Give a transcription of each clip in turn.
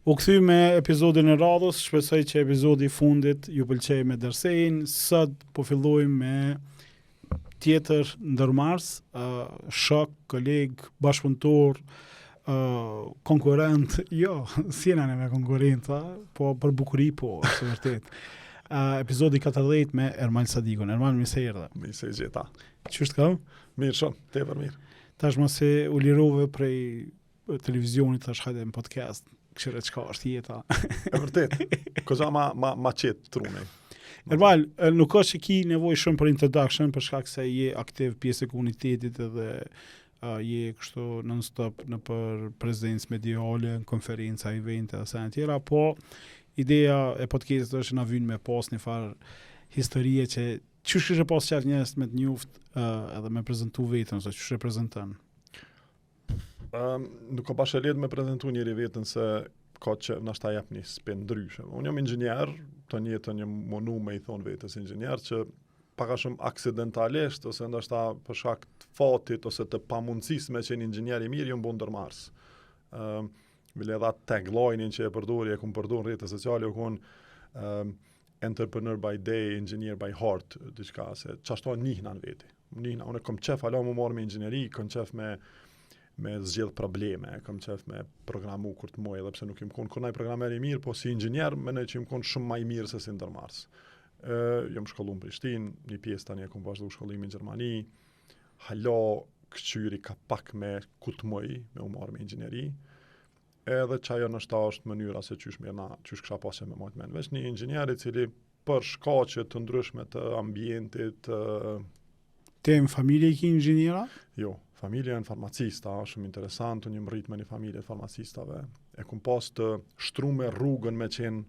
U kthy me episodin e radhës, shpresoj që epizodi i fundit ju pëlqej me Dersejn. Sot po fillojmë me tjetër ndërmars, shok, koleg, bashkëpunëtor, konkurrent, jo, si jena ne me konkurrenta, po për bukuri po, së vërtet. Epizodi 14 me Ermal Sadikun. Ermal, mirë se erdhe. Mirë se gjeta. Qështë ka? Mirë shumë, tepër mirë. Tashmë se u lirove prej televizionit, tash hajde në podcast. Këshire qka është jeta. E vërtet, koza ma qetë trune. Ermal, nuk është që ki nevoj shumë për introduction, për shkak se je aktiv pjesë e komunitetit edhe je kështu non-stop në për prezencë mediale, konferenca, evente, asaj në tjera, po ideja e podcastit është na vyn me pas një farë historie që qysh kështë pas qatë njës me të njuft edhe me prezentu vetën, ose qysh e prezentën? Nuk ka bashkë lidh me prezentu njëri vetën se ka që nashta jep një spin ndryshe. Unë jam inxhinier, të njëjtën një monu me i thonë vetës inxhinier, që paka shumë aksidentalisht, ose ndoshta për shkak të fatit, ose të pamundësisë me qenë inxhinier i mirë, ju më bënë ndërmars. Bile dha tagline-in që e përdori, e kumë përdor rrjetet sociale, u konë entrepreneur by day, engineer by heart, diçka, se qashto njihna në veti. Njihna, unë kom qef, alo më marrë me inxhinieri, kom qef me zgjedh probleme, kam qef me programu kur të moj, edhe pse nuk im konë kërnaj programer i mirë, po si inxhinier, menoj që im konë shumë ma i mirë se si ndërmars. Jam shkollu në Prishtinë, një pjesë tani e kom vazhdu shkollimin në Gjermani, hala këqyri ka pak me ku të moj, me u marrë me inxhinieri, edhe qajo nështë ta është mënyra se qysh kësha pasje me majtë men. Veç një inxhinieri cili për shkaqe të ndryshme të ambientit. Tem familje i ki inxhiniera? Jo, familja në farmacista, shumë interesant, unë një rrit me një familje të farmacistave. E kum pas të shtrume rrugën me qenë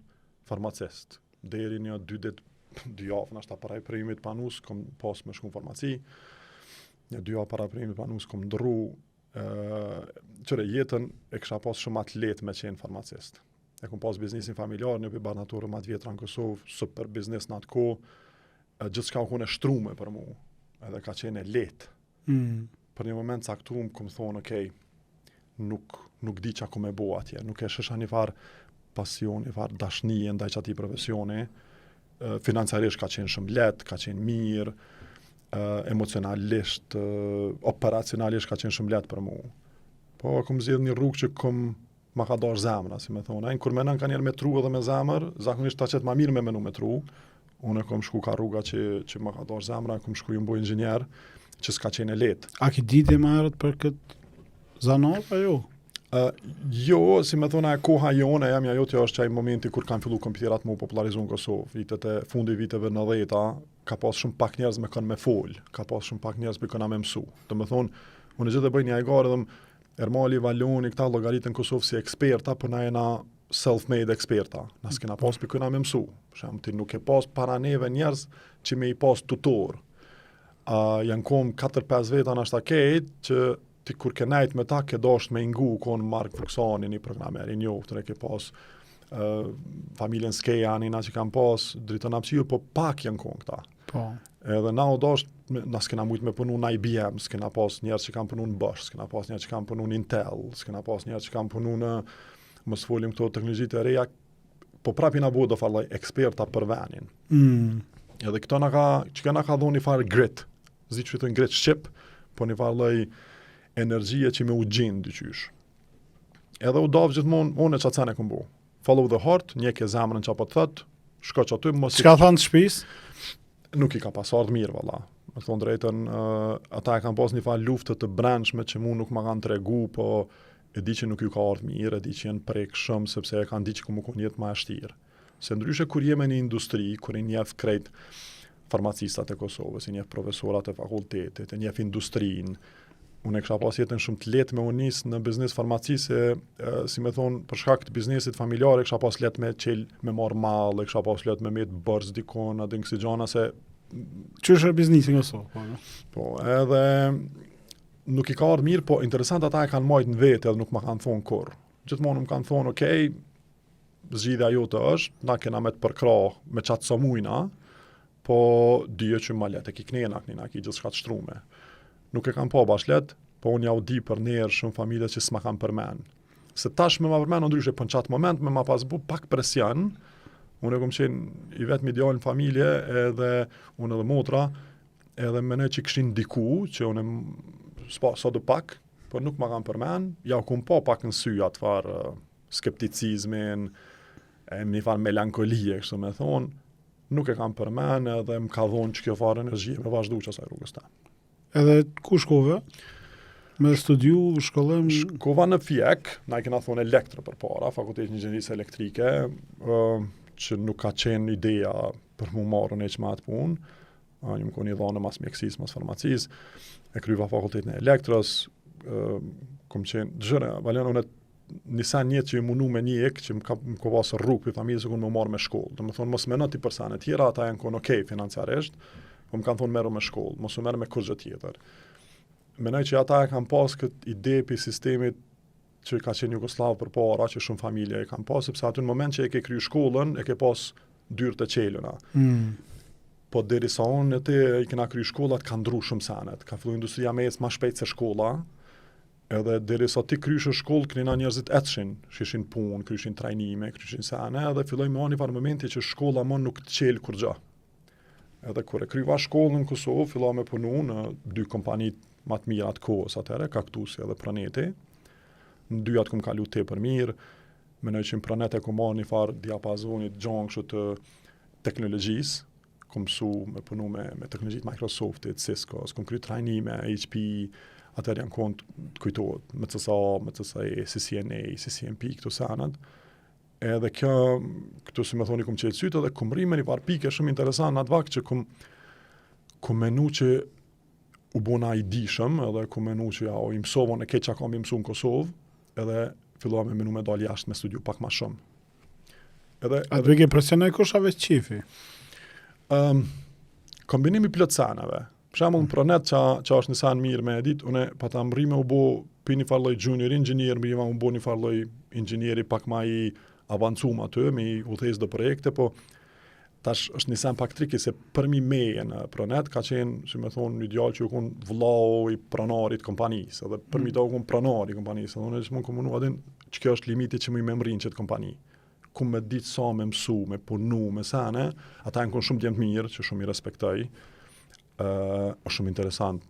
farmacist. Deri një 2 javë, nashta para i primit panus, kom pas me shku në farmaci. Një 2 javë para i primit panus, kom ndru. Qëre jetën e kësha pas shumë atë letë me qenë farmacist. E kum pas biznesin familjar, një për barnaturë më atë vjetra në Kosovë, super biznes në atë ko. Gjithë shka u kone shtrume për mu, edhe ka qenë e letë. Për një moment caktuar kom thonë, okej, nuk di qa ku me bo atje, nuk e shësha një farë pasion, një farë dashnije ndaj qati profesioni, financiarisht ka qenë shumë letë, ka qenë mirë, emocionalisht, operacionalisht ka qenë shumë letë për mu. Po, kom zjedh një rrugë që ma ka dash zemra, si me thonë. Kur menon ka njerë me tru edhe me zemër, zakonisht ta qëtë ma mirë me menu me tru. Unë kom shku ka rruga që ma ka dash zemra, kom shku ju mbo inxhinier, që s'ka qenë e letë. A ki ditë më herët për këtë zanat, a jo? Jo, si me thona e koha jone, jam ajo që është qaj momenti kur kanë fillu kompjuterat mu popularizu në Kosovë. Vitet e fundi viteve 90-ta, ka pas shumë pak njerëz me kanë me folë, ka pas shumë pak njerëz me kanë me mësu. Të me thonë, unë gjithë e bëj një ajgarë dhe Ermali, Valoni, këta llogaritën në Kosovë si eksperta, për na jena self-made eksperta. Na s'kena pas për këna me mësu. Shem, ti nuk e pas para neve njerëz që me i pas tutor. Janë kom 4-5 veta në ashta kejt, që ti kur ke najt me ta, ke dasht me ingu, konë Mark Fuksani, një programer i njoftër, e ke pas familjen Skejani, na që kanë pas dritën apsiju, po pak janë konë këta. Po. Edhe na u dasht, na s'kena mujt me punu në IBM, s'kena pas njerë që kanë punu në Bosch, s'kena pas njerë që kanë punu në Intel, s'kena pas njerë që kanë punu në, mos folim këto teknologjit e reja, po prapi na bu do farloj eksperta për venin. Edhe këto që na ka dhoni farë grit, zi që të ngrit shqip, po një farloj energjie që me u gjinë dyqysh. Edhe u davë gjithmonë, unë e që atësene këmbo. Follow the heart, një ke zemrën që apo të thëtë, shko që aty, mos... Qka thanë të shpis? Nuk i ka pasardh mirë, valla. Me thonë drejten, ata e kanë pas një farë luftët të brendshme që mu nuk ma kanë tregu, po e di që nuk ju ka ardhë mirë, e di që jenë prek shumë, sepse e kanë di që ku mu konë jetë ma e shtirë. Se ndryshe kur jeme një industri, kur i njef krejt farmacistat e Kosovës, i njef profesorat e fakultetit, i njef industrinë. Unë e kësha pas jetën shumë të letë me unis në biznes farmacisë, si me thonë, për shkak të biznesit familjar, e kësha pas letë me qelë me marë malë, e kësha pas letë me metë bërës dikon, adin kësi gjana se... Që është biznesi në Kosovë? Po, edhe nuk i ka ardhë mirë, po interesant ata e kanë majtë në vetë edhe nuk ma kanë thonë kur. Gjithmonë më kanë thonë, okej, zgjidhja jote është, na kena me të përkra me qatë sa mujna, po dyje që ma letë, e ki knena kënina, ki gjithë shka të shtrume. Nuk e kam pa bashlet, po unë ja u di për njerë shumë familje që s'ma kam përmen. se tash me ma përmenu ndryshe, për në qatë moment me ma pas bu pak presion, unë e kom qenë i vetë ideal në familje, edhe unë edhe motra, edhe menoj që këshin diku, që unë sa do pak, por nuk ma kam përmen, ja u kom po pak në sy atë farë skepticizmin, një farë melankolie, kështu me thonë, nuk e kam përmen, edhe më ka dhonë që kjo farë energjie me vazhdu që asaj rrugës ta. Edhe ku shkove? Me studiu, shkollim? Shkova në Fjek, na i kena thonë elektro për para, Fakultet Inxhinierisë Elektrike, që nuk ka qenë ideja për mu marrë në që ma atë punë. Një më koni dhonë mas mjekësis, mas farmacis, e kryva Fakultetin e Elektros, kom qenë, gjëre, valen, unë nisa njetë që i munu me njek, që më ko pasë rrugë për familje, se ku më marrë me shkollë. Dhe më thonë, mos me në ti përsane tjera, ata janë konë okej financiarisht, po më kanë thonë merru me shkollë, mos u merë me kurgjë tjetër. Menoj që ata e kam pas këtë ide për sistemit që ka qenë Jugoslavë për para, që shumë familje e kam pas, sepse aty në moment që e ke kryu shkollën, e ke pas dyrë të qeluna. Po derisa unë e te i kena kryu shkollat, ka ndru shumë sanet. Ka fillu industria me ecë ma shpejt se shkolla, edhe derisa ti kryshë shkollë, kënina njerëzit etshin, shishin punë, kryshin trajnime, kryshin sane, edhe filloj me ani farë momenti që shkolla më nuk të qelë kur gja. Edhe kur e kryva shkollën në Kosovë, filloj me punu në 2 kompanit më të mira të kohës atëre, Kaktusi edhe Praneti. Në 2 atë kom kalu tepër mirë, menoj që në Pranet e kom marrë një farë diapazonit gjongëshu të teknologjisë, kom su me punu me teknologjit Microsoftit, Cisco, kom kry trajnime, HP, atër janë kont kujtohet, MCSA, MCSE, CCNA, CCNP, këto sanat. Edhe këtu si me thoni kom qetë sytë, edhe kom rime një farë pike shumë interesant në atë vakt që kom menu që u bona i dishëm, edhe ku menu që ja, i mësovon e keq që kam i mësu në Kosovë, edhe fillova me menu me dalë jashtë me studiu pak ma shumë. A të ke presionoj kushave qifi? Kombinimi plot sanave. Për shembull në Pronet që është një san mirë me edit, une pa ta mbri me u bo për një farloj junior engineer, më u bo një farloj inxhinieri pak ma i avancum aty, me i udhëhes do projekte, po tash është një sen pak triki se për mi meje në Pronet ka qenë, si me thonë, një djallë që u kun vlau i pranarit kompanisë, edhe për mi ta u kun pranari kompanisë, edhe unë e që mund komunu adin që kjo është limiti që mu i me mrinë qëtë kompani. Ku me ditë sa me mësu, me punu, me sene, ata e në kun shumë djemë të mirë, që shumë i respektaj, është shumë interesant.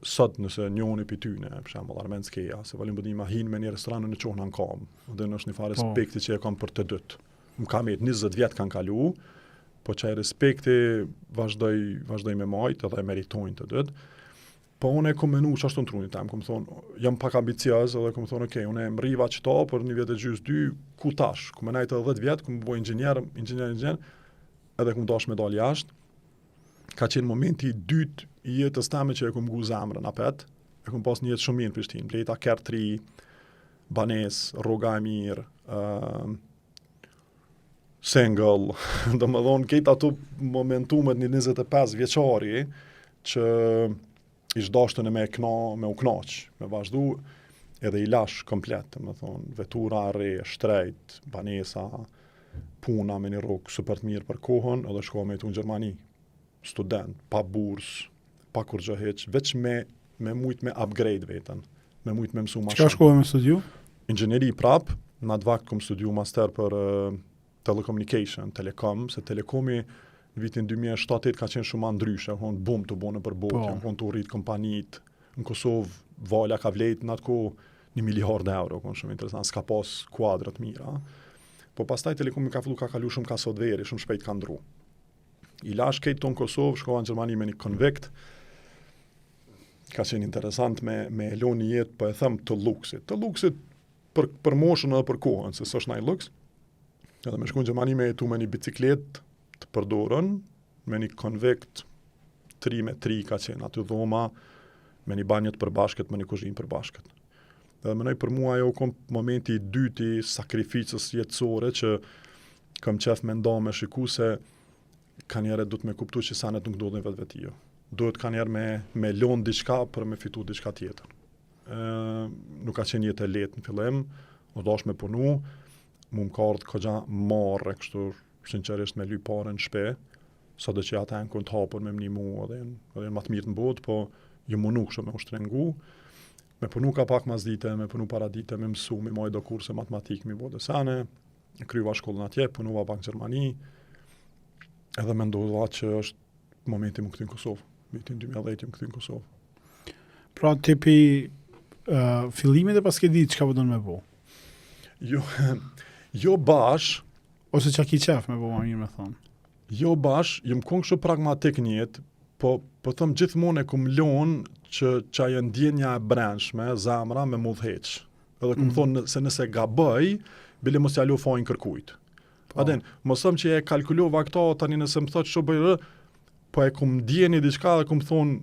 Sot nëse njoni për tyne, për shemë, Armen Skeja, se valim bëdima hinë me një restoranë në qohë në kam, dhe në është një farë respekti që e kam për të dytë. Më kam 20 vjetë kanë kalu, po që e respekti vazhdoj me majtë edhe e meritojnë të dytë. Po unë e kom menu që ashtu në trunit tem, kom thonë, jam pak ambiciaz edhe kom thonë, okej, unë e më riva qëta për një vjetë e gjysë 2, ku tash? Kom e najtë edhe 10 vjetë, kom bëj inxhinier, edhe kom dash me dal jashtë. Ka qenë momenti i dytë i jetës teme që e kom gu zemrën apet, e kom pas një jetë shumë mirë në Prishtinë, Bleta, Kertri, Banes, Rroga e Mirë, single, do më dhonë kejtë ato momentumet një 25 vjeqari që ishtë dashtën e me u knaq, me vazhdu edhe i lash komplet, do më thonë, vetura, re, shtrejt, Banesa, puna me një rrugë super të mirë për kohën, edhe shkova me tu në Gjermani, student, pa burs, pa kur gjë heq, veç me mujt me upgrade vetën, me mujt me mësu ma shumë. Qka shkova me studiu? Inxhinieri prap, në atë vakt kom studiu master për telecommunication, telekom, se telekomi në vitin 2007 ka qenë shumë ndryshe, honë bum të bonë për botë, honë të rritë kompanit, në Kosovë valja ka vlejt në atë ko 1 miliard euro, konë shumë interesant, s'ka pas kuadrat mira, po pastaj telekomi ka fillu ka kalu shumë ka sot veri, shumë shpejt ka ndru. I lash kejtë tonë Kosovë, shkova në Gjermani me një konvekt, ka qenë interesant me elo një jetë, po e thëmë të luksit për moshën edhe për kohën, se s'është naj luks, edhe me shku në Gjermani me jetu me një biciklet të përdorën, me një konvekt 3x3 ka qenë aty dhoma, me një banjët përbashkët, me një kuzhinë përbashkët. Edhe menoj për mua ajo kom momenti i dyti sakrificës jetësore që kam qef me nda me shiku se ka njerë du të me kuptu që sanet nuk do dhe vetë vetio. Duhet ka njerë me lonë diçka për me fitu diçka tjetër. Nuk ka qenë jetë e letë në fillim, o dash me punu, mu më ka ardhë këgja marrë, kështu sinqerisht me lyj pare në shpe, sa dhe që ata e në kënë të hapër me mnimu edhe në matë mirë të botë, po jë munu kështu me ushtrengu. me punu ka pak mas dite, me punu para dite, me mësu, me moj do kurse matematik, mi bo desene, kryva shkollën atje, punuva pak në Gjermani, edhe me ndodha që është momenti më këtu në Kosovë. Vitin 2010 më këtu në Kosovë. Pra tipi fillimit e pas ke ditë çka po don me bo? Jo bash, Ose çka ki qef me bo, më mirë me thonë. jo bash, jëm kon kështu pragmatik në jetë, po thëm gjithmonë e kum lonë që ajo ndjenja e brendshme, zamra me mu dheq. Edhe kum thonë se nëse gaboj, bile mos jalu fajnë kërkujt. Aden, mos thëm që e kalkulova këto, tani nëse më thotë që bëjrë, po e kum ndjeni diçka dhe kum thonë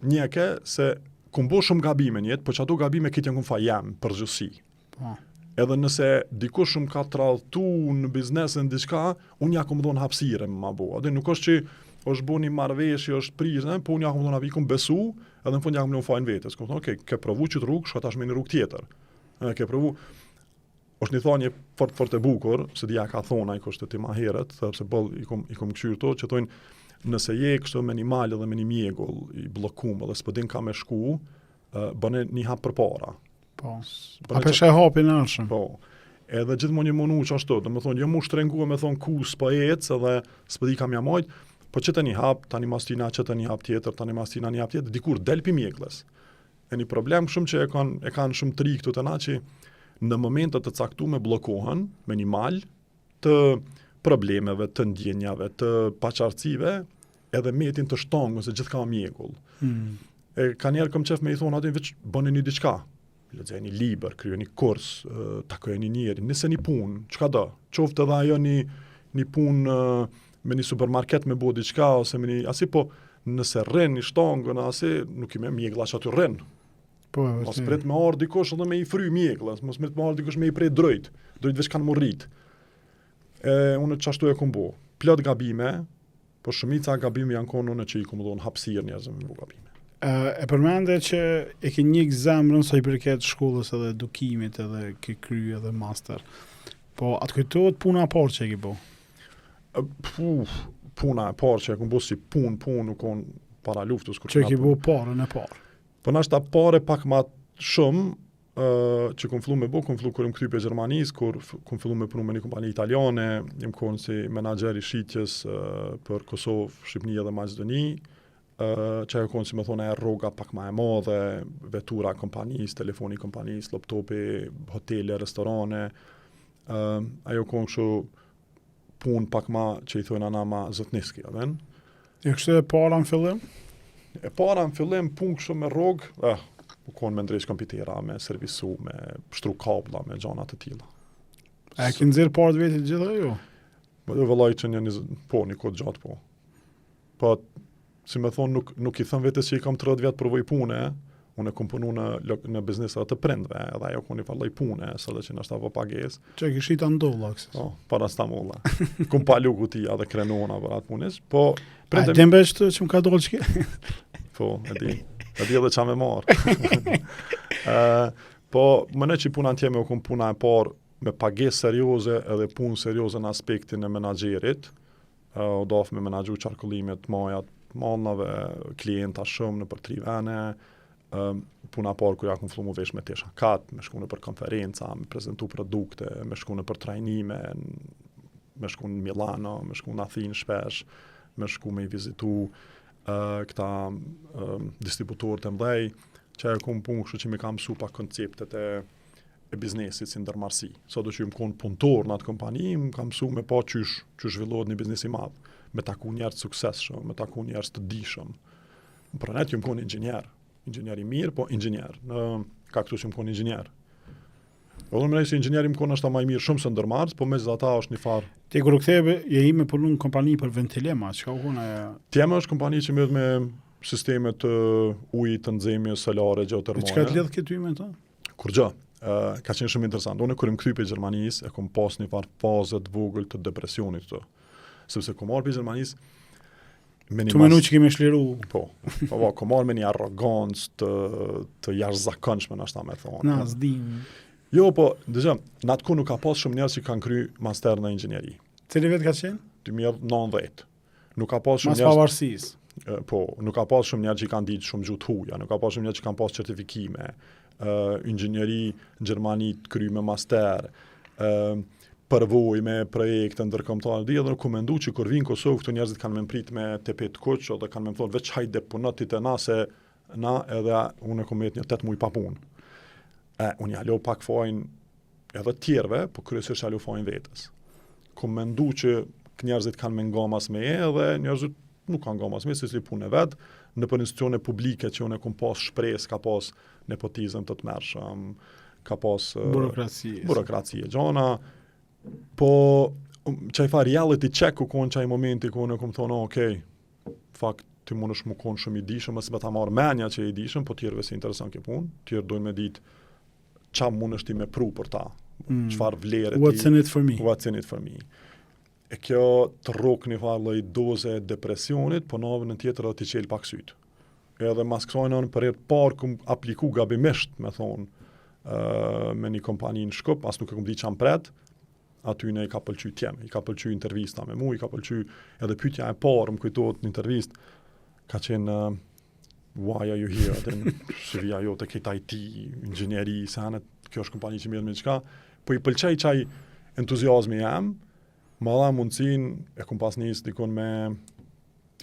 njeke se kum bo shumë gabime në jetë, po që ato gabime këtë janë kum fa jam, përgjësi. Po. Edhe nëse dikush shumë ka tralltu në biznesën diçka, unë ja kum dhonë hapsire më ma bo. Aden, nuk është që është bo një marrëveshje, është prizë, po unë ja kum dhonë avi, kum besu, edhe në fund ja kum lënë fajnë vetës. Kum thonë, okay, ke provu që të rrugë, shka tash me një rrugë tjetër. Ke provu, është një thonje fort e bukur, se dhja ka thona i kështë të ti ma herët, sepse bëll i kum këshyrë to, që thojnë, nëse je kështë me një malë dhe me një mjegull, i blokum, dhe s'pëdin ka me shku, bëne një hap për para. Po. A peshe hapin arshëm. Po. Edhe gjithmonë një monu që ashtu, dhe me thonë, jo mu shtrengua me thonë kus pa ecë, edhe s'pëdi kam jamajt, po që të një hap, tani mas tina që të një hap tjetër, tani mas tina një hap tjetër, dikur del pi mjeglës. E një problem shumë që e kanë shumë të rikë të na që në momentet të caktuar bllokohen me një mal të problemeve, të ndjenjave, të paqartësive, edhe metin të shtongën se gjithka mjegull. E ka njerë këm qef me i thonë atë veç bëni një diçka. Lexojeni libër, kryeni kurs, takojeni njëri, nëse një punë, çka do. Qoftë edhe ajo një punë me një supermarket me bo diçka ose me një asi, po nëse rren një shtongën asi, nuk i me mjegla që aty rren. Po, Mos prit me orë dikush edhe me i fry mjeglës, mos prit me orë dikush me i prej drejt veç kanë morrit. Unë çashtu e kum bo. Plot gabime, por shumica gabime janë konë unë që i kum dhon hapësirë njerëzve me bo gabime. E përmende që e ke një zemrën sa i përket shkollës edhe edukimit edhe ke kry edhe master. Po, atë kujtohet puna e parë që e ke bo? Puna e parë që e kum bo si punë nuk konë para luftës. Që e ke bo parën e parë? Po nashta pare pak ma shumë që kum fillu me bo, kum fillu kur më kthye Gjermanisë, kur kum fillu me punu me një kompani italiane, jem konë si menaxher i shitjes për Kosovë, Shqipni edhe Maqedoni, që ajo konë si me thonë e rroga pak ma e madhe, vetura kompanisë, telefoni kompanisë, laptopi, hotele, restorane, ajo konë kështu punë pak ma që i thonë ana ma zotniski, aden. E kështë e para në fillim? E para në fillim punë kështu me rrogë, u konë me ndrejsh kompitera, me servisu, me shtru kabla, me gjana të tilla. A e ke nxjerr parët vetë gjitha jo? Dhe vëllaj që një kodë gjatë po. Po, si me thonë, nuk i thëm vetës që i kam 30 vjetë përvoj pune, unë e kom punu në bizneset të prindve, edhe ajo kom një farloj pune, sa dhe që nështë avë pages. Që e kishit andolla, kësës? Po, para stamolla. Kom palu kutia dhe krenona për atë punis, po... A e tembe që më ka dollë që ke? Po, e di edhe qa me marë. Po, më në që puna në tjeme u kom puna e parë me pages serioze edhe punë serioze në aspektin e menaxherit, u dafë me menaxhu qarkullimet, majat, mallnave, klienta shumë në për 3 vene, puna e parë kur ja kom fillu mu vesh me tesha kat, me shku në për konferenca, me prezentu produkte, me shku në për trajnime, me shku në Milano, me shku në Athinë shpesh, me shku me i vizitu këta distributorë të mdhej, që e kom punë kështu që mi kam mësu pa konceptet e biznesit si ndërmarsi. Sa do që më konë punëtor në atë kompani, më kam mësu me pa qysh zhvillohet një biznes i madhë, me taku njerë të suksesshëm, me taku njerë të dishëm. Për net ju më konë inxhinier i mirë, po inxhinier. Ka këtu që më konë inxhinier. Po do më nejë se inxhinieri më konë është ta maj mirë shumë se ndërmarës, po me zë ata është një farë. Ti kur ktheve, je i me punu në kompani për ventilema, që ka u kona e... Tjema është kompani që mërë me sistemet të ujit, të nxemjes, solare, geotermale. Çka të lidh këtu me ta? Kur gjë, ka qenë shumë interesant. Unë kur më kthy pe Gjermanisë, e kom pas një farë fazë të vogël të depresionit këtu. Sepse kom marrë pe Gjermanisë me një Tu menu që kemi shliru. Po, kom marrë me një arrogancë të jashtëzakonshme, na shta me thonë. Na, s'dim. Jo, po, dëgjë, në atë ku nuk ka pas shumë njerëz që kanë kry master në inxhinieri. Cili vetë ka qenë? 2019. Nuk ka pas shumë Mas pavarësisë. Po, nuk ka pas shumë njerë që i kanë ditë shumë gjuhë huja, nuk ka pas shumë njerë që kanë pas certifikime, inxhinieri në Gjermani të kry me master, përvoj me projekte ndërkombëtare, dhe edhe nuk ku mendu që kur vinë Kosovë, këtu njerëzit kanë me mprit me tepet kuq, dhe kanë me më thonë, veç hajde punotit e na, se na edhe unë e kom jetë një 8 muj pa punë. Unë jalo pak fajnë edhe tjerve, po kryesisht jalo fajnë vetës. Kom mendu që njerëzit kanë me nga mas me edhe njerëzit nuk kanë nga mas me, si punë e vetë, në për institucione publike që unë e kom pas shpres, ka pas nepotizëm të të mërshëm, ka pas burokracie gjona, po që i fa reality check ku konë që i momenti ku unë e kom thonë, okej, fakt, ti mund është më konë shumë i dishëm, mësë me ta marrë menja që i dishëm, po tjerëve si interesant ke punë, tjerë dojnë me ditë qa mund është ti me pru për ta, qëfar vlerë What's in it for me? What's in it for me? E kjo të rok një farë lloj doze depresionit, po nave në tjetër dhe t'i qelë pak sytë. Edhe mas kësajnë për herë parë këm apliku gabimisht, me thonë, me një kompani në Shkup, as nuk e këm di qamë pret, aty ne i ka pëlqy tjeme, i ka pëlqy intervista me mu, i ka pëlqy edhe pyetja e parë, më kujtohet në intervist, ka qenë why are you here, dhe shëvija jo të këtë IT, inxhinieri, senet, kjo është kompani që mirë me qka, po i pëlqej qaj entuziazmi jam, ma dha mundësin, e kom pas njës dikon me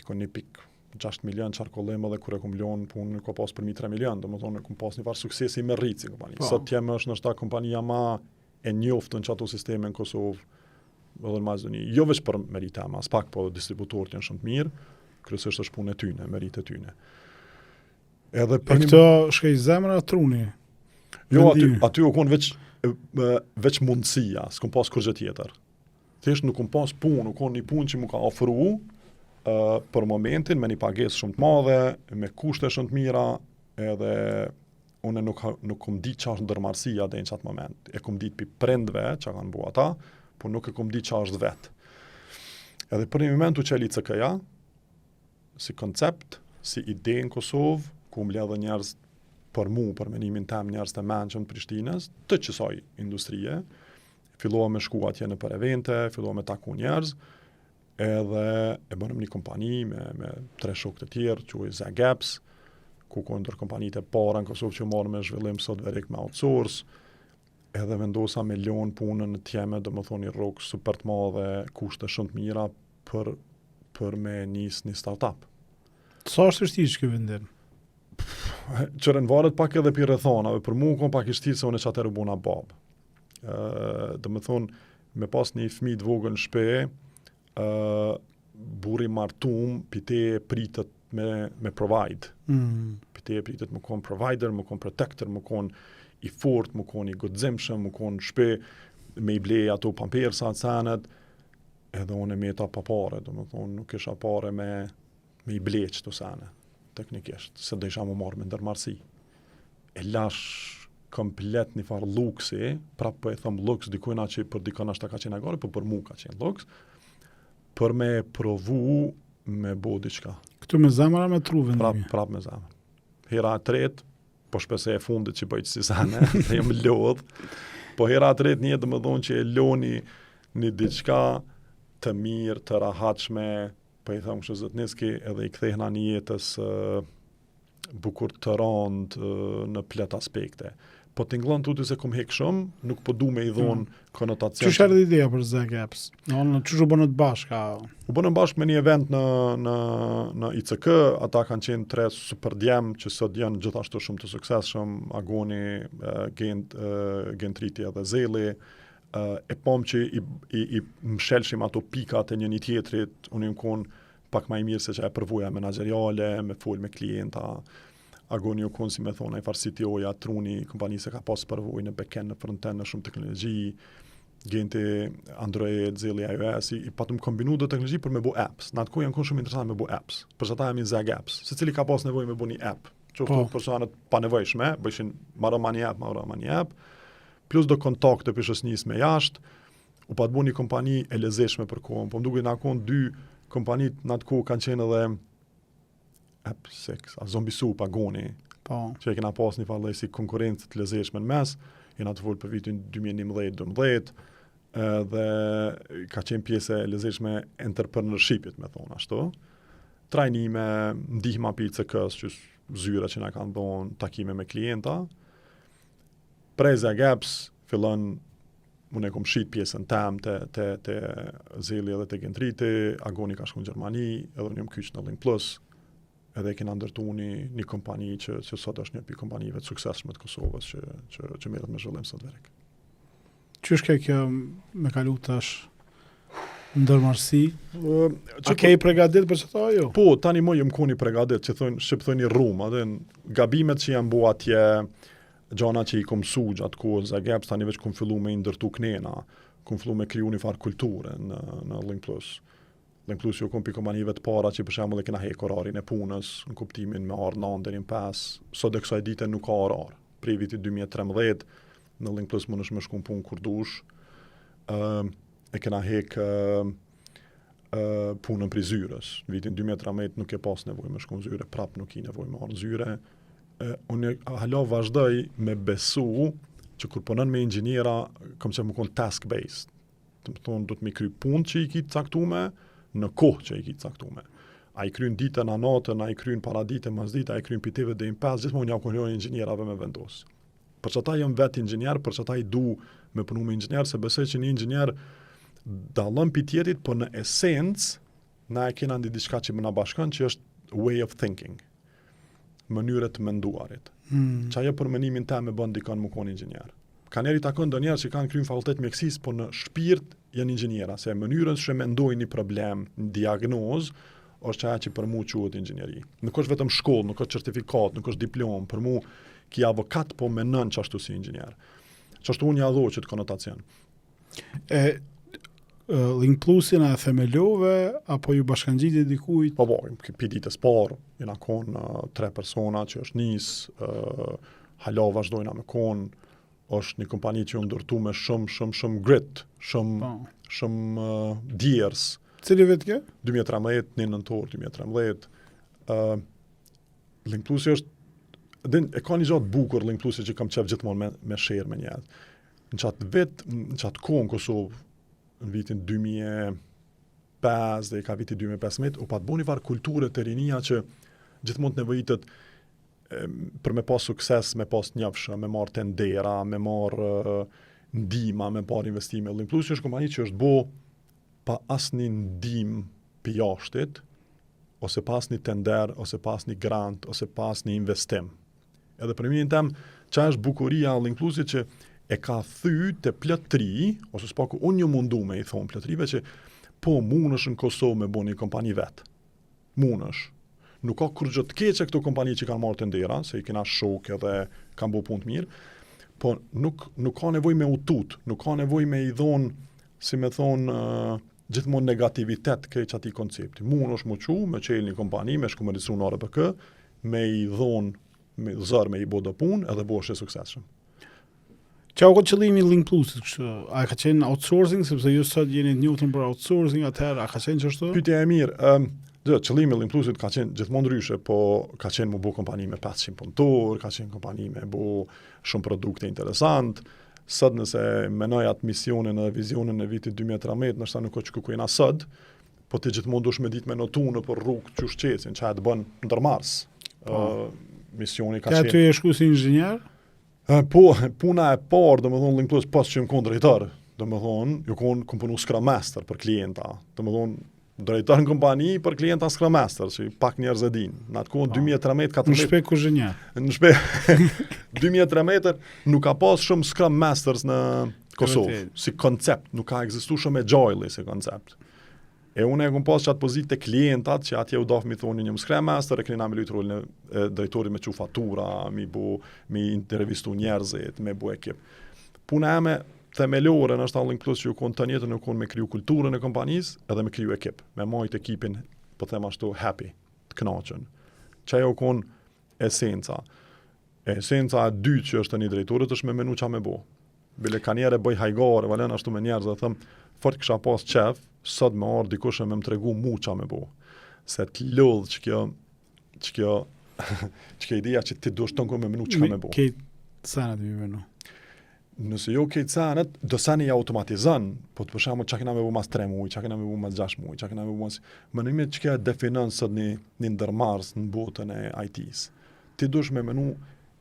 1.6 milion qarkollim edhe kur e kom lon punë ka pas për 3 milion, do më thonë e kom pas një farë suksesi me rritë si kompani. Sot tjemë është nështë ta kompania ma e njoftën që ato sisteme në Kosovë edhe në Maqedoni. Jo veç për merita ma, spak po distributorët janë shumë të mirë, kryesisht është punë e tyne, merit e tyne. Edhe për këto shkej zemra truni? Jo, aty u konë veç mundësia, s'kom pas kërgjë tjetër. Thjesht nuk kom pas punë, nuk konë një punë që mu ka ofru për momentin, me një pagesë shumë të madhe, me kushte shumë të mira, edhe unë nuk kom ditë qa është ndërmarsia dhe në qatë moment. E kom ditë për prindve që kanë bua ta, po nuk e kom ditë qa është vetë. Edhe për një moment u qeli CK-ja, si koncept, si ide në Kosovë, ku më ledhe njerëz për mu, për menimin tem njerëz të menqën Prishtinës, të qësoj industrie, fillova me shku atje në për evente, fillova me taku njerëz, edhe e bënëm një kompani me 3 shokë të tjerë, që u Zagaps, ku konë ndër kompanitë e para në Kosovë që marrë me zhvillim sot verik me outsource, edhe vendosa me lon punën në tjeme, dhe më thonë një rrugë super të madhe, kushte shumë të mira për me një startup. Sa është vështirë që vendim? Qërën varet pak edhe për rrethonave, për mu kom pak i shtirë se unë e qatër u buna babë. Dhe më thonë, me pas një fëmijë të vogël në shtëpi, buri martum, pite pritet me provide. Pite pritet më konë provider, më konë protector, më konë i fort, më konë i godzimshëm, më konë shtëpi, me i blej ato pampersa të senet, edhe unë e meta pa pare, dhe më thonë, nuk isha pare me i blej që të sene, teknikisht, se dhe isha më marrë me ndërmarsi. E lash komplet një farë luksi, prapë po e thëmë luks, dikujna që për dikona është ta ka qenë agare, për mu ka qenë luks, për me provu me bo diqka. Këtu me zemra me tru vendimi? Prap me zemra. Hera tret, po shpese e fundit që bëjtë si sene, dhe jam lodh, po hera tret një dhe më dhonë që e loni një diqka të mirë, të rahatshme, po i thëmë kështë zëtniski, edhe i kthehna një jetës bukur të randë në plët aspekte. Po t'inglon tuti se kom hek shumë, nuk po du me i dhonë konotacion. Qështë erdhe ideja për Zagaps? Qështë u bënët bashka? U bënën bashkë me një event në ICK, ata kanë qenë 3 super djemë që sot janë gjithashtu shumë të suksesshëm, Agoni, Gentriti edhe Zeli, e pom që i mshelshim ato pikat e një tjetrit, unë im konë pak ma i mirë se që e përvoja menaxheriale, me fol me klienta, Agoni u konë si me thonë, i farë CTO-ja, truni, kompanise ka pas përvoj në backend, në frontend, në shumë teknologji, Genti, Android, Zeli, iOS, i patëm kombinu dhe teknologji për me bo apps. Në atë kohë janë konë shumë interesant me bo apps, për që ta jam i Zagaps, se cili ka pas nevoj me bo një app, që të personat pa nevojshme, bëshin marrë një app, plus do kontakt të pishës njës me jashtë, u patë bo një kompani e lezeshme për kohën, po më duke në konë 2 kompanit në atë kohë kanë qenë edhe a Zombie Soup, Agoni, që e kena pas një farë si konkurencë të lezeshme në mes, jena të folë për vitin 2011-2012, dhe ka qenë pjesë e lezeshme entrepreneurshipit, me thonë ashtu, trajnime, ndihma për ICK-s, që zyra që na kanë dhënë takime me klienta. Preza gaps fillon unë e kom shit pjesën tem te Zeli edhe te Gentriti, Agoni ka shku në Gjermani, edhe unë jam kyç në Link Plus, edhe kena ndërtu një kompani që sot është një pi kompanive të suksesshme të Kosovës që merret me zhvillim softverek. Qysh kjo me kalu tash ndërmarrësi? A ke i pregadit për çfarë jo? Po, tani më jam koni pregadit, që thonë rrum, atë gabimet që janë bu atje, gjana që i kom su gjatë kohës, gaps tani veç kom fillu me ndërtu knena, kom fillu me kriju një farë kulture në Link Plus. Link Plus jo kom pi kompanive të para që për shembull e kena hek orarin e punës, në kuptimin me orë 9 deri në 5, sot e kësaj dite nuk ka orar. Prej vitit 2013 në Link Plus mundesh me shku në punë kur dush. E kena hek punën prej zyrës. Në vitin 2013 nuk e pas nevojë me shku në zyre, prap nuk i nevojë me orë në zyre. Unë hala vazhdoj me besu që kur punon me inxhiniera, kam që më kon task based. Do të thonë do të më kry punë që i ki caktume në kohë që i ki caktume. A i kryen ditën a natën, a i kryen para dite, mas dite, a i kryen piteve dhe impes, gjithmonë ja konjojnë inxhinierave me vendos. Për që ta jam vetë inxhinier, për që ta i du me punu me inxhinier, se besoj që një inxhinier dallon pi tjetrit, por në esencë na e kena ndi diçka që më na bashkon, që është way of thinking, mënyre të menduarit. Që ajo për menimin ta me bën dikon më kon inxhinier. Ka njerë i takon do njerë që kanë kryen fakultet mjekësisë, por në shpirt janë inxhiniera, se mënyrën që mendojnë një problem, një diagnozë, është ajo që për mu quhet inxhinieri. Nuk është vetëm shkollë, nuk është certifikat, nuk është diplom, për mu ki avokat po menon çashtu si inxhinier. Çashtu unë ja dho që të konotacion. Link Plusin a themelove, apo ju bashkangjiti dikujt? Po, pi ditës parë, jena konë 3 persona që është hala vazhdojna me konë, është një kompani që ju ndërtu me shumë grit, shumë djers. Cili vit kjo? 2013, 1 nëntor 2013. Link Plusi është e ka një gjatë bukur Link Plusi që kam qef gjithmonë me share me njerëz. Në qatë kohë në Kosovë, në vitin 2005 dhe ka viti 2015, u pat bo një farë kulture të rinia që gjithmonë të nevojitet për me pas sukses, me pas njëfshë, me marrë tendera, me marrë ndima, me parë investime. Link Plus është kompani që është bo pa asnjë ndim për jashtit, ose pas një tender, ose pas një grant, ose pas një investim. Edhe për minin tem, që është bukuria Link Plusit që e ka thy të plotëri, ose s'paku unë një mundu me i thonë plotërive që po munësh në Kosovë me bo një kompani vetë. Munësh. Nuk ka kur gjë të keqe këto kompani që kanë marrë tendera, se i kena shok edhe kanë bo punë të mirë, po nuk ka nevojë me utut, nuk ka nevojë me i dhonë, si me thonë, gjithmonë negativitet këtë ati koncepti. Munësh më qu, me qelë një kompani, me shku me rrisu në RPK, me i dhonë, me zërë me i bo do punë, edhe bo është e suksesshëm. Qa o ka qëllimi Link Plusit kështu? A ka qenë outsourcing, sepse ju sot jeni të njohur për outsourcing, atëherë a ka qenë kështu? Pyetja e mirë. Qëllimi Link Plusit ka qenë gjithmonë ndryshe, po ka qenë më bo kompani me 500 punëtor, ka qenë kompani me bo shumë produkte interesant. Sot nëse menoj atë misionin dhe vizionin e vitit 2013, nështë nuk o që ku jena sot, po të gjithmonë dush me ditë me notu në për rrugë që shqesin, që e të bënë ndërmars. Misioni ka qenë. Ka ty e shku si inxhinier? Po, puna e parë, dhe më thonë Link Plus, pas që jëmë konë drejtar, dhe më thonë, ju konë punu Scrum Master për klienta, dhe më thonë, drejtar në kompani për klienta Scrum Master, që pak njerëz e din. Në atë kohë 2013-14. Në shpe kuzhinjer. Në shpe 2013 nuk ka pas shumë Scrum Masters në Kosovë, si koncept, nuk ka ekzistu shumë Agile si koncept. E unë e kom pas qatë pozitë të klientat, që atje u dafë mi thoni një Scrum Master, e kënina me lujtë rolin e drejtorit me që fatura, mi intervistu njerëzit, me bu ekip. Puna eme themelore në është Link Plus që ju konë të njetën, ju konë me kriju kulturën e kompanisë edhe me kriju ekip, me majtë ekipin, po them ashtu, happy, të knaqën. Që jo konë esenca. Esenca e dytë që është të një drejtorit është me menu qa me bo. Bile ka njerë e bëj hajgare, valen ashtu me njerëz dhe thëmë, fort kësha pas qef, sot me orë dikush e me më tregu mu qa me bo. Se të lodhë që kjo ideja që ti dush të nko me menu qa me bo. Kejtë sanat me menu. Nëse jo këtë sanet, do sani ja automatizon, po të përshamu që kena me bu mas 3 muaj, që kena me bu mas 6 muaj, që kena me bu mas... Më nëmi që kja definon sot një ndërmars në botën e IT-s. Ti dush me menu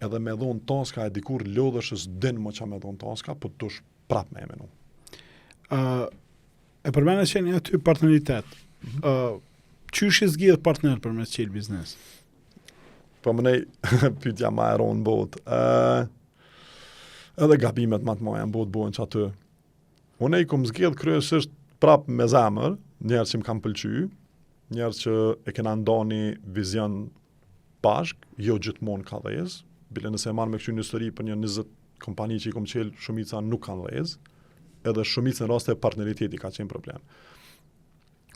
edhe me dhonë taska e dikur lodhëshës din më që me dhonë taska, po të dush prap me menu. E përmene që një aty partneritet. Qysh i zgjidh partner për mes qelë biznes? Po më nej, pytja ma e ronë botë. Edhe gabimet ma të maja në botë bojnë që aty. Unë e kom zgjedh kryesisht prap me zemër, njerë që më kam pëlqy, njerë që e kena ndani vizion bashk, jo gjithmonë ka dhez, bile nëse e marrë me kështu një histori për një 20 kompani që i kom qelë, shumica nuk kanë dhez, edhe shumica në raste partneriteti ka qenë problem.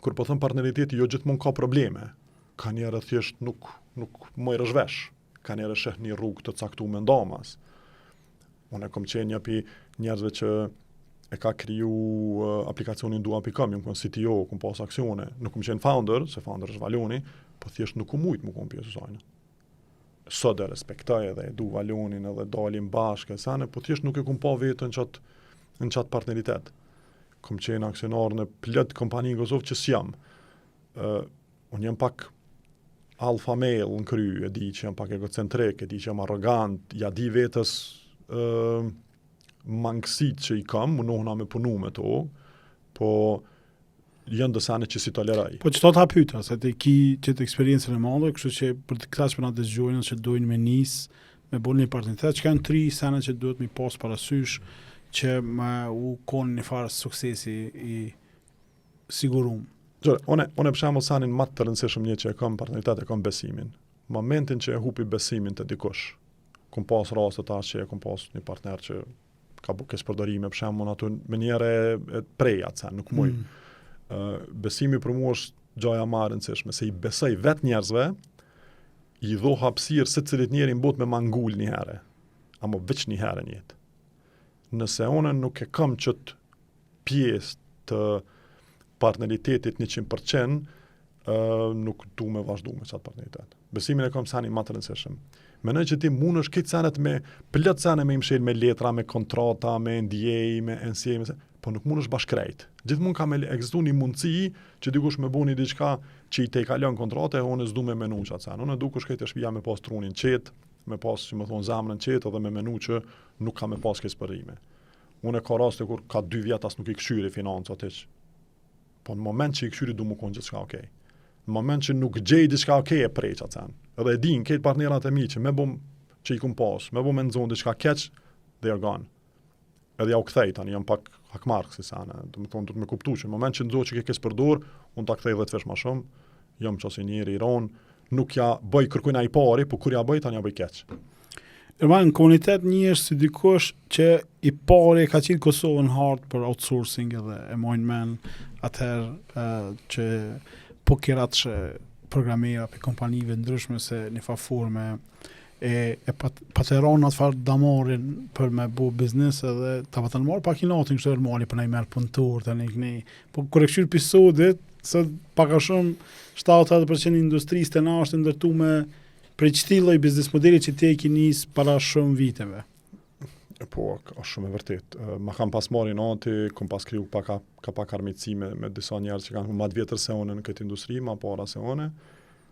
Kur po thëm partneriteti, jo gjithmonë ka probleme, ka njerë thjesht nuk më i rëzhvesh, ka njerë sheh një rrugë të caktu me ndamas. Unë e kom qenë një pi njerëzve që e ka kriju aplikacionin Dua.com, jam kon CTO, kom pas aksione, nuk kom qenë founder, se founder është Valoni, po thjesht nuk kom mujt më kom pjesë sajnë. Sot e respektoj edhe du Valonin edhe dalim bashkë, sane, po thjesht nuk e kom pa vetën në qatë partneritet. Kom qenë aksionar në plët kompani në Kosovë që s'jam. Unë jam pak alfa male në kry, e di që jam pak egocentrik, e di që jam arrogant, ja di vetës mangësit që i kam, më nohna me punu me to, po janë dësane që si toleraj. Po që ta pyta, se të ki qëtë eksperiencën e madhe, kështu që për të këta që për nga dëzgjojnë, që dojnë me nisë, me bërë një partneritet, që kanë 3 sene që duhet mi pas parasysh, që me u konë një farë suksesi i sigurum. Gjore, one për shemull sanin më të rëndësishëm një që e kam partneritet, e kam besimin. Momentin që e hupi besimin të dikush, kom pas rastet ta që kom pas një partner që ka kes përdorime, për shembull aty me njëre e preja atë, nuk muj. Besimi për mua është gjaja më e rëndësishme, se i besoj vetë njerëzve, i dho hapësirë secilit njeri në botë me mangul një herë, ama veç një herë në jetë. Nëse unë nuk e kam qëtë pjesë të partneritetit 100%, nuk du me vazhdu me qatë partneritet. Besimin e kam sani më të rëndësishëm. Menoj që ti mund është këtë senet me plët sene me imshel me letra, me kontrata, me NDA, me NCA, po nuk mund është bashkrejt. Gjithmonë ka me egzistu një mundësi që dikush me buni diçka që i te i kalon kontrate, unë s'du me menu që atë sen. Unë dukush këtë e shpija me pas trunin qetë, me pas, që më thonë, zamrën qetë, edhe me menu që nuk ka me pas kësë përrime. Unë e ka raste kur ka 2 vjet as nuk i këshyri financat eq. Po në moment që i këshyri du mu konë gjithë shka okej. Në moment që nuk gjej diçka okej e prej që atë sen. Edhe e din, këtë partnerat e mi që me bom që i kum pas, me bom e nëzonë diçka keq, they are gone. Edhe ja u kthej tani, jam pak hakmark si sana. Do të thonë, do të më kuptu që në moment që nëzohë që ke kesë përdor, unë ta kthej 10 vesh ma shumë, jam qasi njeri i ronë, nuk ja bëj kërkujna i pari, po kur ja bëj, tani ja bëj keq. Në komunitet një është si dikush që i pari ka qitë Kosovën hard për outsourcing edhe e mojnë men atëherë që po kirat që programera për kompanive ndryshme se një forme e pateron atë farë damarin për me bu biznes edhe ta patën marë pak i natin kështë e mali për ne i merë punëtur të një këni. Po kër e këshyrë episodit, se paka shumë 70% industrisë të na është ndërtu me prej qëti lloj biznes modeli që te ki njës para shumë viteve. Po, është shumë e vërtet. Ma kam pas marrë nati, kom pas kriju ka pak armitësi me disa njerëz që kanë më të vjetër se unë në këtë industri, ma para se unë.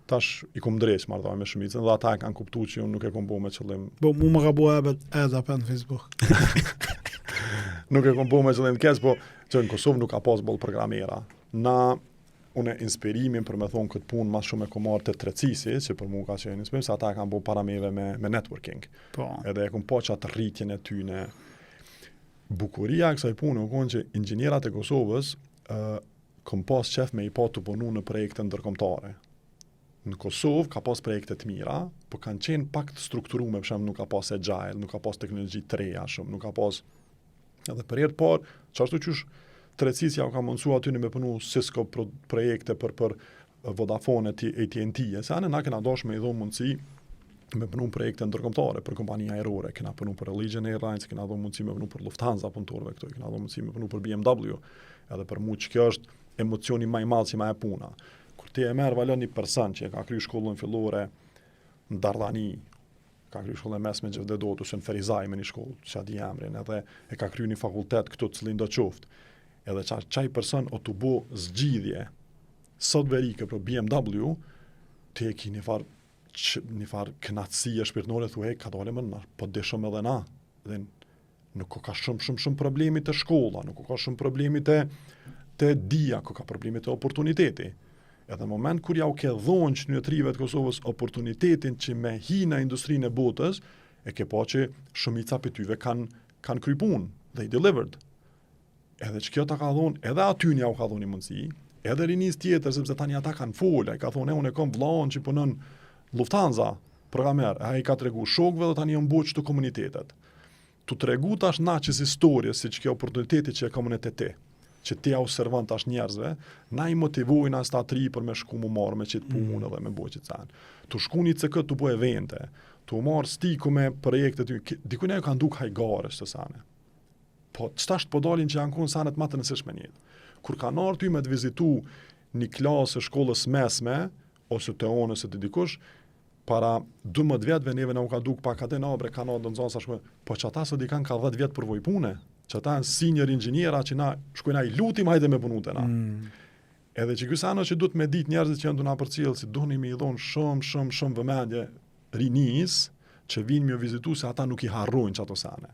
Tash i kom drejt marrë me shumicën, dhe ata e kanë kuptu që unë nuk e kom bo me qëllim. Po, mu më ka bo edhe për në Facebook. Nuk e kom bo me qëllim të keq, po që në Kosovë nuk ka pas bol programera. Unë inspirimin për me thonë këtë punë mas shumë e komarë të trecisi, që për mu ka qenë inspirim, se ata kanë bo parameve me networking. Po. Edhe e kom po që atë rritjen e tyne. Bukuria e kësaj punë, u konë që inxhinierat e Kosovës kom pas qef me i pa të punu në projekte ndërkombëtare. Në Kosovë ka pas projekte të mira, po kanë qenë pak të strukturume, për shembull nuk ka pas agile, nuk ka pas teknologji të reja shumë, nuk ka pas edhe për herë parë, çashtu qysh Trecisja ka mundësua aty në me punu Cisco projekte për Vodafone AT&T, se anë na kena dosh me i dhonë mundësi me punu projekte ndërkombëtare për kompani aerore, kena punu për Allegiant Airlines, kena dhonë mundësi me punu për Lufthansa punëtorëve këto, kena dhonë mundësi me punu për BMW, edhe për mu që kjo është emocioni më i madh që më e puna. Kur ti e merr valon një person që e ka kryer shkollën fillore në Dardhani, ka kryer shkollën e mesme Gjevdedot ose në Ferizaj me një shkollë, që di emrin, edhe e ka kryer një fakultet këtu cillin do qoftë. Edhe çaj person o të bo zgjidhje sot verike për BMW, ti e ki një farë kënaqësie shpirtënore, thuaj ka dalë më na, po dëshom edhe na. Dhe nuk ka shumë problemi të shkolla, nuk ka shumë problemi të dia, ka problemi të oportuniteti. Edhe në moment kur ja u ke dhonë qytetrive të Kosovës oportunitetin që me hi në industrinë e botës, e ke pa që shumica për tyve kanë kry punë, they delivered. Edhe që kjo ta ka dhonë, edhe aty nja u ka dhonë një mundësi, edhe rinis tjetër, sepse tani ata kanë folë, ka thonë, unë e kom vllahun që punon Lufthansa, programer, ai ka tregu shokëve dhe tani janë boç të komunitetet. Tu tregu tash na që historie, si që kjo oportuniteti që e komuniteti, që ti observon tash njerëzve, na i motivojnë as ta tri për me shku mu marrë me qitë punë dhe me bo qitë sanë. Tu shku një CK tu bo evente, tu marrë stiku me projekte ty, dikun e ju kanë duk hajgare shtë sane. Po, qëta po dalin që janë konë sanet ma të nësishme njëtë. Kur kanë ardhur ty me të vizitu një klasë shkollës mesme, ose të onë, ose të dikush, para 12 vjetëve neve na u ka duk pa akadena obre, kanë ardhur në zonë sa shkollë, po që ata së di kanë ka 10 vjetë përvoj pune, që ata janë senior inxhiniera që na shkojna i lutim hajde me punu të na. Edhe që kësë anë që du të me dit njerëzit që janë du na përcjellë, si duhni me i dhonë shumë vëmendje rinis, që vinë me vizitu se ata nuk i harrojnë që ato sane.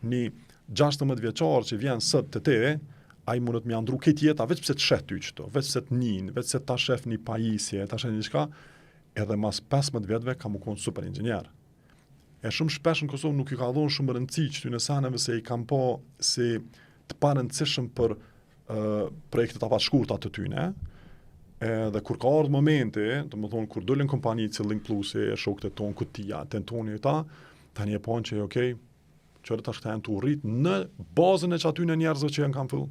Një 16 vjeçar që vjen sot të te, a i mundet me andru këtë jeta, veç pse të shet ty qëto, veç pse të njën, veç pse ta shef një pajisje, ta shef një shka, edhe mas 15 vjetëve ka mu konë super inxhinier. E shumë shpesh në Kosovë nuk i ka dhonë shumë rëndësi që ty në saneve se i kam po si të parëndësishëm për projektet apat shkurta të tyne, dhe kur ka ardhë momenti, të më thonë, kur dollin kompani Cilling Plus e shokët e tonë, Kutia, Tentoni e ta, tani e ponë që okej, qërë tash këta janë të urrit në bazën e që aty në njerëzve që janë kam fill,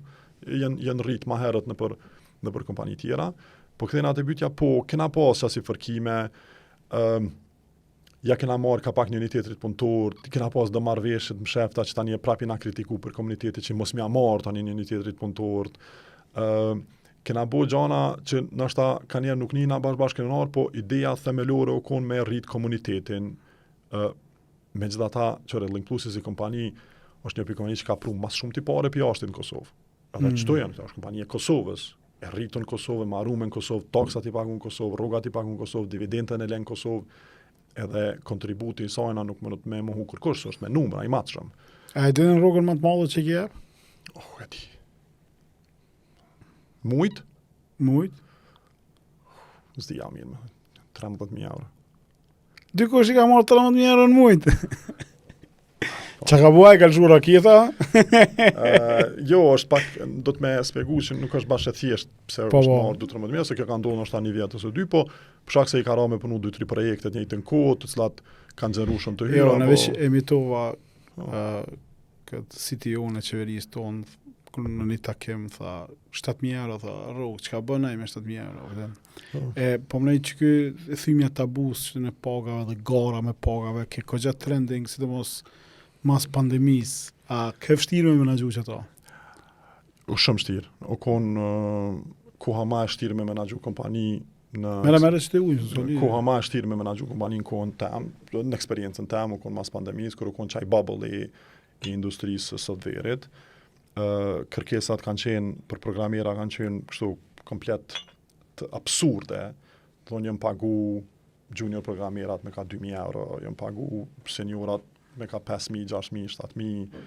janë rrit ma herët në për kompani tjera, po këthejnë atë e bytja, po kena pas qasi fërkime, ja kena marrë ka pak një tjetrit punëtor, kena pas do marrëveshjet më shefta që tani e prapi na kritiku për komuniteti që mos m'ja marrë tani një tjetrit punëtor. Kena bo gjana që nështë ka njerë nuk njëna bashkë kënënar, po ideja themelore u konë me rrit komunitetin. Me gjitha ta, qëre Link Plus si kompani, është një për kompani që ka pru mas shumë t'i pare për jashtin në Kosovë. Edhe qëto janë, është kompani e Kosovës, e rritën në Kosovë, marume në Kosovë, taksat i pagu në Kosovë, rrogat i pagu në Kosovë, dividendën e lenë në Kosovë, edhe kontributi i sajna nuk më nëtë me muhu kërkush, është me numra, i matëshëm. A e dinë rrogën më të madhe që kje? E di. Mujt? Zdi ja mirë, 13.000 euro. Dikush i ka marrë 13.000 euro në mujt. Qa ka buaj, ka lëshura kjetha? Jo, është pak, do të me spjegu që nuk është bashkë e thjesht pse është marrë 2-13.000, se kjo ka ndonë është ta një vjetë ose 2, po përshak se i ka ra me punu 2-3 projekte të njëjtën kohë, të cilat kanë zëru shumë të hyra. Jo, në veç emitova këtë CTO në qeverisë tonë, në një takim, tha, 7.000 euro, tha, rrugë, që ka bënaj me 7.000 euro. Po më nejtë që kë thymja tabus që në pagave dhe gara me pagave, ke ko gjatë trending, si të mos mas pandemis, a ke vështirë me menagju që ta? U shumë shtirë. O konë koha ma e shtirë me menagju kompani në... Mere që të ujë. Koha ma e shtirë me menagju kompani në kohën tem, në eksperiencën tem, u konë mas pandemis, kër u konë qaj bubble i industrisë sot verit. Kërkesat kanë qenë, për programera kanë qenë kështu komplet të absurde. Thonë jëmë pagu junior programerat me ka 2.000 euro, jëmë pagu seniorat me ka 5.000, 6.000, 7.000,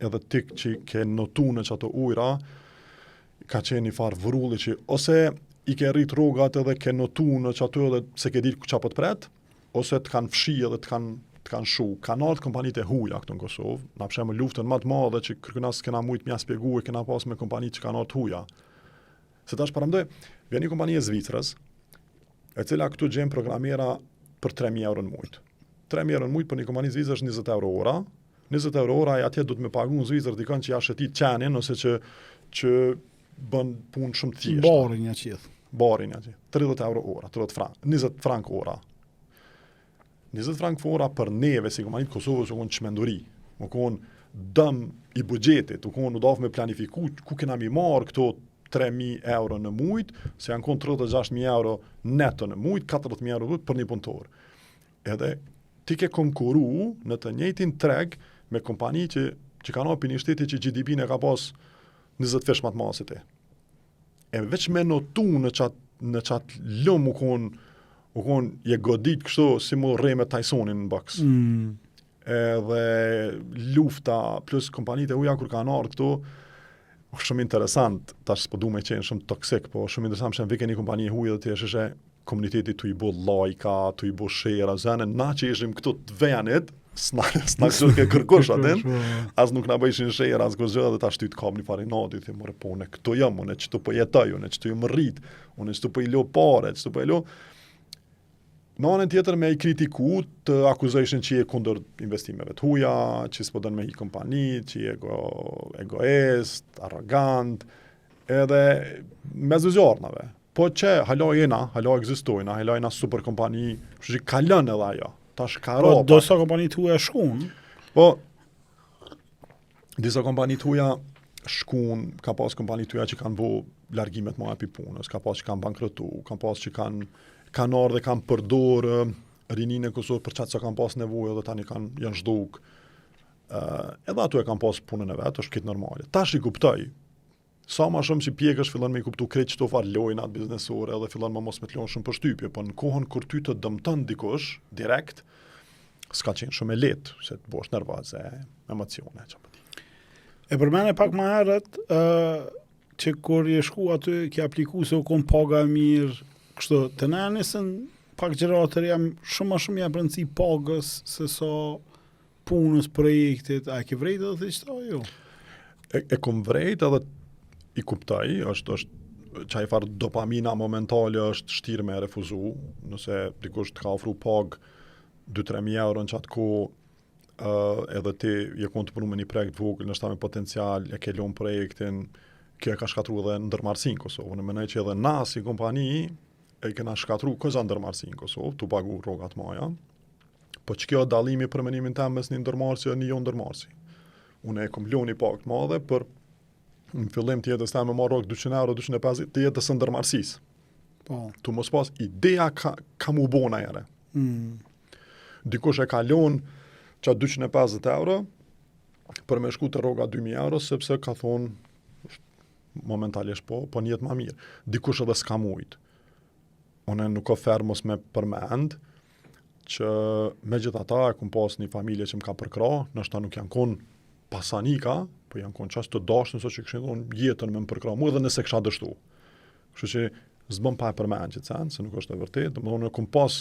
edhe tik që ke notu në që ato ujra, ka qenë një farë vërulli që ose i ke rrit rogat edhe ke notu në që ato edhe se ke ditë qa po të pret, ose të kanë fshi edhe të kanë shu. Kanë ardhë kompanit e huja këtu në Kosovë, na përshemë luftën më të madhe që kërkënas kena mujtë mja spjegu e kena pas me kompanit që kanë ardhë huja. Se tash paramdoj, vjen një kompani e Zvicrës, e cila këtu gjenë programera për 3.000 euro në mujtë. 3.000 euro në mujtë për një kompani Zvicrë është 20 euro ora. 20 euro ora e atje du të me pagu në Zvicrë dikën që ja shetit qenin, ose që bën punë shumë të thjeshtë. Barin ja qithë. Barin ja qithë. 30 euro ora, 30 frank, 20 frank ora. 20 frank ora për neve si kompanit Kosovës u konë qmenduri. U konë dëm i bugjetit, u konë u dafë me planifiku ku kena mi marë këto 3.000 euro në mujtë, se janë konë 36.000 euro neto në mujtë, 40.000 euro për një punëtor. Edhe ti ke konkuru në të njëjtin treg me kompani që kanë hapi një shteti që GDP-n e ka pas 20 fish më të madh se ti. E veç me notu në qatë lëmë u kon je godit kështu si mu rrej me Tysonin në boks. Edhe lufta plus kompanitë e uja kur kanë ardhur këtu, shumë interesant, tash s'po du me qenë shumë toksik, po shumë interesant që vike një kompani e huj dhe ti është komuniteti tu i bo lajka, tu i bo shera, zene, na që ishim këtu të vejanit, s'na kështu ke kërkush atin, as nuk na bëjshin shera, as kërgjë dhe ta shtyt kam një farinati, thi more po, une këtu jam, une qëtu po jetoj, une qëtu jam rrit, une qëtu po i lo pare, qëtu po i lo. Në anën tjetër me i kritiku të accusation që je kundër investimeve të huja, që s'po dën me i kompani, që je egoist, arrogant, edhe me zëzjarnave. Po që hala egzistojna, hala jena super kompani, që kalën edhe ajo, tash ka ropa. Po, disa kompani të huja shkun? Po, disa kompani të huja shkun, ka pas kompani të huja që kanë bo largimet ma epi punës, ka pas që kanë bankrotu, ka pas që kanë ardhë dhe kanë përdor rinin e Kosovë për qatë që kanë pas nevojë dhe tani janë zhduk. Edhe ato e kanë pas punën e vetë, është këtë normale. Tash i kuptoj. Sa ma shumë që pjekësh fillan me i kuptu krejt qëto farë lojnat biznesore edhe fillan ma mos me të lojnë shumë për shtypje, po në kohën kur ty të dëmëtën dikush, direkt, s'ka qenë shumë e letë, se të bosh nervaze, emocione. E përmene pak ma herët, që kur je shku aty, ki apliku se u kon paga mirë, kështu, të ne nisën pak gjëratër jam shumë jam rëndësi pagës se sa punës projektit, a ke vrejt edhe të qëta, jo? E kom vrejt edhe i kuptaj, është qaj farë dopamina momentale është shtirë me refuzu, nëse dikush të ka ofru pagë 2-3 euro në qatë ko, edhe ti je konë të punu me një projekt vogël, nështë ta me potencial, e ke lonë projektin, kjo e ka shkatru edhe ndërmarsin Kosovë. Në menaj që edhe na si kompani, e kena shkatru këza ndërmarsi në Kosovë, tu pagu rogat maja, po që kjo dalimi për menimin tem mes një ndërmarsi e një jo ndërmarsi. Unë e kom loni pak të madhe për në fillim të jetës tem me marrë rogë 200 euro, 250 të jetës ndërmarsis. Po. Tu mos pas ideja ka mu bona ere. Dikush e ka lon që 250 euro për me shku të roga 2000 euro, sepse ka thonë momentalisht po njetë ma mirë. Dikush edhe s'ka mujtë. Unë nuk o fermos me përmend që me gjitha ta e kum pas një familje që më ka përkra, nështë ta nuk janë konë pasanika, po janë konë qasë të dashtë nëso që këshin thonë jetën me më përkra mu edhe nëse kësha dështu. Kështu që zbëm pa e përmend që cen, se nuk është e vërtet, dhe më thonë e kum pas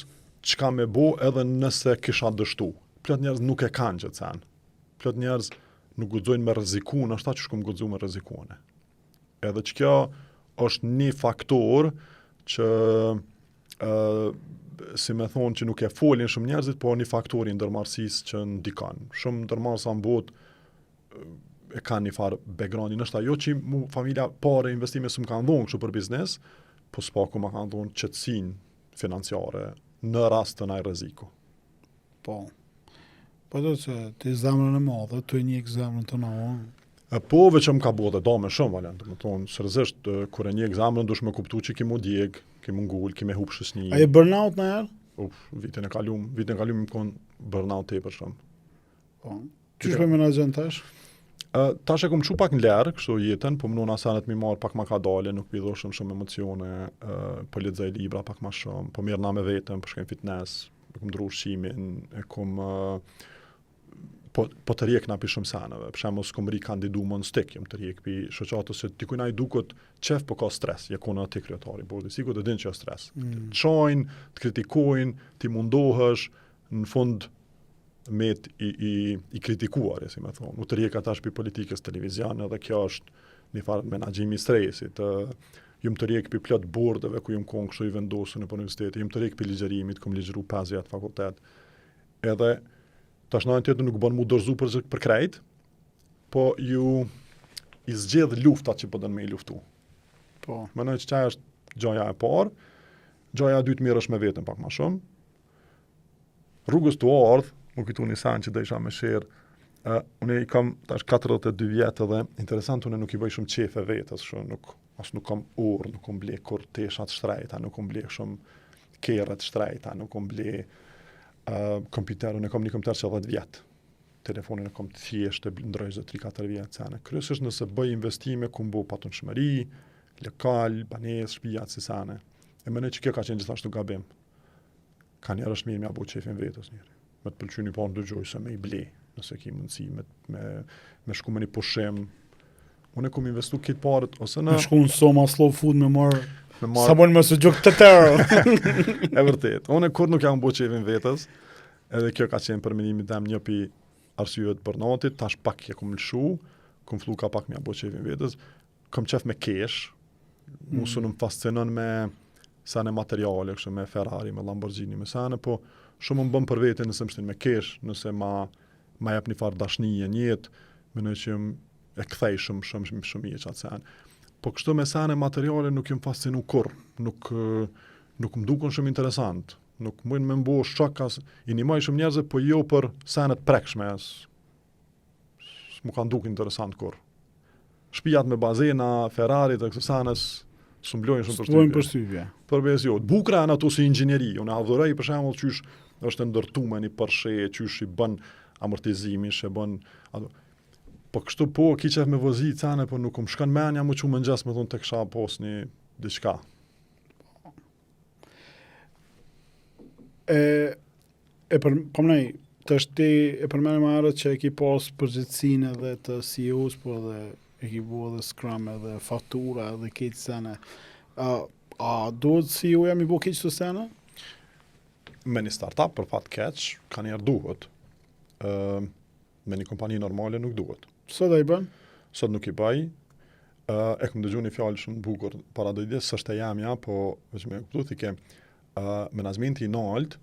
qka me bo edhe nëse kisha dështu. Plot njerëz nuk e kanë që cen. Plot njerëz nuk guxojnë me rreziku, nështë ta që shkum guxu me rrezikune. Edhe që kjo është një faktor që si me thonë që nuk e folin shumë njerëzit, po një faktori ndërmarsis që ndikan. Shumë ndërmarsa në bot e kanë një farë background, nështë ajo që mu familja pare investime së më kanë dhonë kështu për biznes, po s'paku më kanë dhonë qëtësin financiare në rast të naj rreziku. Po. Po do që të zemrën e madhe, të njek zemrën të naon. Po veç më ka bo dhe dame shumë, Valent, më thonë, sërzisht, kur e një egzamin, dush me kuptu që ki mu djeg, ki mu ngull, ki me hup shësni. A e burnout në herë? Vitin e kalum më konë burnout te për shumë. Po. Qysh me menaxhen tash? Tash e kom qu pak në lërë, kështu jetën, po më nuna sanet mi marë pak ma ka dale, nuk pidho shumë emocione, po lexoj libra pak ma shumë, po mirë na me vetëm, po shkem fitness, e kom dru ushqimin, e kom... Po të rjek na pi shumë sanëve, për shemë s'kom ri kandidu më në stik, jëm të rjek pi shoqatës se dikujna i dukët qef po ka stres, je kona ti kryetari, bordi, sikur të din që është stres. Të qajnë, të kritikojnë, ti mundohësh, në fund met i kritikuar, si me thonë. U të rjek atash pi politikës televiziane, dhe kjo është një farë menaxhimi i stresit, jëm të rjek pi plot bordeve ku jëm konë kështu i vendosur në universiteti, jëm të rjek pi ligjerimit, kom ligjeru 5 vjet fakultet. Edhe tash në tjetër nuk bën mu dorëzu për krejt, po ju i zgjedh luftat që pëdën me i luftu. Po. Mënoj që qaj është gjaja e parë, gjaja e dytë mirë është me vetën pak ma shumë. Rrugës të ardhë, më kujtu një sen që dhe isha me shërë, unë i kam tash 42 vjetë dhe interesant unë nuk i bëj shumë qefe vetës, as nuk kam orë, nuk kam ble kur teshat shtrejta, nuk kam ble shumë kerët shtrejta, nuk kam ble Kompjuterin e kam një kompjuter që 10 vjet. Telefonin e kam thjesht e ndroj 3-4 vjet sana. Kryesisht nëse bëj investime ku mbo patentshmëri, lokal, banesë, shtëpia si sana. E mendoj që kjo ka qenë gjithashtu gabim. Ka njerë është mirë me abu qefin vetës njëri. Me të pëlqy një parë dëgjoj se me i ble, nëse ki mundësi, me shku me një pushim. Unë e kum investu këtë parët, ose në... Me shku në Soma Slow Food me marë... Sa bon më së gjokë të tërë. E vërtet. Unë kur nuk jam bu qefin vetës, edhe kjo ka qenë për mendimin tem një pi arsyet të burnout-it, tash pak je kum lëshu, kum flu ka pak me abu qefin vetës, kom qef me kesh, musu në më fascinon me sane materiale, kështu me Ferrari, me Lamborghini, me sane, po shumë më bëm për vete nëse më shtin me kesh, nëse ma jep një farë dashnije njetë, më në që e kthej shumë i e qatë sane. Po kështu me sane materiale nuk jem fascinu kur, nuk më dukon shumë interesant, nuk mujnë me mbo shok as, i nimaj shumë njerëzve, po jo për sanet prekshme, s'mu kanë duk interesant kur. Shpijat me bazena, Ferrari të kësë sanes, s'mblojnë shumë përshtypje. Përbes jo, bukra në ato si inxhinieri, unë adhuroj për shembull qysh është ndërtuar një Porsche, qysh i bën amortizimin, që bën ato. Po kështu po, ki qef me vozi cane, po nuk më shkon menja më që më ngjas me thonë të kësha pos një diçka. Komnej, të shti e përmenë më arët që e ki pas përgjithsinë edhe të CEOs, po edhe e ki bu edhe Scrum edhe faktura edhe këtë sene. A duhet CEO jam i bu këtë të sene? Me një startup, për fat keq, ka njerë duhet. Me një kompani normale nuk duhet. Sot e i bën? Sot nuk i baj. E kom dëgju një fjallë shumë bukur para do ide, s'është e jamja, po veç me kuptu thike, menazmenti i nalt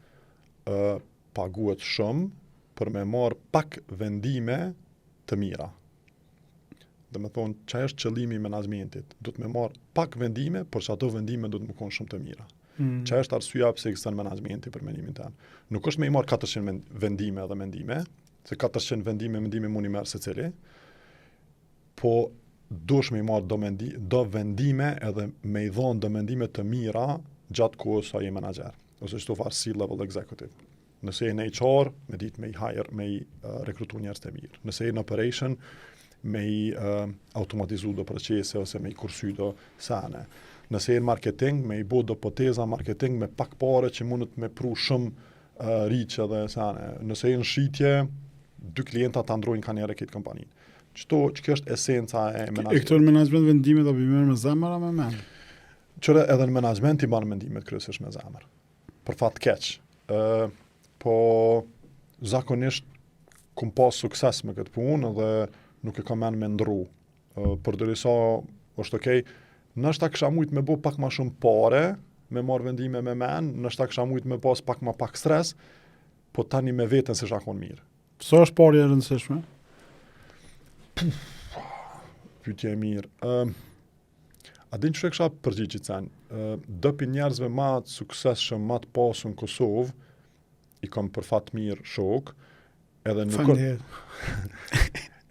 paguhet shumë për me marë pak vendime të mira. Dhe me thonë, që është qëllimi i menazmentit? Du të me marë pak vendime, por që ato vendime du të më konë shumë të mira. Që është arsyeja pse ekziston menazmenti për mendimin tim. Nuk është me i marë 400 vendime edhe mendime, se 400 vendime mundi merë se cili, po dush me i marë do vendime edhe me i dhonë do mendime të mira gjatë kohës sa je menaxher, ose çdo farë C-level executive. Nëse je në HR, me ditë me i hire, me i rekrutu njerëz të mirë. Nëse je në operation, me i automatizu do procese ose me i kursy do sane. Nëse je në marketing, me i bo do poteza marketing me pak pare që mundet me pru shumë riqë dhe sane. Nëse je në shitje, 2 klienta të ndrojnë ka njëre këtë kompaninë. Që është esenca e menazmentit. E këto në menazment vendimet do bëjmë me zemër a me mend? Qëre edhe në menazment i banë mendimet kryesisht me zemër. Për fat keq. Po zakonisht kum pas sukses me këtë punë dhe nuk e kam me ndru. Për dërisa është okej, nështë ta kësha mujt me bo pak ma shumë pare, me marrë vendime me men, nështë ta kësha mujt me pas pak stres, po tani me vetën se shakon mirë. Sa është parja e rëndësishme? Pyetje e mirë. A din që e kësha përgjigjit sen? Dëpi njerëzve ma të suksesshëm, ma të pasu në Kosovë, i kam për fat mirë shok, edhe nuk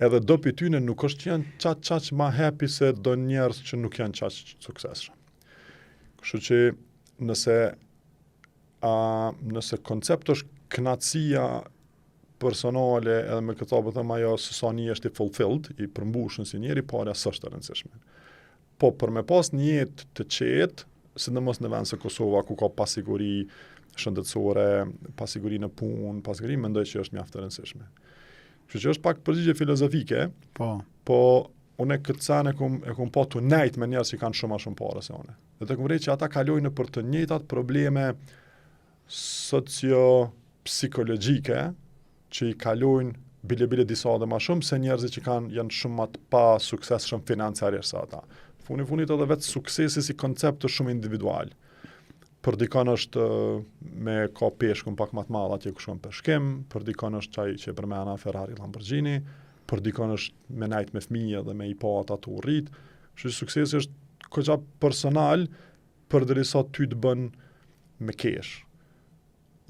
edhe dëpi tyne nuk është që janë qaq ma happy se do njerëz që nuk janë qaq suksesshëm. Kështu që nëse koncept është knatësia personale edhe me këta bëthëm ajo se sa një është i fulfilled, i përmbushën si njeri, pare asë është të rëndësishme. Po, për me pas një jetë të qetë, sidomos në vend se Kosova, ku ka pasiguri shëndetësore, pasiguri në punë, pasiguri, mendoj që është mjaft të rëndësishme. Kështu që është pak përgjigje filozofike, po unë këtë sen e kum pa të nejt me njerës që kanë shumë a shumë pare se une. Dhe të kum rejtë që ata kalojnë për të njëjtat probleme socio-psikologjike, që i kalojnë bile disa dhe ma shumë se njerëzit që janë shumë ma të pa sukses shumë financiarisht sa ata. Funit edhe vetë suksesi si koncept është shumë individual. Për dikon është me ka peshkun pak ma të madh atje ku shkon peshkim, për dikon është qaj që përmena Ferrari Lamborghini, për dikon është me najt me fëmijë dhe me i pa ata të urrit. Që suksesi është këgja personal për derisa ty të bën me kesh.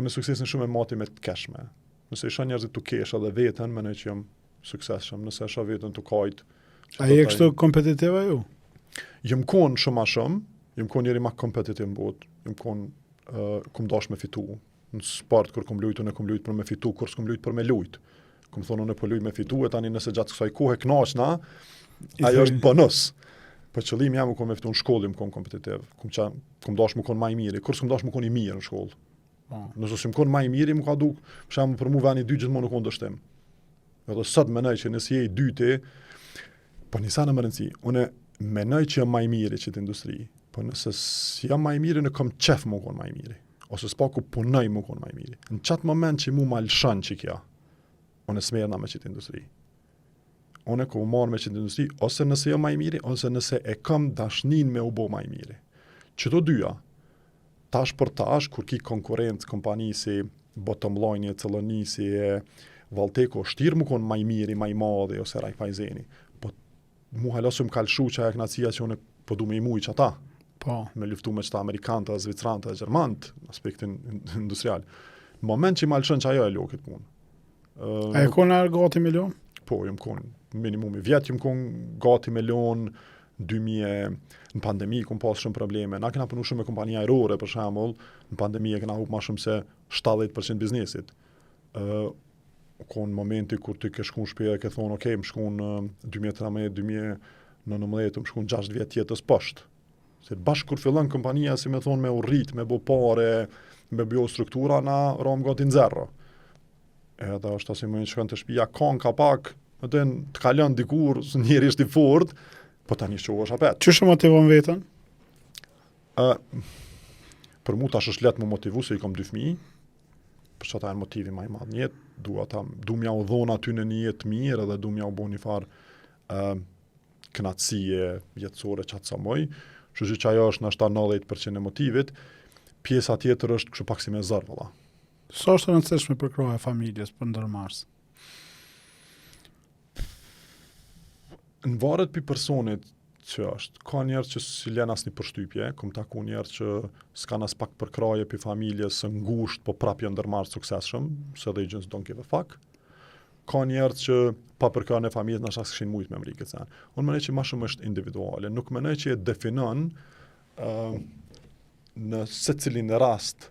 Unë suksesin shumë e mati me të keshme. Nëse isha njerëzit të kesh edhe vetën, menoj që jam suksesshëm. Nëse isha vetën të kajt. A je kështu kompetitiva ju? Jem konë shumë a shumë, jem konë njeri ma kompetitiv në botë, jem konë kum dash me fitu në sport kur kom luajtur, unë kom luajtur për me fitu, kur s'kom luajtur për me luajt. Kom thonë unë po luaj me fitu, e tani nëse gjatë kësaj kohe knaqna, ajo është bonus. Po qëllimi jam u kom me fitu në shkollë, më kom kompetitiv. Kom dash më kon më i miri, kur s'kom dash më kon i mirë në shkollë. Nëse s'm kon më i miri, më ka duk, për shembull për mua vani 2 gjithmonë nuk dështim. Edhe sot mendoj që nëse je i dyti, po nisa në më rëndësi, unë mendoj që jam më i miri që të industri, po nëse jam më i miri, në kom qef më kon më i miri, ose s'pa ku punoj më kon më i miri. Në çat moment që mu ma lëshon që kja, unë smerna me qitë industri. Unë ku marrë me qitë industri, ose nëse jam më i miri, ose nëse e kam dashnin me u bo më i miri. Qëto dyja, tash për tash, kur ki konkurencë kompani si Bottom Line, Celloni, si Valteko, shtirë më konë më i miri, më i madhi, ose Raiffeiseni. Po mu halasum kalshu që e knacia që unë po du me i mujë që ata. Po. Me luftu me qëta Amerikanta, Zvicranta, Gjermant, në aspektin industrial. Në moment që i malëshën që ajo e lo këtë punë. A e konë gati milion? Po, jëmë konë minimumi. Vjetë jëmë konë gati milion, 2000, në pandemi kom pas shumë probleme. Na kena punu shumë me kompania aerore, për shembull, në pandemi e kena hup ma shumë se 70% biznesit. Konë momenti kur ty ke shkun shpeja e ke thonë, ok, më shkun 2013, 2019, më shkun 6 vjetë tjetës poshtë. Se bashkë kur fillon kompania, si me thonë, me urrit, me bo pare, me bio struktura, na ram gati në zero. Edhe është asi më një shkën të shpia, kanë ka pak, të kalon dikur, njeri është i fort, po tani që është apet. Që shë motivon vetën? Për mu tash është letë më motivu, se i kom 2 fëmijë, për që ta e në motivi ma i madhë një jetë, du mja u dhona aty në një jetë mirë, edhe du mja u bo një farë knatësie jetësore që atë sa moj, që që ajo është në 90% e motivit, pjesa tjetër është kështu pak si me zërë, valla. Sa është rëndësishme për kroja e familjes, për ndërmars? Në varet për personit që është, ka njerë që si len as një përshtypje, kom taku njerë që s'kan as pak për kraje për familjes së ngusht, po prapja ndërmars suksesshëm, se they just don't give a fuck. Ka njerë që pa për kraje në familjes në shas këshin mujt me mrikët sen. Unë mënej që ma shumë është individuale, nuk mënej që e definon në secilin rast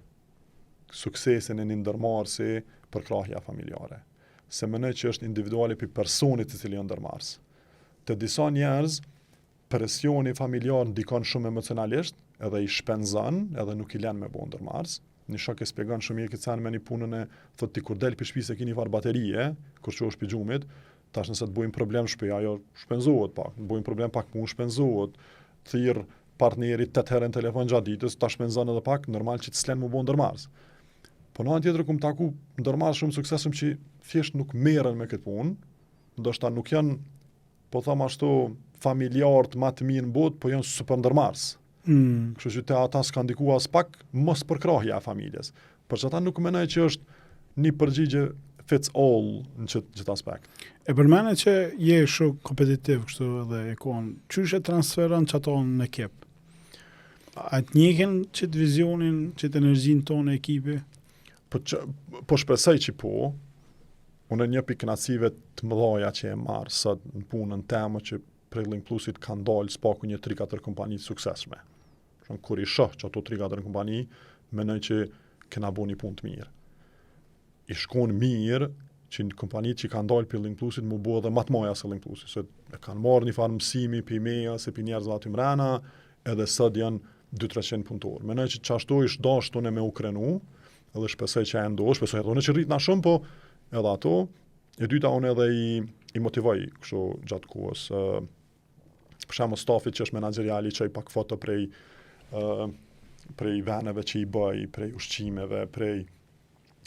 suksesin e një ndërmarsi për krahja familjare. Se mënej që është individuali për personit të cili ndërmars. Të disa njerëz, presioni familjar ndikon shumë emocionalisht, edhe i shpenzon, edhe nuk i len me bo ndërmars. Një shok e spjegon shumë këtë sen me një punën e, thot ti kur del për shtëpi se kini farë baterie, kur që është për gjumit, tash nëse të bujmë problem shtëpi, ajo shpenzohet pak, të bujmë problem pak punë shpenzohet, thirr partnerit 8 herë në telefon gjatë ditës, ta shpenzon edhe pak, normal që të s'len mu bo ndërmars. Po në anë tjetër kum taku ndërmars shumë suksesshëm që thjesht nuk merren me këtë punë, ndoshta nuk janë, po them ashtu, familjarët më të mirë në botë, po janë super ndërmars. Kështu që te ata s'kan ndikuar as pak mos përkrahja e familjes. Por që ata nuk mendoj që është një përgjigje fits all në çdo aspekt. E përmene që je shumë kompetitiv kështu edhe e konë, qysh e transferon që ato në ekip? A të njehen që të vizionin, që të energjin tonë e ekipi? Po shpresoj që po, unë një pikënacive të mëdhaja që e marë sot në punën temë që prej Link Plusit kanë dalë spaku një 3-4 kompani të suksesshme. Kur i shoh që ato 3-4 kompani, mendoj që kena bo një punë të mirë. I shkon mirë që në kompanitë që kanë dalë për Link Plusit më bo edhe më të maja se Link Plusit, se e kanë marrë një farë mësimi për meja, se për njerëzve aty mrena, edhe sot janë 200-300 punëtorë. Mendoj që qashtu ish dashtun e me u krenu, edhe shpesoj që e ndo, shpesoj edhe unë që rrit na shumë, po edhe ato, e dyta unë edhe i motivoj kështu gjatë kohës. Për shembull stafit që është menaxheriali që i pak foto prej veneve që i bëj, prej ushqimeve, prej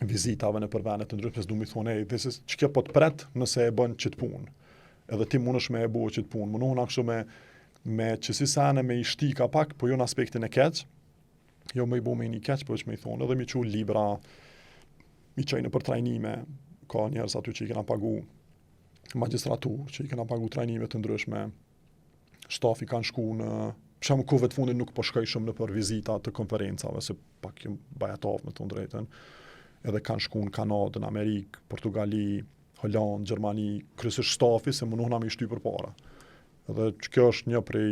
vizitave në për vene të ndryshme, du mi thonë, që kjo po të pret nëse e bën qëtë punë. Edhe ti mundesh me e bo qëtë punë. Mundohuna kështu me qësi sene me i shtika pak, po jo në aspektin e keq, jo me i bo me një keq, po që me i thonë, edhe mi që libra, mi qajnë për trajnime, ka njerës aty që i kena pagu magistratur, që i kena pagu trajnime të ndryshme, shtafi kanë shku në, për shembull kohëve të fundit nuk po shkoj shumë në për vizita të konferencave, se pak jam bajatov me të drejtën, edhe kanë shku në Kanadë, në Amerikë, Portugali, Holandë, Gjermani, kryesisht shtafi se mundohna me i shty për para. Edhe kjo është një prej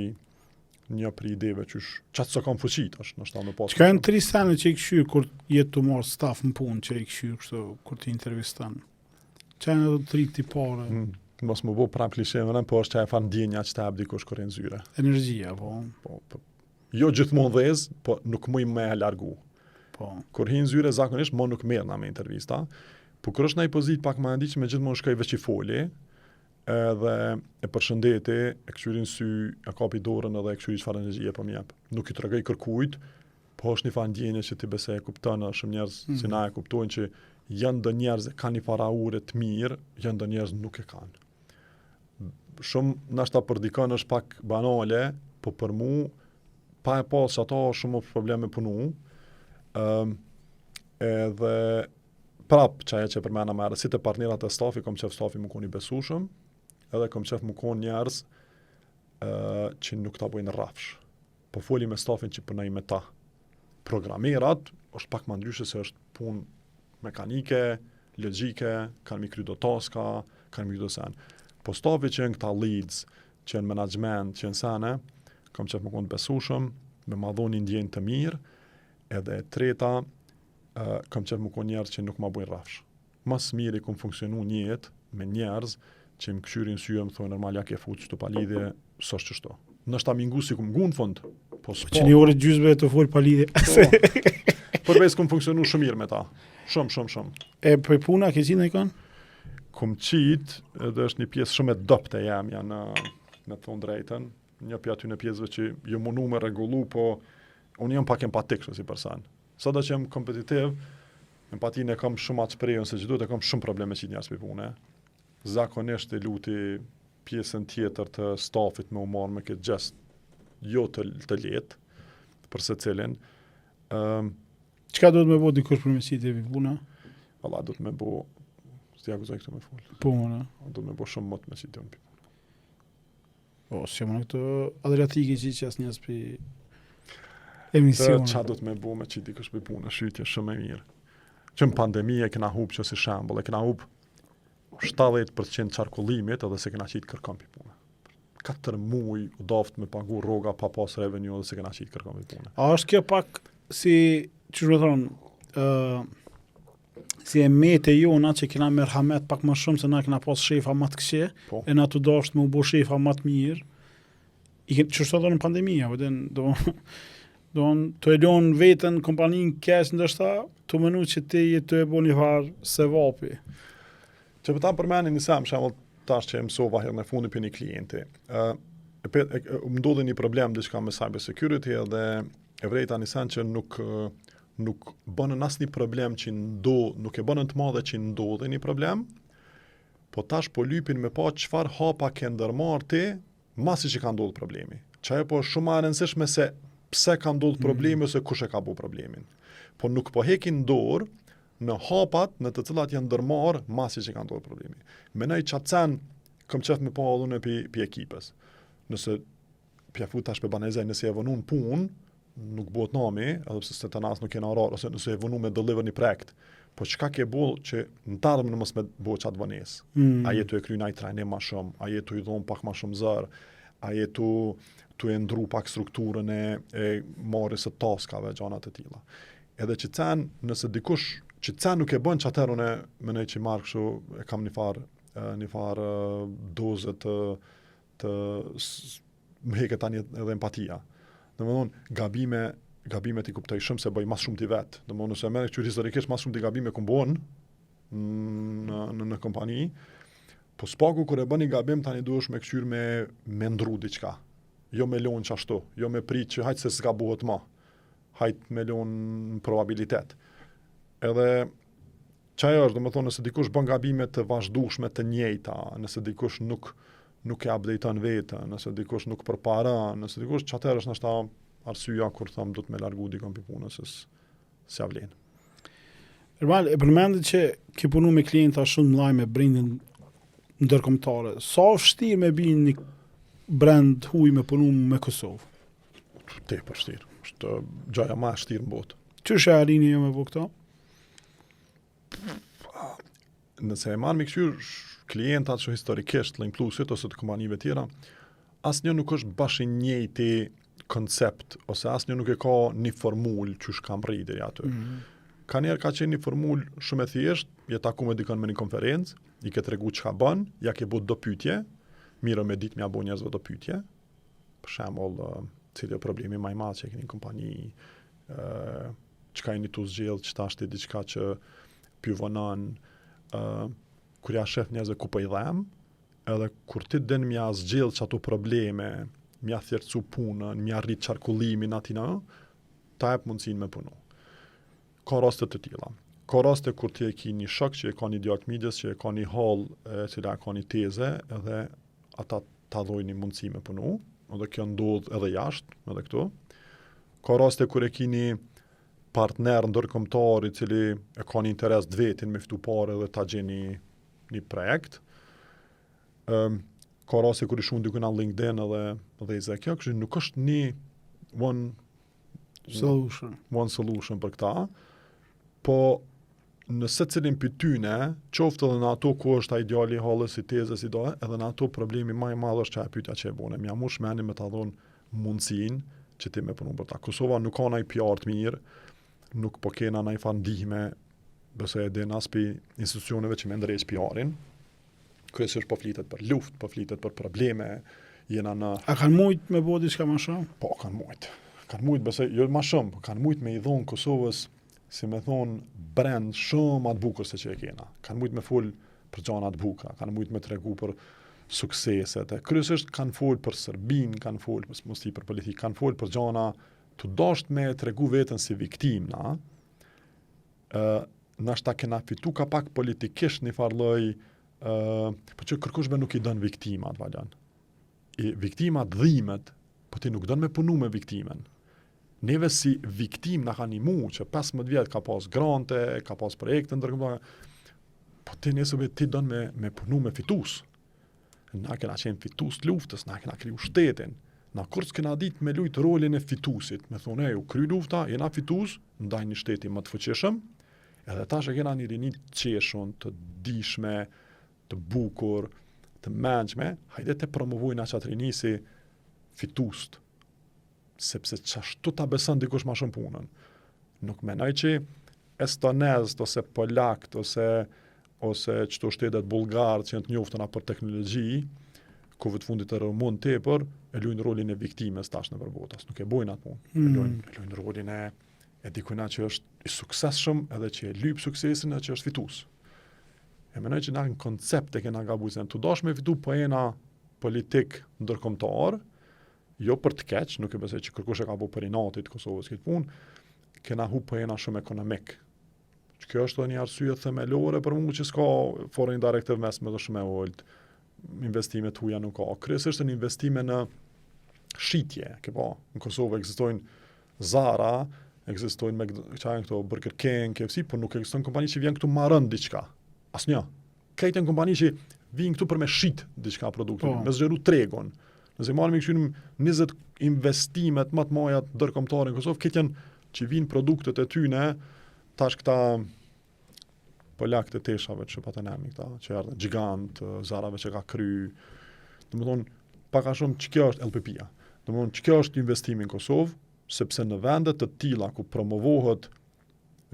një për ideve qatë sa kam fuqit është, në shta me pas. Çka janë 3 sene që i këshyrë kur jetë të marrë staf në punë që i këshyrë kështu kur ti intervistan? Çka janë ato 3 tipare? Mos më bo prap klishe po është që e fan ndjenja që ta abdi kush kërën zyre. Energjia, po. Jo gjithmonë dhez, po nuk muj me e largu. Po. Kur hinë zyre zakonisht, mo nuk merr na me intervista, po kur është na i pozit pak më ndi që me gjithmonë shkoj veç i foli, edhe e përshëndeti, e këshyrin sy, e kapi dorën edhe e këshyri çfarë energjie po më jep. Nuk i tregoj kërkujt, po është një fan ndjenje që ti besoj e kupton, shumë njerëz si na e kuptojnë që janë do njerëz kanë një faraure të mirë, janë do njerëz nuk e kanë. Shumë nashta për dikon është pak banale, po për mu pa e pas ato shumë probleme punu. Edhe prap që përmena me arësit e partnerat e stafi, kom qef stafi më koni besushëm, edhe kom qef më konë njerëz që nuk ta bojnë rrafsh. Po foli me stafin që përnaj me ta. Programerat është pak më ndryshe se është punë mekanike, logjike, kanë mi kry do taska, kanë mi kry do sen. Po stafi që janë këta leads, që janë management, që janë sene, kom qef më konë besushëm, me madhoni ndjenë të mirë, edhe e treta, kam qef më konë njerëz që nuk ma bojnë rrafsh. Mas miri kom funksionu një jetë me njerëz që më këshyrin syë më thonë normal ja ke fuq çto pa lidhje, s'është çështo. Nështë ta mingu si kum gu në fund, po s'po. Që një orë gjysme të fol pa lidhje. Përveç kom funksionu shumë mirë me ta. Shumë. E për puna ke qenë ikon? Kom qit, edhe është një pjesë shumë e dopte jam janë me thonë drejtën. Një pjesë aty në pjesëve që jo munu me rregullu, po unë jam pak empatik si person. Sado që jam kompetitiv, empatinë e kam shumë atë shprehën se gjithu e kam shumë probleme që njerëz me punë. Zakonisht e luti pjesën tjetër të stafit me u marrë me këtë gjest jo të lehtë për secilin. Çka do të më bëj dikush për me qitë e puna? Valla do të më bëj si akuzoj këtu me fol. Po, ne. Do të më bëj shumë më qitë unë. O, si më këto Adriatike që qas njerëz për emision. Qa do të me bu me që dikush për punë, shqytje shumë e mirë. Që në pandemi e kena hub që si shembull, e kena hub 70% qarkullimit edhe se kena qitë kërkom për punë. 4 muj u daft me pagu rroga pa pas revenue edhe se kena qitë kërkom për punë. A është kjo pak si, që shme thonë, si e mete jona që kena merhamet pak më shumë se na kena pas shefa më të këqe, Po. e na të dasht me u bo shefa më të mirë, që shto në pandemia, do të e lonë vetën kompaninë kesh ndështa, të menu që ti të e bo një farë se vapi. Që për ta përmeni një sem, shemull tash që e mësova herë në fundi për një klienti. Më ndodhe një problem diçka me cyber security edhe e vrejta një sen që nuk bënën as një problem që nuk e bënën të madhe që ndodhe një problem, po tash po lypin me pa çfarë hapa ke ndërmarrë ti, masi që ka ndodhur problemi. Çajo po shumë e rëndësishme se pse ka ndodhur problemi ose kush e ka bu problemin. Po nuk po hekin dorë në hapat në të cilat janë ndërmarrë masi që ka ndodhur problemi. Menoj çatsen kam qef me pa edhe pi ekipës. Nëse pja fut tash pe banezaj, nëse e vënun punë, nuk bëhet nami, edhe pse se të nas nuk jena orar, ose nëse e vënu me deliver një projekt, po çka ke bo që në të ardhmen mos me bëhet qatë vënes. A jetu e kry najt trajnim ma shumë, a jetu i dhon pak ma shumë zërë, a jetu e ndru pak strukturën e marrjes së taskave, gjanat e tilla. Edhe që cen, nëse dikush që cen nuk e bën që atër unë menoj që marrë kështu, e kam një farë doze të më heket tani edhe empatia. Domethënë gabimet i kuptoj shumë se bëj mas shumë ti vet. Domethënë nëse merr që historikisht mas shumë ti gabime ku bën në kompani, po spaku kur e bën një gabim tani duhesh me këshyr me ndru diçka. Jo me lon çashtu, jo me prit që hajt se s'gabohet më. Hajt me lon probabilitet. Edhe çajo është, domethënë nëse dikush bën gabime të vazhdueshme të njëjta, nëse dikush nuk e updateon vetën, nëse dikush nuk përparan, nëse dikush çatër është ndoshta arsyeja kur thon do të më largu dikon pi punës se ja vlen. Normal, e përmendit që ke punu me klienta shumë mëdhaj me brendin ndërkombëtare. Sa vështirë me bin një brand huj me punu me Kosovë? Tepër vështirë. Është gjaja më e vështirë në botë. Ç'është e arini jo me bu këto? Nëse e marrë me këshyr klientat që historikisht Lane Plusit ose të kompanive tjera, asnjë nuk është bashkë njëjti koncept, ose asnjë nuk e ka një formulë që kam rritë deri aty. Ka njerë ka qenë një formulë shumë e thjeshtë, je taku me dikon me një konferencë, i ke tregu çka bën, ja ke bë do pyetje, mirë me ditë mja bo njerëzve do pyetje. Për shembull, cili është problemi më i madh që keni në kompani, çka jeni tu zgjidh, ç'ta është diçka që pyvonon, kur ja shef njerëzve ku po i dhem, edhe kur ti den mja zgjidh çato probleme, mja thjerësu punën, mja rrit qarkullimin atina, ta jep mundësinë me punu. Ka raste të tilla. Ka raste kur ti e ki një shok që e ka një djalt midis, që e ka një hall e cila ka një teze, edhe ata ta dhojnë një mundësi me punu, edhe kjo ndodh edhe jashtë, edhe këtu. Ka raste kur e ki një partner ndërkombëtar i cili e ka një interes të vetin me ftu parë edhe ta gjeni një projekt. Ka raste kur i shun diku në LinkedIn edhe i ze kjo, kështu nuk është një one solution për këta, po në secilin për tyne, qoftë edhe në ato ku është a ideali halës si tezës i dohe, edhe në ato problemi më i madh është që a pyetja që e bone. Mja mu shmeni me ta dhonë mundësin që ti me punu për ta. Kosova nuk ka naj PR të mirë, nuk po kena naj fan ndihme, bëse e din as për institucioneve që me ndrejsh PR-in, kryesisht po flitet për luftë, po flitet për probleme, jena në... A kanë mujt me bo diçka më shumë? Po, kanë mujt. Kanë mujt, bëse, jo më shumë, po kanë mujt me i dhonë Kosovës, si me thonë, brand shumë atë bukur se që e kena. Kanë mujt me full për gjana atë bukra, kanë mujt me tregu për sukseset, kryesisht kanë full për Serbin, kanë full për politik, kanë full për gjana të dasht me tregu vetën si viktim, na. Nashta kena fitu ka pak politikisht një farloj, për që kërkushme nuk i dënë viktimat, valjan. I viktimat dhimet, po ti nuk dënë me punu me viktimen. Neve si viktim na ka një mu që 15 vjetë ka pas grante, ka pas projekte ndërkombëtare, po ti nesëve ti dënë me punu me fitus. Na kena qenë fitus të luftës, na kena kriju shtetin, na kur s'kena dit me lujt rolin e fitusit, me thonë, u kry lufta, jena fitus, ndaj një shteti më të fuqishëm, edhe tash e kena një rinit qeshun, të dishme, të bukur, të mençme, hajde të promovojnë atë rini si fitust, sepse qashtu ta beson dikush ma shumë punën. Nuk menoj që estonezët, ose polakt, ose qëto shtetet bulgarë që janë të njoftuna për teknologji, ku vët fundit e rëmund tepër, e lujnë rolin e viktimes tash në përbotas. Nuk e bojnë atë punë. E lujnë rolin e dikujna që është i suksesshëm edhe që e lyp suksesin edhe që është fitus. E menoj që na në koncept e kena gabujsen. Tu dash me fitu po ena politik ndërkombëtar, jo për të keq, nuk e besoj që kërkush e ka bu për inatit Kosovës këtë punë, kena hu po ena shumë ekonomik. Që kjo është një arsye themelore për mu që s'ka foreign direct investment dhe shumë e olt, investimet huja nuk ka. Kryesisht në investime në shitje, këpo, në Kosovë ekzistojnë Zara, ekzistojnë këto Burger King, KFC, por nuk ekzistojnë kompani që vjen këtu marrën diçka. Asnjë. Këto kompani që vijnë këtu për me shit diçka produkte, me zgjeru tregun. Nëse marrim kështu 20 investimet më të mëdha ndërkombëtare në Kosovë, këtë janë që vinë produktet e tyne, tash këta polakët e teshave që patenemi këta, që erdhën gjigant, Zarave që ka kry. Domethënë, pak a shumë që kjo është LPP-a. Domethënë, që kjo është investimi në Kosovë, sepse në vendet të tilla ku promovohet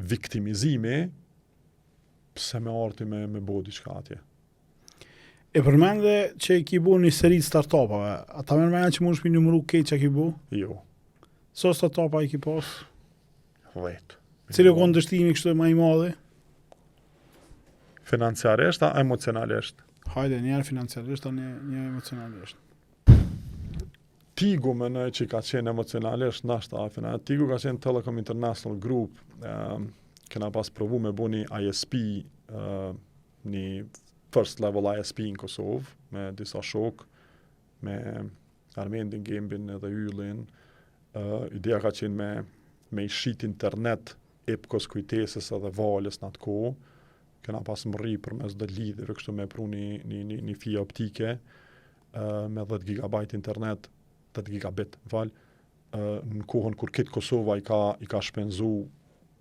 viktimizimi, pse me arti me bo diçka atje. E përmende që i ki bu një seri startupave, ata mërmena që mund shpi numëru keq që ki bu? Jo. So startupa i ki pas? 10. Cili konë dështimi kështë më i madhe? Financiarisht a emocionalisht? Hajde, njerë financiarisht a një emocionalisht. Tigo menoj që ka qenë emocionalisht, nashta Tigo ka qenë Telecom International Group, kena pas provu me bu një ISP, një first level ISP në Kosovë, me disa shok, me Armendin, Gembin edhe Yllin. Ideja ka qenë me i shit internet epkos kujtesës edhe valës në atë kohë. Kena pas mëri për mes dhe lidhjeve, kështu me pru një fija optike, me 10 GB internet, 10 gigabit, në kohën kur këtë Kosova i ka shpenzu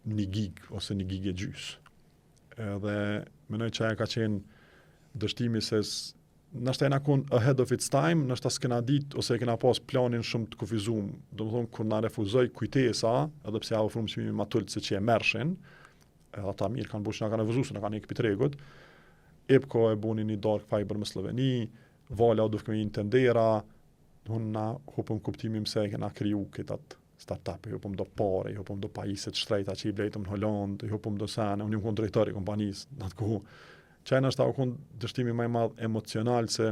1 gig ose 1 gig e gjys. Edhe menoj që aja ka qenë dështimi se nështë e na kun ahead of its time, nështë s'kena dit ose kena pas planin shumë të kufizum. Do më thonë, kur na refuzoj kujtesa, edhe pse ja ofrum çmimin ma tullë se që e mershin, edhe ata mirë kanë bush, na kanë refuzu se na kanë ikë pitregut, EPCO e buni një dark fiber më Sloveni, Vala do fkemi një tendera, unë na hupëm kuptimim se e kena kriju këtat startup, i hupëm do pare, i hupëm do pajiset shtrejta që i blejtëm në Holland, i hupëm do sene, unë jam drejtori i kompanisë në atë kohë. Qajna është ta u konë dështimi maj madh emocional, se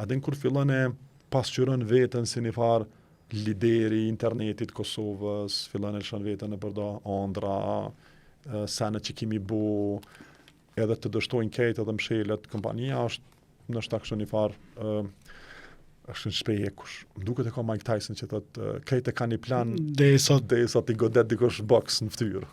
adin kur fillon e pasqyron vetën si një farë lideri internetit Kosovës, fillon e lëshon vetën në përdo andra, sene që kimi bu, edhe të dështojnë kejtë edhe mshelet, kompania është nështë ta kështu një farë, është në shpej ekush. Më duket e ka Mike Tyson që thëtë, kejtë e ka një plan Dhe sa t'i godet dikush box në ftyrë.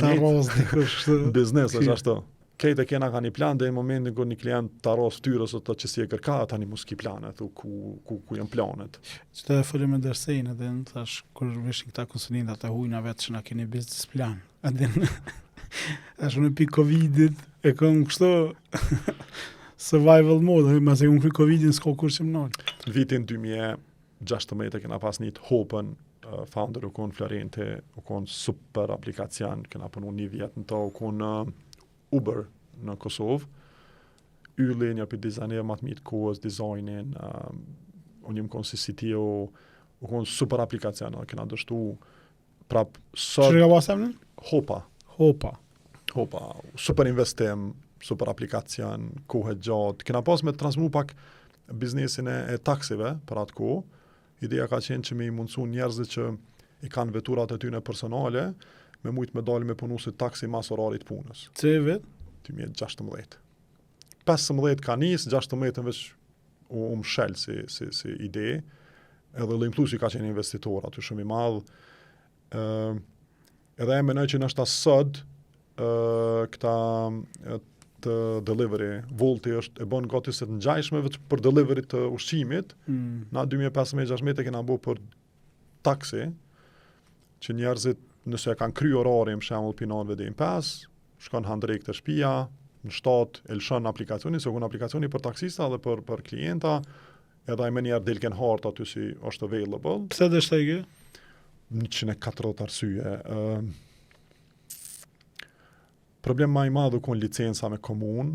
ta roz dikush. Biznes është ashtu. Kejtë e kena ka një plan dhe në momentin kur një klient të arros ftyrës o të që si e kërka, tani mos ki planet, ku janë planet. Që të folim me Dersejnë, edhe në thash, kur veshin këta konsulinda të hujna vetë që na keni business plan. Edhe është në pikë Covidit, e kom kështu survival mode, mas e kom kry Covidin s'ka kur që më nalë. Vitin 2016 kena pas një të Hopen, founder u konë Florente, u konë super aplikacion, kena punu një vjetë në ta, u konë Uber në Kosovë, ylli një për dizajner më të mitë kohës, dizajnin, unë jëmë konë si CTO, u konë super aplikacion, kena dështu prap sot... Që ka pasem në? Hopa, super investim, super aplikacion, kohë gjatë, kena pas me të transmu pak biznesin e taksive për atë kohë, ideja ka qenë që me i mundësu njerëzit që i kanë veturat e tyne personale, me mujtë me dalë me punu si taksi mas orarit punës. Ce vetë? 2016. 15 ka njës, 16 në veç u mshel si ide, edhe Lëjmtlu si ka qenë investitor, aty shumë i madhë. Edhe e menoj që nështë asëd, këta të delivery, Volti është e bon gati se të ngjajshme vetë për delivery të ushqimit, na 2015-16 e kena bo për taksi, që njerëzit nëse e kanë kry orarin, për shembull pinanëve dhe në 5, shkon handrejk të shtëpia, në 7 e lëshon aplikacionin, se kun aplikacioni për taksista dhe për klienta, edhe ai më njerë delken hartë aty si është available. Pse dhe shtege? 140 arsye. Problem ma i madh u kon licenca me komun,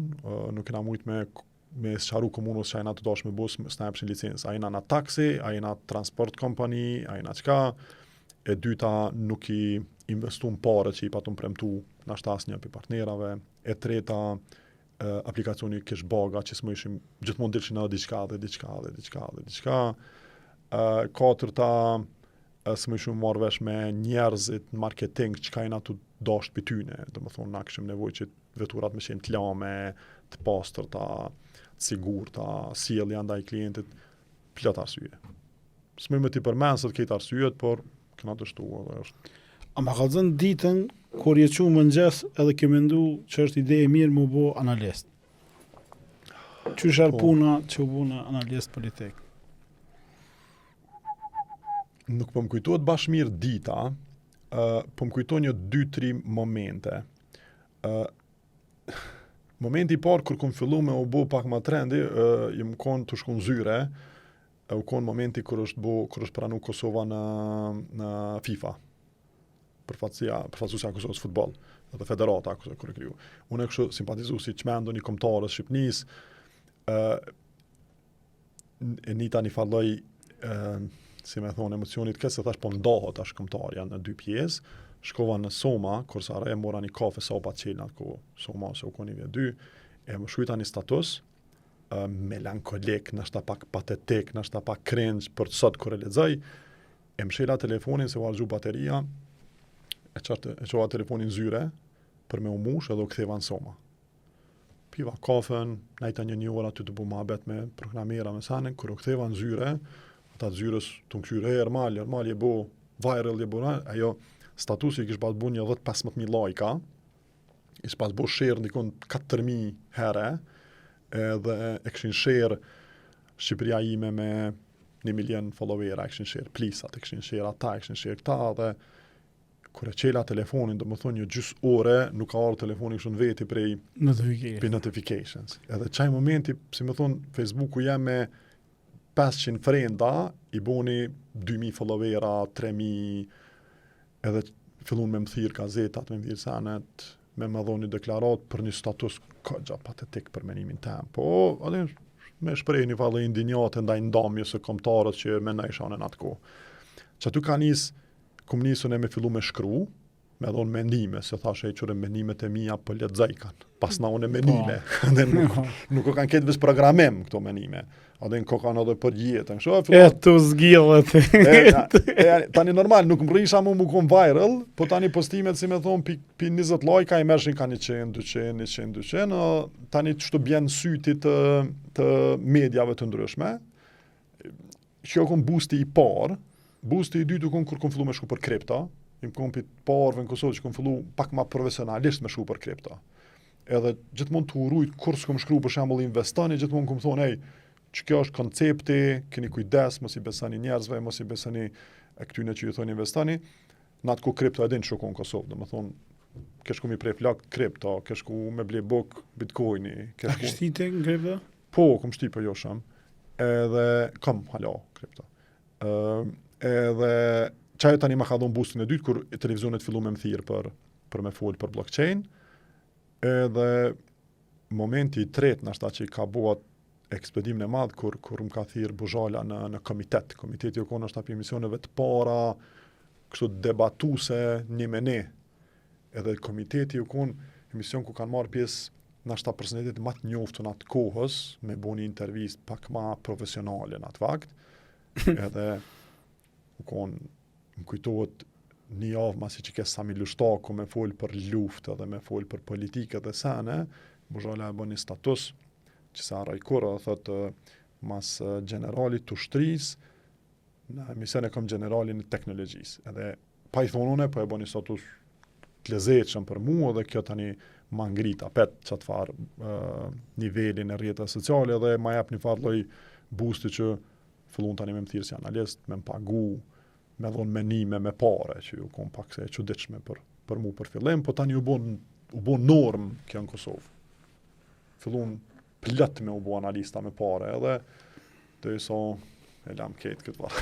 nuk kena mujt me sqaru komunës që ajna të dash me bus, s'na jepshin licencë. A jena na taksi, a jena transport company, a jena qka, e dyta nuk i investum pare që i patun premtu në ashtas një për partnerave, e treta aplikacioni kish baga që s'më ishim gjithmonë dilshin edhe diçka, katërta s'më ishim marrë vesh me njerëzit në marketing që ka jena të dasht për tyne, dhe më thonë na kishim nevoj që veturat me qenë t'lame, të pastërta, të sigurta, sjellja ndaj klientit, plot arsye. S'më me ti përmen se të ketë arsyet, por këna të shtu edhe është. A ma kalëzën ditën, kur je që më njës edhe ke mendu që është ide e mirë më bo analist. Që shërë puna që u bu në analist politik? Nuk po më kujtojt bashkë mirë dita, po më kujtojt një 2-3 momente. Momenti i parë, kur kom fillu me u bo pak ma trendi, jem konë të shkon zyre, u konë momenti kur është pranu Kosova në FIFA, përfaqësuesja e Kosovës futboll, dhe federata kur e kriju. Unë e kështu simpatizu si qmendu një kombëtarës Shqipnis, e nita një falloj, si me thonë, emocionit kësë, thash po ndohët tash kombëtarja në 2 pjesë, shkova në Soma, kur sa re mora një kafe sopa qelna, ku Soma ose u koni vje 2, e më shkujta një status, melankolik, nështë pak patetik, nështë pak cringe për sot kur e lexoj, e më shela telefonin se u argju bateria, e qova telefonin zyre për me u mush edhe u ktheva në Soma. Piva kafen, najta një orë aty të bu muhabet me programera me sanin, kur u ktheva në zyre, ata zyrës të më këshyre, Ermal je bu viral, je bu, ajo statusi kish pas bu një 10-15.000 lajka, ish pas bu share ndikon 4.000 herë, edhe e këshin share Shqipëria ime me 1 milion followera, e këshin share plisat, e këshin share ata, e këshin share këta, dhe kur e qela telefonin, do më thonë një gjys ore, nuk ka ardhur telefoni kështu në veti prej notifications. Edhe çaj momenti, si më thonë, Facebooku jam me 500 frenda, i boni 2000 followera, 3000, edhe fillun me më thirr gazetat, me më thirr sanet, me më dhoni deklarat për një status kogja patetik për menimin tem. Po, adin, me shprej një vallë indinjate ndaj ndamjes së kombëtarët që mendoj isha në atë kohë. Që aty ka kom nisën e me fillu me shkru, me dhonë mendime, se thashe e qëre mendimet e mija për letzajkan, pas na unë menime, nuk o kanë ketë vis programim këto menime, adin ko kanë edhe për jetën. Të zgjillet. Tani normal, nuk më rrisha mu kom viral, po tani postimet, si me thonë, pi 20 lajka i mershin ka 100, 200, tani qështu bjen sytit të medjave të ndryshme, që kom boosti i parë, boosti i dytë kur kom fillu me shku për kripta, im kom për parëve në Kosovë që kom fillu pak ma profesionalisht me shku për kripta. Edhe gjithmonë të urujt kur s'kom shkru për shembull investoni, gjithmonë kom thonë, që kjo është koncepti, keni kujdes, mos i besani njerëzve, mos i besani këtyne që ju thonë investoni, në atë ku kripta edhe në shku në Kosovë, dhe më thonë, kesh ku mi prej flak kripta, kesh ku me ble buk bitcoini. A kështite në kripta? Po, kom shti për jo shumë, edhe kam hala kripta. Edhe qaj tani ma ka dhonë boostin e dytë, kur televizionet fillu me më thirë për me folë për blockchain, edhe momenti i tretë nashta që i ka buat ekspedimin e madhë, kur më ka thirë Buzhala në komitet. Komiteti u konë është api emisioneve të para, kështu debatuse një me ne. Edhe komiteti u konë emision ku kanë marrë pjesë nashta personalitetet ma të njoftë në atë kohës, me bo një intervist pak ma profesionale në atë vakt, edhe u konë, më kujtohet një javë masi që kesë Sami Lushtaku me folë për luftë dhe me folë për politikë dhe sene, Buzhala e bën një status që sa rajkura, thotë mas generalit të ushtris, në emisione kom generalin e teknologjisë. Edhe pa i thonune, po e bën një status të lezetshëm për mua dhe kjo tani ma ngrit apet çat farë nivelin e rrjeteve sociale dhe ma jep një farë lloj boosti që fillon tani me më thirë si analist, me më pagu, me dhonë menime me pare, që ju kom pak se e çuditshme për mu për fillim, po tani u bon norm kjo në Kosovë. Fillon plot me u bo analista me pare, edhe dhe i so e lam ketë këtë parë.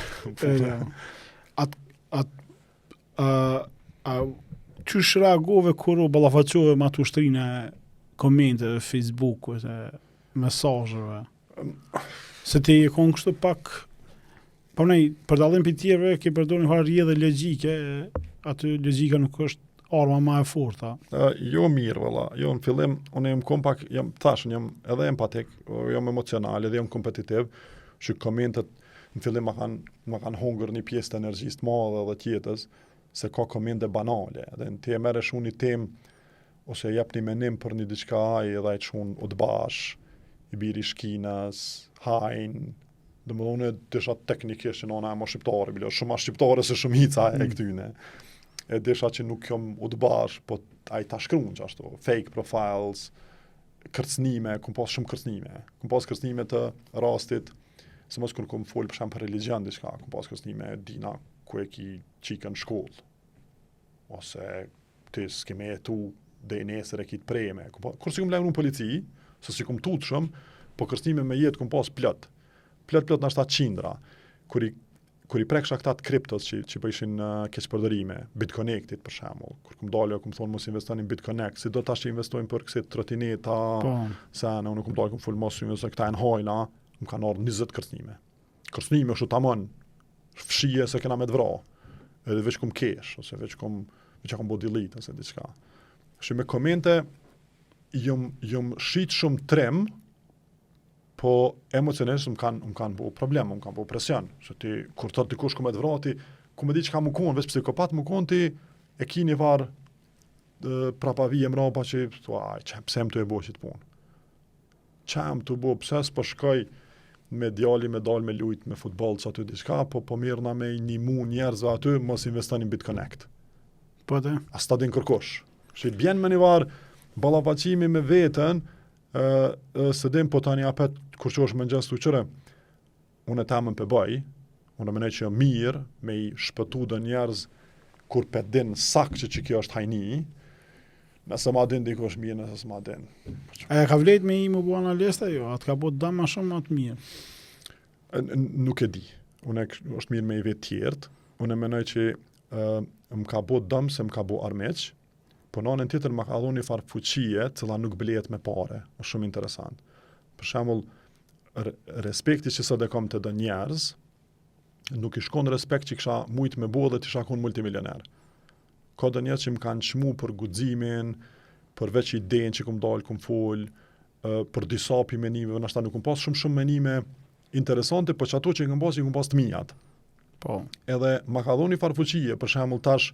Qysh reagove kur u ballafaqove me atë ushtrinë e komenteve, Facebooku, mesazheve? Se ti e konë kështu pak, po nej, për dallim për tjerëve, ke përdor një farë rrjedhë logjike, aty logjika nuk është arma ma e forta. Jo mirë, valla. Jo, në fillim, unë jam kom pak, jam edhe empatik, jam emocional, edhe jam kompetitiv, që komentet në fillim ma kanë hongër një pjesë të energjisë të madhe dhe tjetës, se ka komente banale, dhe në ti e merresh unë një temë, ose jep një menim për një diçka, edhe e qunë udbash, i biri shkinës, hajnë, dhe më dhune desha teknikisht që nëna e ma shqiptare, bilo, shumë ma shqiptare se shumica e këtyne. E desha që nuk jom udbash, po a i ta shkruun që ashtu, fake profiles, kërcnime, kom pas shumë kërcnime. Kom pas kërcnime të rastit, se mos kur kom folë për shemë për religion diçka, kom pas kërcnime dina ku e ki qikën shkollë, ose ti s'keme e tu dhe i nesër e ki të preme. Kur si kom lejmë në polici, se si kom tutë shumë, po kërcnime me jetë kom pas plot në ashtat qindra, kur i preksha këta të kriptos që po ishin keqpërdorime, BitConnectit për shembull, kur kom dalë, kom thonë mos investoni në BitConnect, si do tash që investojmë për kësi trotineta, sana, unë kom dalë, kom full mos investojnë këta e në hajna, më kanë ardhur 20 kërcnime. Kërcnime është tamam, fshije se kena me të vra, edhe veç kom kesh, ose veç kom bo delete, ose diçka. Që me komente, jom shit shumë trem, po emocionalisht më kanë bo problem, më kanë bo presion. Se ti, kur të dikush ku me të vrati, ku me di që ka më konë, veç psikopat më konë ti, e ki një varë prapavi e mrapa që, pse më të e bo që të punë. Qem të bo, pse s'po shkoj me djali, me dal, me lujt, me futbol, që aty diçka, po mirëna me një mu njerëzve aty, mos investoni në BitConnect. Po te? As ta din kërkosh. Që i bjen me një varë ballafaqimi me veten, së dim po tani apet kur që është më njës të uqëre, unë e tamën për baj, unë e menej që mirë me i shpëtu dhe njerëz kur pe din sak që kjo është hajni, nëse ma din dikush mirë, nëse s'ma din. A ka vlet me i më bu analista jo? Atë ka bo dëm ma shumë atë mirë? Nuk e di. Unë është mirë me i vetë tjertë. Unë menoj që më ka bo dëm se më ka bo armeq, po në anën tjetër më ka dhoni farë fuqie, cila nuk blehet me pare. Është shumë interesant. Për shembull, respekti që sot e kam të dë njerëz, nuk i shkon respekt që kisha mujt me bo dhe të isha kon multimilioner. Ka dë njerëz që më kanë çmu për guximin, për veç idenë që kum dalë, kum fol, për disa pi menime, nashta nuk kum pas shumë menime interesante, po që ato që kum pas të mijat. Po. Edhe ma ka dhoni farë fuqie, për shembull tash,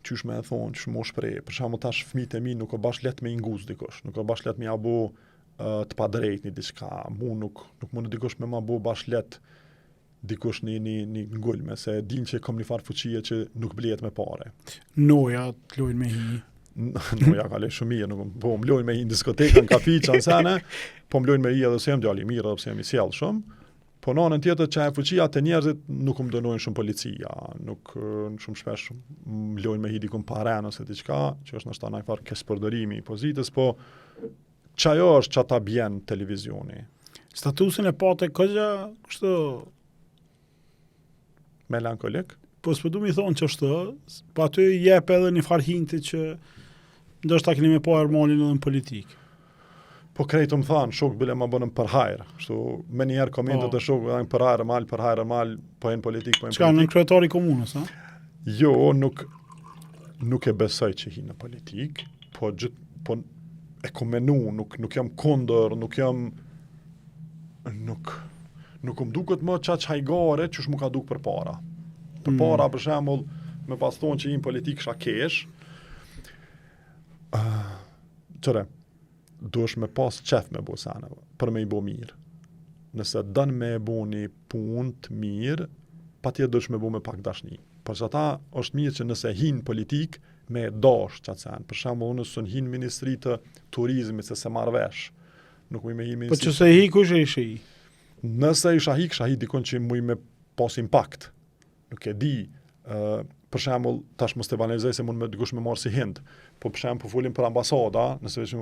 qysh me e thonë, qysh më shprej, për shembull tash fëmijët e mi nuk o bash let me inguz dikush, nuk o bash let me abo të padrejt një diçka, mu nuk mundu dikush me ma bo bash let dikush një ngulme, se din që kom një farë fuqie që nuk blihet me pare. Noja të lojnë me hi. Noja ka lejnë shumë mirë, po më lojnë me hi në diskoteka, në kafi, që ansene, po më lojnë me hi edhe se jem djali mirë, edhe se jem i sjell shumë, po në anën tjetër që e fuqia të njerëzit nuk më dënojnë shumë policia, nuk shumë shpesh më lojnë me hi dikun paren ose diçka, që është nështë ta najfar kespërdërimi i pozitës, po qajo është që ta bjen televizioni. Statusin e pate këgja, kështë melankolik? Po s'pëdu mi thonë që është, po aty jep edhe një farë hinti që ndoshta keni me po Armanin edhe në politikë. Po krejtë më thanë, shok bile ma bënëm për hajrë. Shtu, me njerë komentet e shok, për hajrë mal, po e në politikë, Çka, në kryetari komunës, a? Jo, nuk e besoj që hi në politikë, po e ku menu, nuk jam kondër, nuk më duket më qaq hajgare që shmu ka duk për para. Për para, për shembull, me pas thonë që i në politikë shka kesh, duesh me pas qef me bo sene, për me i bo mirë. Nëse dën me e bo një punë të mirë, pa tjetë duesh me bo me pak dashni. Për që ata është mirë që nëse hinë politikë, me dash qatë sen. Për shembull, unë së në hinë ministri të turizmit, se marrë vesh. Nuk me hinë ministri... Po që se hi, kush e ishe hi? Nëse isha hi dikon që muj me pas impact. Nuk e di, për shembull, tash mos të banalizoj se mund me dikush me marrë si hint, po për shembull, po folim për ambasada, nëse veç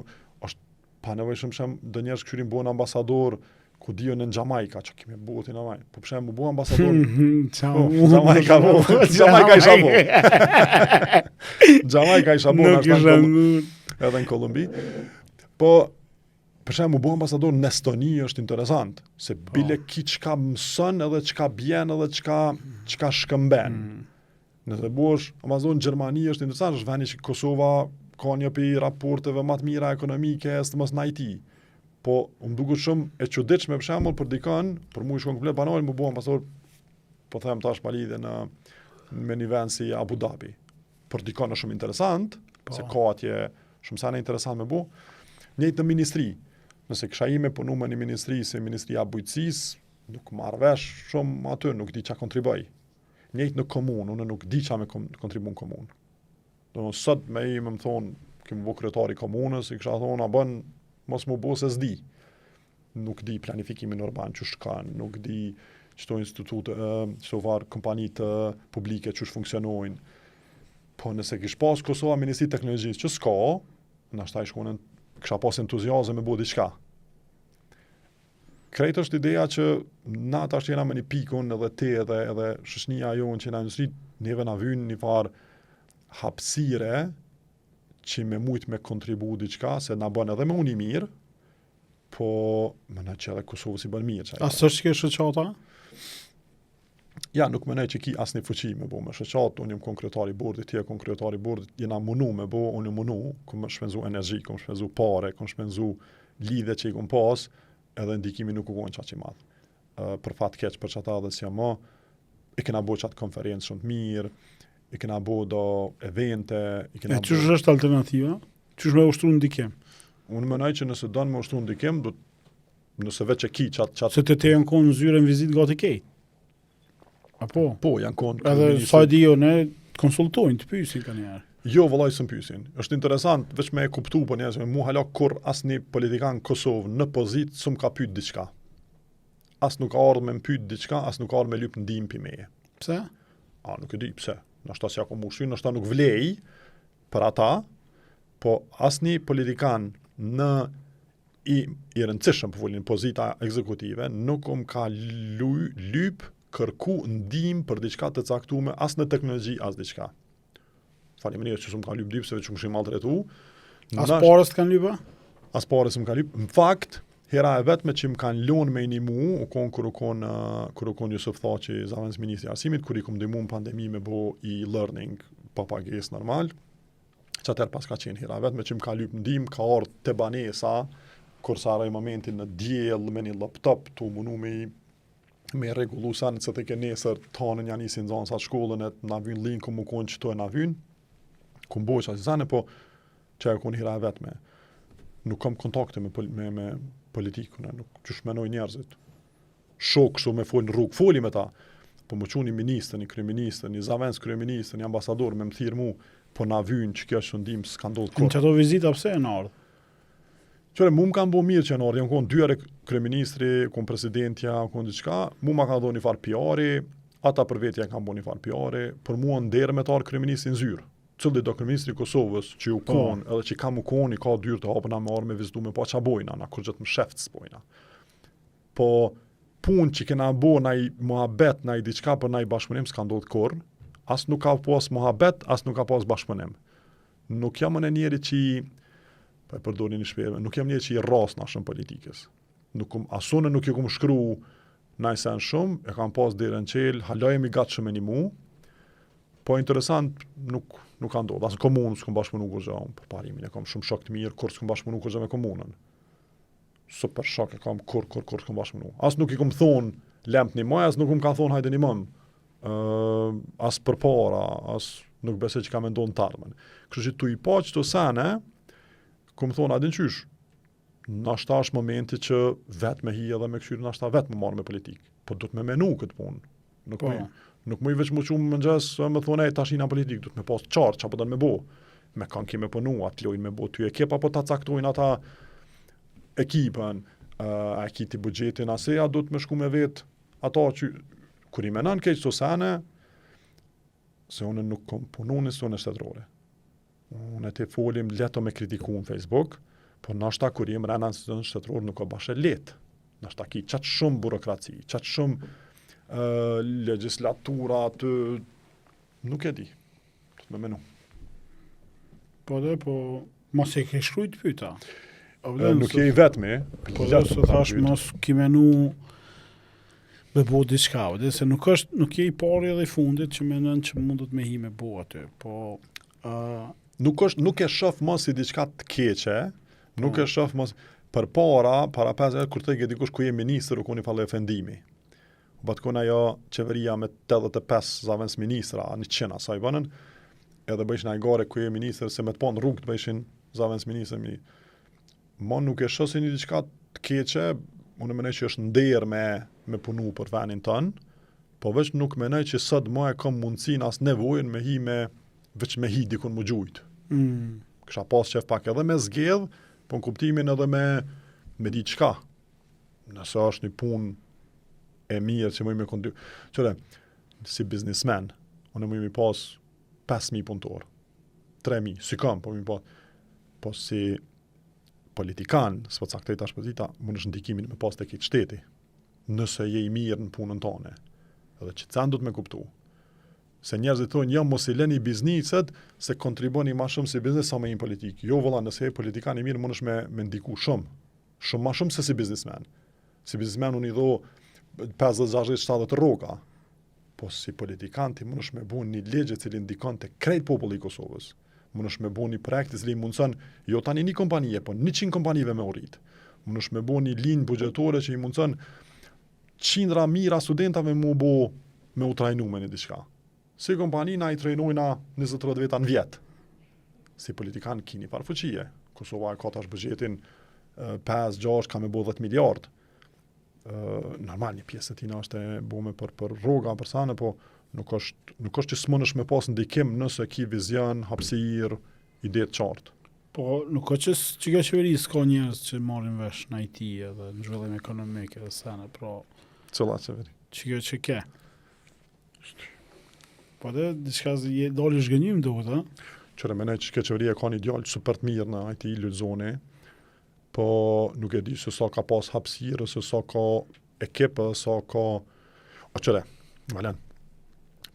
është pa nevojshëm do njerëz këshirin buen ambasador ku dijon në Jamajka, që kemi buhet në Jamajka. Po për shembull, bu ambasador. Jamajka bu. Jamajka isha bu. Jamajka isha bu edhe në Kolumbi. Po për shembull, bu ambasador në Estoni është interesant, se bile ki çka mëson edhe çka bjen edhe çka shkëmben. Nëse bush ambasador në Gjermani është interesant, është vendi që Kosova ka një për raporteve më të mira ekonomike, së të mos në IT. Po, më duket shumë e çuditshme për shembull për dikën, për mua shkon komplet banal, më bëu pastor, po them tash pa lidhje me një vend si Abu Dhabi. Për dikën është shumë interesant, se ka atje shumë sa interesant me bëu. Njëjtë në ministri. Nëse kisha ime punu me një ministri si Ministria e Bujqësisë, nuk marr vesh shumë aty, nuk di çka kontriboj. Njëjtë në komunë, unë nuk di çka me kontribu në komunë. Do sot me i më thonë, kemë bu kryetari komunës, i kisha thonë, a bën, mos mu bu se s'di. Nuk di planifikimin urban që shkan, nuk di qëto institute, qëto varë kompanit publike që funksionojnë. Po nëse kish pas Kosova Ministri Teknologjisë që s'ka, nashta i shkonën, kisha pas entuziazëm me bu diçka. Krejt është ideja që na tash jena me një pikun edhe te edhe shoqënia jonë që na industri, neve na vyn një farë hapësire që me mujt me kontribu diçka, se na bën edhe me unë i mirë, po mëna që edhe Kosovës i bën mirë. A së është ke shoqata? Ja, nuk mënej që ki asni fuqi me bo me shoqat, unë jam konkretari bordit, tje konkretari bordit, jena munu me bo, unë jam munu, kom shpenzu energji, kom shpenzu pare, kom shpenzu lidhe që i kom pas, edhe ndikimi nuk u konë qatë që madhë. Për fat keq për qata dhe si jam i kena bo qatë konferencë shumë të mirë, i kena bo do evente, i kena bo... Qështë është alternativa? Qështë me ushtru ndikim? Unë mënaj që nëse donë me ushtru ndikim, nëse veç e ki qatë... Se të janë konë në zyre në vizit gati kejt? Apo? Po, janë konë... Edhe sa dio ne konsultojnë, të pysin ka njerë. Jo, vëllaj së pysin. Është interesant, veç me e kuptu për njerëz, mu hala kur asni politikan Kosovë në pozit, së më ka pyt diçka. As nuk ardhë me më pyt diçka, as nuk ardhë me lyp në dim për meje. Pse? Nuk e di pse. Nështë si ako mushri, nështë nuk vlej për ata, po asni politikan në i rëndësishëm për folin pozita ekzekutive, nuk ka lyp kërku ndim për diçka të caktume, as në teknologji, as diçka. Faleminderit që s'm ka lyp dyp, se veç më shim maltretu. As parës të kanë lypa? As parës më ka lyp. Në fakt, hera e vetme që më kanë lonë me një mu, kur u kon Jusuf Thaçi, zavendës ministri i arsimit, kur i kom ndihmu në pandemi me bo e-learning pa pagesë normal, që atër pas ka qenë hera e vetme që më ka lyp ndim, ka ardhur te banesa, kur sa arrej momentin në diell me një laptop, tu munu me regullu sa në të ke nesër tanën janë isin zonë sa shkollën e na vyn linku më konë që to e na vyn, ku mboj që asizane, po që e konë hira e vetme. Nuk kam kontakte me politikun, nuk qësh menoj njerëzit. Shok kështu me folë në rrugë, foli me ta, po më quni ministrën, një kryeministrën, një zavendës kryeministrën, një ambasador me më thirë mu, po na vyn që kjo shëndim s'ka ndodhur kurrë. Në çato vizita pse e në ardhë? Qëre, mu më kanë bo mirë që në ardhë, janë konë 2 herë kryeministri, konë presidentja, konë diçka, mu më kanë do një farë PR-i, ata për vetja kanë bo një farë PR-i, për mua ndërë me të arë kryeministri në zyrë. Cëllit do kryeministri Kosovës, që ju konë, edhe që kam u konë, i ka dyrë të hapëna me arë me vizitu me pa qa bojna, na kur gjithë më sheftë s'bojna. Po, punë që kena bo na i muhabet, na i diçka për na i bashkëpunim s'ka ndodhë kurrë, as nuk ka pas muhabet, as nuk ka pas bashkëpunim. Nuk jam në njeri që pa e përdori një shpjeve, nuk jam një që i ras në shumë politikës. Asune nuk i kum shkru najsen shumë, e kam pas dire në qelë, halajemi gatë shumë e një mu, po interesant nuk ka ndodhë. Asë në komunë s'kom bashkëpunu kërgja, për parimin e kam shumë shok të mirë, kur s'kom bashkëpunu kërgja me komunën. Super shok e kam kur s'kom bashkëpunu. Asë nuk i kum thonë lemt një maj, asë nuk ka thonë hajde një mëm. Asë për para, asë nuk besoj që ka me ndonë të armën. Kështë që tu i pa që të sene, ku më thonë, adin qysh, nashta është momenti që vetë me hi edhe me këshyrë, nashta vetë më marrë me politikë. Po du të me menu këtë punë. Nuk më i veç më qumë më njës, më thonë, tash ina politikë, du të me pas qartë, që apo do me bo. Me kanë kime pënu, atë lojnë me bo ty ekip, apo ta caktojnë ata ekipën, a kiti budgetin, aseja du të me shku me vetë, ata që, kur i menan keq të sene, se unë nuk kom punu në sone shtetërore. Unë e te folim leto me kritiku në Facebook, po nashta kur jem rena në sone shtetërore nuk o bashe letë. Nashta ki qatë shumë burokraci, qatë shumë legislatura të... Nuk e di, të me menu. Po mos e ke shkrujt pyta. Nuk je i vetme. Po dhe se thash mos ki menu me bo diçka, dhe se nuk je i pari edhe i fundit që menën që mundet me hi me bo aty, po... Nuk e shof mos si diçka të keqe, nuk e shof mos... Për para 5 kur të ke dikush ku je ministër u koni falle ofendimi. Bat kona jo qeveria me 85 zavendës ministra, 100 sa i bënën, edhe bëjshin ajgare ku je ministër, se me të ponë rrugë të bëjshin zavendës ministër. Ma nuk e shoh si një diçka të keqe, unë menoj që është nder me punu për venin tënë, po veç nuk menoj që sot ma e kam mundësin as nevojën me hi veç me hi dikun më gjujtë. Kësha pas qef pak edhe me zgjedh, po në kuptimin edhe me diçka. Nëse është një punë e mirë që më me kontinuar. Qëre, si biznismen, unë më pas 5.000 punëtor, 3.000, si kam, po si politikan, s'po caktoj tash pozita, mund është ndikimin me pas të këtë shteti, nëse je i mirë në punën tone, edhe që të du të me kuptu. Se njerëzit thonë, mos i leni bizniset, se kontriboni ma shumë si biznes sa me një politikë. Jo, vëlla, nëse e politikan i mirë, mund është me ndiku shumë. Shumë ma shumë se si biznismen. Si biznismen unë i dho 50, 60, 70 rroga. Po si politikan ti mund është me bu një legje cili ndikon të krejt populli i Kosovës. Mund është me bu një projekt cili mundson jo tani një kompanije, po 100 kompanive me urit. Mund është me bu një linjë buxhetore që i mundson qindra mira studentave me u trajnu me një diçka. Si kompani na i trajnojna 20-30 veta në vjetë. Si politikan kini parfuqie. Kosova e ka tash buxhetin 5-6 ka me bo 10 miliard. Normal një pjesë e tina është e bome për rroga, për sane, po nuk është që s'mon është me pas ndikim nëse ki vizion, hapësir, ide të qartë. Po nuk është që ka qeveri s'ka njerëz që marrin vesh në IT edhe në zhvillim ekonomik edhe sane, pro... Cëlla qeveri? Që ke? Po dhe diçka doli zhgënjym duhet, ha? Qëre menaj që qeveria ka një djalë super të mirë në IT Lulzoni, po nuk e di se sa ka pas hapësirë, se sa ka ekipë, sa ka... O qëre, Valen,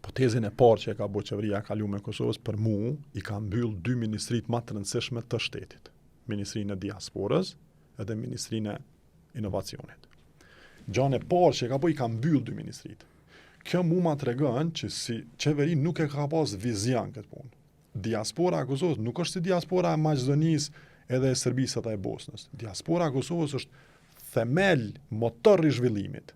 po tezin e parë që e ka bo qeveria kaluar me Kosovës, për mu i ka mbyll 2 ministrit më të rëndësishme të shtetit. Ministrinë e diasporës edhe Ministrinë e inovacionit. Gjanë e parë që e ka bo i ka mbyll 2 ministrit. Kjo mu ma të regën që si qeveri nuk e ka pas vizion këtë punë. Diaspora e Kosovës nuk është si diaspora e Maqedonisë edhe e Serbisë dhe e Bosnës. Diaspora e Kosovës është themel, motor i zhvillimit.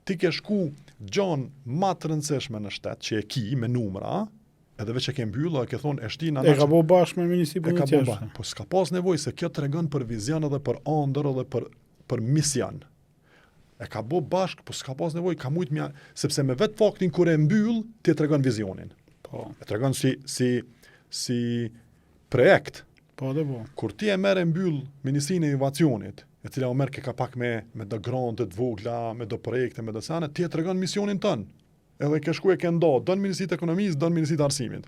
Ti ke shku gjanë ma të rëndësishme në shtet, që e ki me numra, edhe veç e ke mbyllë, e ke thonë e shtina... E ka bo bashkë me Ministri për një tjeshtë. Po s'ka pas nevojë se kjo të regon për vizion edhe për andër edhe për mision. E ka bo bashkë, po s'ka pas nevojë, ka mujtë mja... Sepse me vetë faktin kur e mbyllë, ti e të regon vizionin. Po. E të regon si projekt. Po dhe po. Kur ti e merr e mbyll Ministrinë e Inovacionit, e cila o merr ke ka pak me do grante të vogla, me do projekte, me do sane, ti e tregon misionin tën. Edhe ke shku e ke ndo, don Ministritë e Ekonomisë, don Ministritë e Arsimit.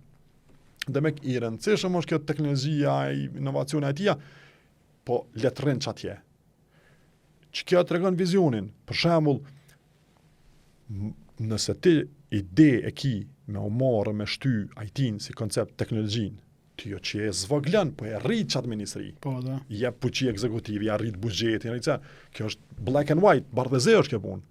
Dhe me i rëndësishëm është kjo teknologjia, inovacioni e tia, po letrin çatje. Që kjo tregon vizionin. Për shembull, nëse ti ide e ki me u marrë me shty IT-n si koncept teknologjin, ti jo që e zvoglan, po e rrit qatë ministri. Po da. Jep fuqi ekzekutivi, ja rrit buxhetin, kjo është black and white, bardhëze është kjo punë.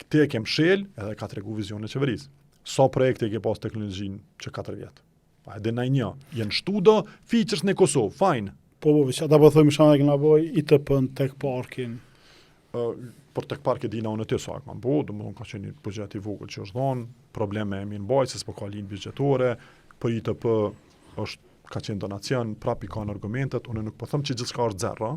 Ti e kem shel edhe ka tregu vizionin e qeverisë. Sa projekte ke pas teknologjin që 4 vjet. Pa edhe na një, janë shtudo features në Kosovë, fajn. Po, veç ata po thojmë shumë që na boj ITP-n tek parkin. Por tek parki dina unë të sa kam bo, domethënë ka qenë një buxhet i vogël që është dhënë, probleme me mirëmbajtjes, s'po ka linjë buxhetore, për ITP ka qenë donacion, prap i kanë argumentet, unë nuk po them që gjithçka është zero,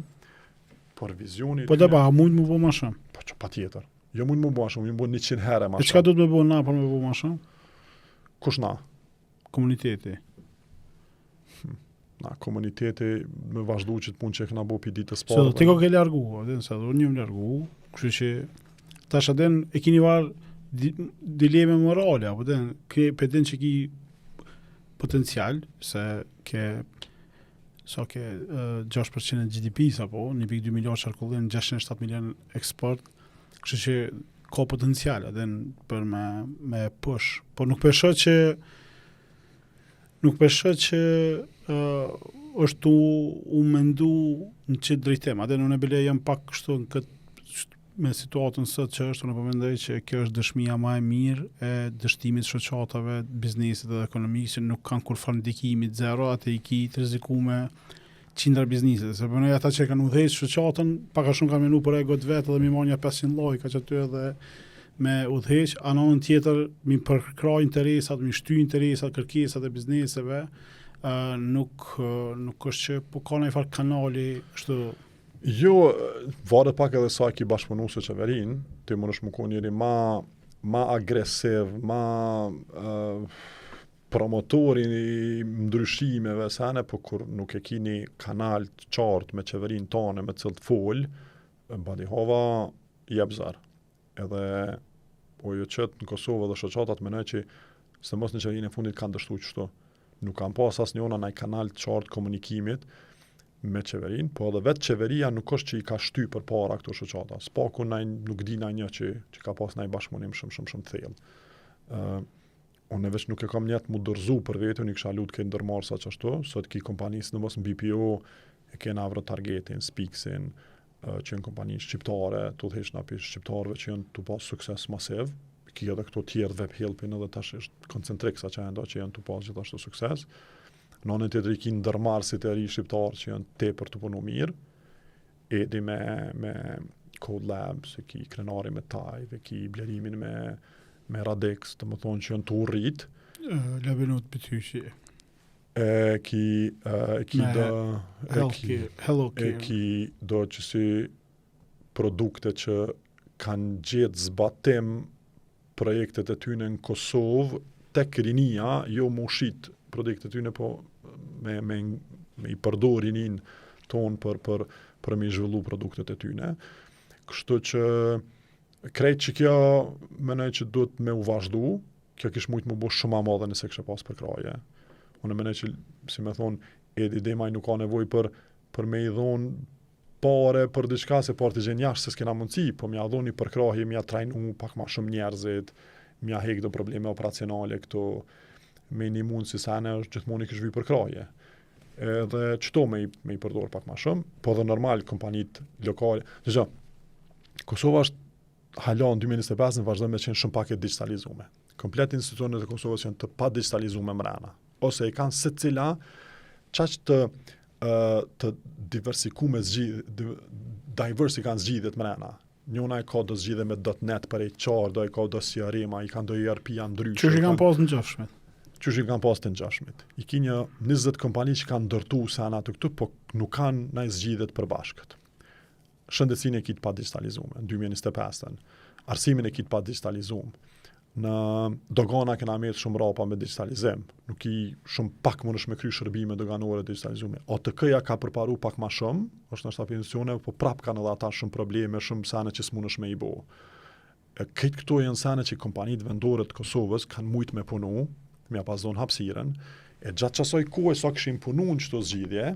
por vizioni... Po dhe pa, mund më bo ma shumë. Po që pa tjetër. Jo mund më bo ma shumë, më bo 100 herë ma shumë. E qka du të me bo na për me bo ma shumë? Kush na? Komuniteti. Na, komuniteti me vazhdu që të punë që e këna bo për ditës Se parë. do ti ko ke largu, adin, se do një më largu, kështu që tash adin e kini varë dileme morale, apo den, për den që ki potencial, se ke 6% e GDP-s, apo 1.2 milion qarkullin, 607 milion eksport, kështu që ka potencial, adin, për me push. Por nuk peshë që është u mendu në qëtë drejtem. Adhe në bile jam pak kështu në këtë me situatën sot që është, unë përmendoj që kjo është dëshmia më e mirë e dështimit shoqatave, biznesit dhe ekonomisë, që nuk kanë kur farë ndikimit zero, atë i ki të rizikume qindra biznesit. Se përmendoj ata që kanë udhejt shoqatën, paka shumë kanë menu për egot vetë dhe mi manja 500 loj, ka që aty edhe me udhëheq, anonën tjetër mi përkra interesat, mi shty interesat, kërkesat e bizneseve, nuk është që po ka në i farë kanali kështu. Jo, varet pak edhe sa ki bashkëpunu se qeverin, ti më nëshë më ku njëri ma agresiv, ma promotori i ndryshimeve sene, po kur nuk e kini kanal të qartë me qeverin tane, me cilë të fol, badi hova jep zar. Edhe jo qëtë në Kosovë dhe shoqatat menoj që se mos në qeverinë e fundit kanë dështu qështu. Nuk kanë pas as njona në kanal të qartë komunikimit me qeverinë, po edhe vetë qeveria nuk është që i ka shty për para këto shoqata. Spaku nuk di na një që ka pas na i bashkëpunim shumë të thellë. Unë veç nuk e kam njetë mu dërzu për vetën, i kësha lutë ke ndërmarë sa qashtu, sot ki kompanisë në mos në BPO, e ke navro targetin, Spixin, që janë kompani shqiptare, të dhesh nga për shqiptarëve që janë të pas sukses masiv, ki edhe këto tjerë web helpin edhe tash është Concentrixa që janë të pas gjithashtu sukses. Në anën tjetër i ki ndërmarësit e ri shqiptarë që janë tepër të punu mirë, edi me Code Labs, e ki krenari me Tajv, e ki blerimin me Radex, të më thonë që janë të urrit. Labinut për ty që e ki do që si produkte që kanë gjetë zbatim projektet e tyne në Kosovë tek rinia, jo më ushit projektet e tyne, po me i përdorinin ton për me i zhvillu produktet e tyne. Kështu që krejt që kjo menoj që duhet me u vazhdu, kjo kish mujt më bo shumë ma madhe nëse kështë pas për kraje. Unë mendoj që, si me thonë, Edi Demaj nuk ka nevojë për me i dhonë pare për diçka se parti gjen jashtë se s'kena mundësi, po mja dhoni për krahje, mja trajnu pak ma shumë njerëzit, mja hek do probleme operacionale këto, me një mund si sene është gjithmoni kështë vi për krahje. Edhe qëto me i përdor pak ma shumë, po dhe normal kompanit lokale. Dëgjo, Kosova është hala në 2025 në vazhdo me qenë shumë pak e digitalizume. Komplet institucionet e Kosovës janë të pa digitalizume mrena. Ose i kanë secila qaq të diversikume diversi kanë zgjidhet mrena. Njona e ka do zgjidhe me .net për HR, do e ka do CRM, i kanë do ERP janë ndryshme. Qështë i kanë pas në gjashmet? Qështë i kanë pas të në gjashmet. I ki një 20 kompani që kanë ndërtu sana të këtu, po nuk kanë naj zgjidhet për bashkët. Shëndetësinë e kitë pa digitalizume, në 2025, arsimin e kitë pa digitalizume. Në dogana kena metë shumë rapa me digitalizim, nuk i shumë pak më nëshme kry shërbime doganore digitalizume. OTK-ja ka përparu pak ma shumë, është në shtapë institucione, po prap kanë edhe ata shumë probleme, shumë sane që s'mu nëshme i bo. Këtë këto janë sane që kompanit vendore të Kosovës kanë mujt me punu, me pas zonë hapsiren, e gjatë qasoj kohë sa këshin punu në qëto zgjidhje,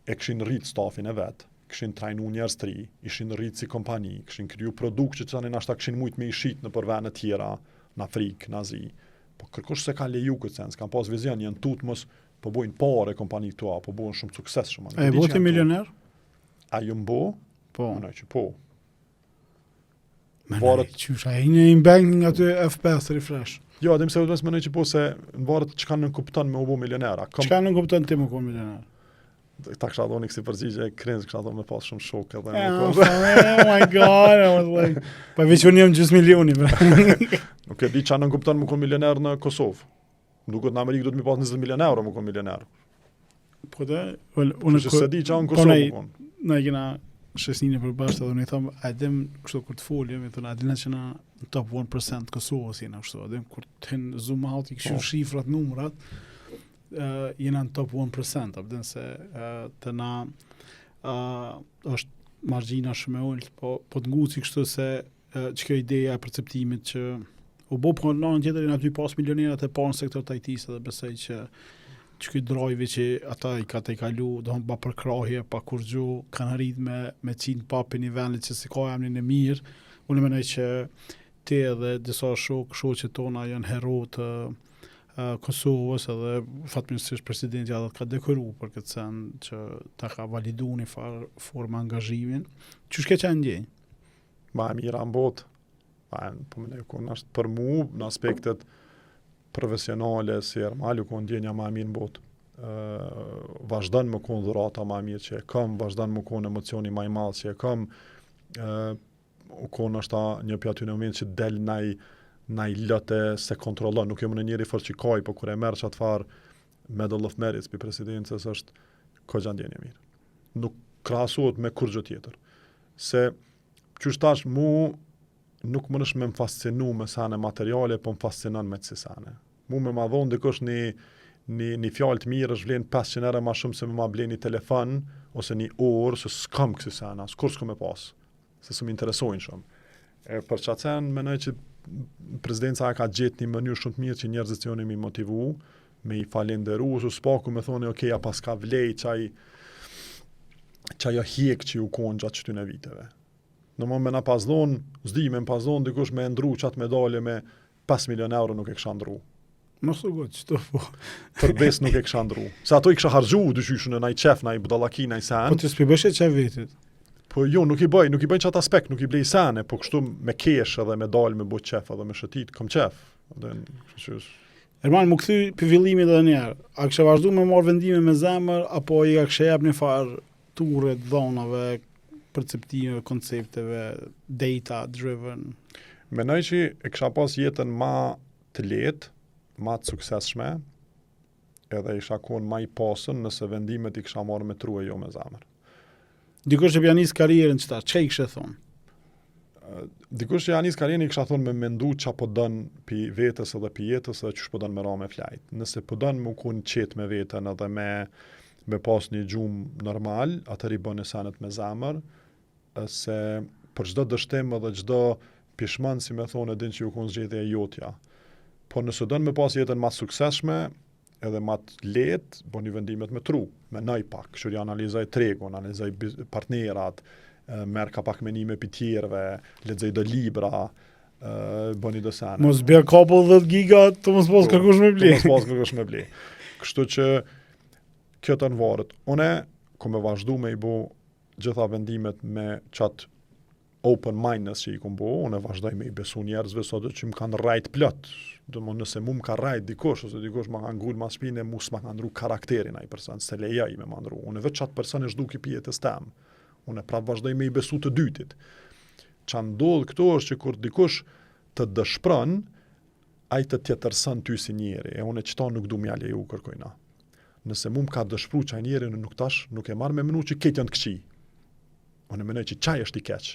e këshin rritë stafin e vetë, këshin trajnu njerëz të ri, ishin rritë si kompani, këshin kriju produkt që tani nashta këshin mujt me i shit në përvene tjera, në Afrikë, në Azi. Po kërkush se ka leju këtë sens, kanë pas vizion, janë tutmës, po bojnë pare kompani këtua, po bojnë shumë sukses shumë. A e bo ti milioner? A ju mbo? Po. Mënoj që po. Mënoj qysh, a i një in-banking aty F5 refresh. Jo, adem se vëtmes mënoj që po se në varët që kanë nënkupton me u bo milionera. Që kanë nënkupton ti më ko milioner? Ta kësha dhoni kësi përgjigje e krenz, kësha dhoni me pas shumë shok edhe oh my god, I was like, pa veç unë jem gjys milioni. Nuk e di që anë nënkupton më kon milioner në Kosovë. Duket në Amerikë do të mi pas 20 milion euro më kon milioner. Po dhe, unë që se di që anë në Kosovë më kon. Na kena shesnine për bashkë, edhe unë i thëmë, adem kështu kur të folim, i thënë, adina që na në top 1% Kosovës jena kështu, adem kur të hinë zoom out, i kështu shifrat, numrat, jena në top 1%, abden se të na është margjina shumë e ullë, po të nguci kështu se që kjo ideja e perceptimit që u bo për në tjetër në aty pas milionerat e parë në sektor të IT-së dhe besoj që kjo drojve që ata i ka të i kalu, do hëmë pa përkrahje, pa kur gju, kanë arrit me qinë papin i vendit që si ka emnin e mirë, unë menoj që te edhe disa shoqet tona janë hero të Kosovës edhe fatmirësisht presidenti edhe ka dekoru për këtë sen që ta ka validu një formë angazhimin. Qysh ke qenë ndjenjë? Ma e mira në botë. Po më nekon është për mu në aspektet profesionale si Ermal, u kon ndjenja ma e mirë në botë. Vazhdan më kon dhurata ma e mirë që e kam, vazhdan më kon emocioni ma i madh që e kam, u kon është një pjaty në moment që del na i lëte se kontrollon, nuk jam në njëri fort që kaj, po kur e merr çat far Medal of Merit për presidencës është kogja ndjenje mirë. Nuk krahasohet me kur gjë tjetër. Se qysh tash mu nuk më nëshme më fascinu me sane materiale, po më fascinon me cësi sane. Mu me ma dhonë dikush një fjallë të mirë është vlenë 500 euro ma shumë se me ma blenë një telefon ose një orë, se s'kam kësi sana, s'kur s'kom e pas, se s'm interesojnë shumë. Për qacen, menoj që prezidenca ka gjetë një mënyrë shumë të mirë që njerëzit që mi motivu, me i falenderu, ose s'paku me thoni, okay, a pas ka vlej qaj o hjek që ju konë gjatë qëtyn e viteve. Në më me na pas dhonë, me pas dhonë dikush me ndru qatë medalje me 5 milion euro nuk e kësha ndru. Mësë gëtë, qëto po. Për bes nuk e kësha ndru. Se ato i kësha hargju dyshyshën e naj qef, naj budalaki, naj sen. Po të s'pibëshe qef vetit? Po jo, nuk i bëjnë qatë aspekt, nuk i blej sene, po kështu me kesh edhe me dal, me bu qef edhe me shëtit, kom qef. Erman, më këthy pëvillimi dhe njerë, a kështë vazhdu me marrë vendime me zemër, apo i a kështë jep një farë ture, dhonave, perceptive, koncepteve, data driven? Menoj që e kësha pas jetën ma të letë, ma të suksesshme, edhe isha konë ma i pasën nëse vendimet i kësha marrë me true jo me zemër. Dikush që pjanis karierën qëta, që i kështë e thonë? Dikush që janis karierën i kësha thonë me mendu qa po dënë pi vetës edhe pi jetës edhe qësh po dënë me ra me flajt. Nëse po dënë më kun qetë me vetën edhe me pas një gjumë normal, atër i bënë sanet me zemër, se për çdo dështim edhe çdo pishman, si me thonë, din që ju kun zgjedhja e jotja. po nëse dënë me pas jetën ma sukseshme, edhe ma të letë, bëni vendimet me tru, me nëj pak, kështu analizoj tregun, analizoj partnerat, merr ka pak menime për tjerëve, lexoj do libra, bëni do sene. Mos bjerë couple 10 giga, të mos pas kërkush me ble. Të mos pas kërkush me ble. Kështu që kjo të nëvarët. Une, ku me vazhdu me i bu gjitha vendimet me qatë open mindness që i kom bu, une vazhdoj me i besu njerëzve sot që më kanë rajt plot. Do më nëse mu më ka rajt dikush, ose dikush më kanë gull ma shpine, mu s'ma kanë ndru karakterin ai person, se leja i me ma ndru. Une veç qatë person e shduki pijetës tem. Une prap vazhdoj me i besu të dytit. Qa ndodh këto është që kur dikush të dëshpran, ai të tjetërson ty si njeri, e une qëta nuk du mja leju kërkojna. Nëse mu më ka dëshpru qaj njeri, nuk e marrë me menu që ketë janë të këqi. Une menoj që qaj është i keq.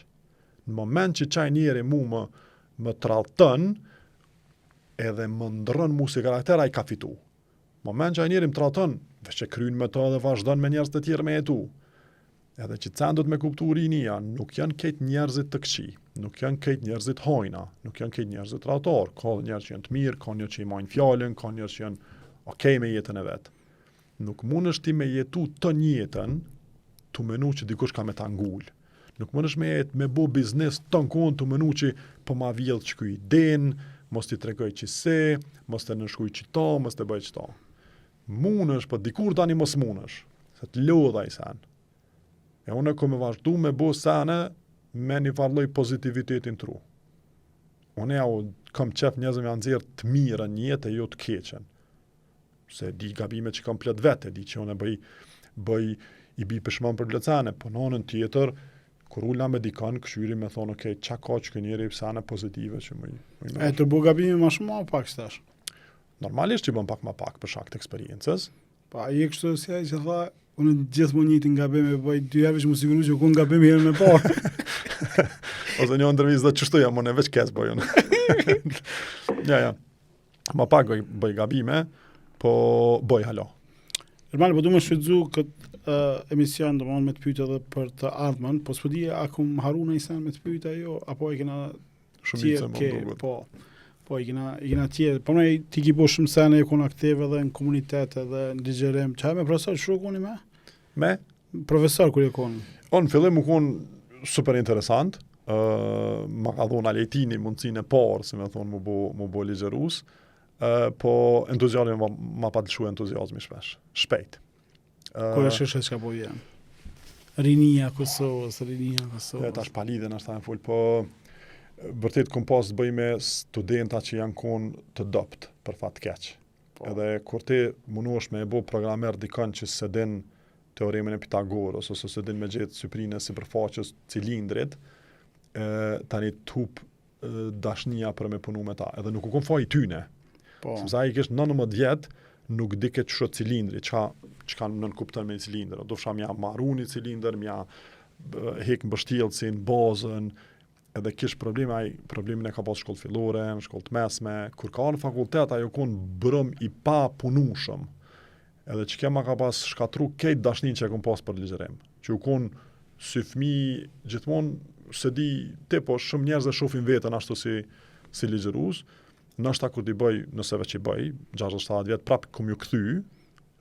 Në moment që qaj njeri mu më trallëtën, edhe më ndërën mu si karakter, ai ka fitu. Moment që ai njeri më trallëtën, veç e kryen me to dhe vazhdon me njerëz të tjerë me jetu. Edhe që cendot me kuptu rinia, nuk janë këtë njerëzit të këqi, nuk janë këtë njerëzit hojna, nuk janë këtë njerëzit rautor, ka njerëz që janë të mirë, ka njerëz që i majnë fjallën, ka njerëz që janë okej me jetën e vetë. Nuk mund është ti me jetu të njetën, të menu që dikush ka me ta ngull. Nuk mund është me jetë me bo biznes të në konë, të menu që po ma vjellë që kuj den, mos ti tregoj që se, mos të nëshkuj qita, mos të bëj qita. Mund është, po dikur tani mos mund është, se të lodha i sen. E unë ku me vazhdu me bo sene me një farloj pozitivitetin tru. Unë ja kam qef njëzëm janë zirë të mirën jetë e jo të keqen. Se di gabime që kam plët vete, di që unë bëj i bi pëshman për plëcane, po në anën tjetër, kur ulla me dikan, këshyri me thonë, okej, qa ka që kënjeri sene pozitive që më E të bu gabime ma shumë ma pak stash? Normalisht që bëm pak ma pak për shakt eksperiencës. Pa, i e kështu si ai që tha, unë gjithë më njëti nga beme, bëj 2 javë që më siguru që unë nga beme herën e parë. Ose një ndërviz dhe qështu jam, unë e veç kes bëjën. Ja. Ma pak bëj gabime, po bëj halo. Normal, po du më shfridzu këtë emision, do më me të pyjtë edhe për të ardhmen, po s'po di, a kum haru në i sen me të pyjtë ajo, apo e kena Shumice më duket. Po, i kena tjerë. Po më ti ki po shumë sene, e kon aktiv edhe në komunitet edhe në digjerim. Qa me profesor, shru koni me? Me? Profesor, kur e kon? Në fillim u kon super interesant. Ma ka thonë Alejtini mundësin e parë, si me thonë mu bo ligjerus. Po entuziasmi ma pa të shu entuziasmi shpejt. Kur e sheshe që ka po jenë? Rinia Kosovës. Tash palidhe në ashtë ta në full, po vërtet kom pas të bëj me studenta që janë konë të dopt për fat keq. Edhe kur ti munosh me e bo programer dikën që se din teoremin e Pitagoras, ose se din me gjithë syprinë e sipërfaqes cilindrit, tani t'hup dashnia për me punu me ta. Edhe nuk u kom faj tyne. Sepse ai kishte 19 vjet, nuk di këtë ç'është cilindri, çka nën kupton me cilindër. Do fsham ja marru një cilindër, mja hek mbështjellësin, bazën, edhe kish problemin e ka pas shkollë fillore, në shkollë të mesme, kur ka në fakultet, ajo kon brëm i pa punushëm. Edhe që kema ka pas shkatru kejt dashnin që e kon pas për ligjerim. Që u kon si fmi gjithmonë se di te, po shumë njerëz e shofin vetën ashtu si ligjerus, nështë kur t'i bëj, nëse veç i bëj, 67 vjetë, prap kom ju kthy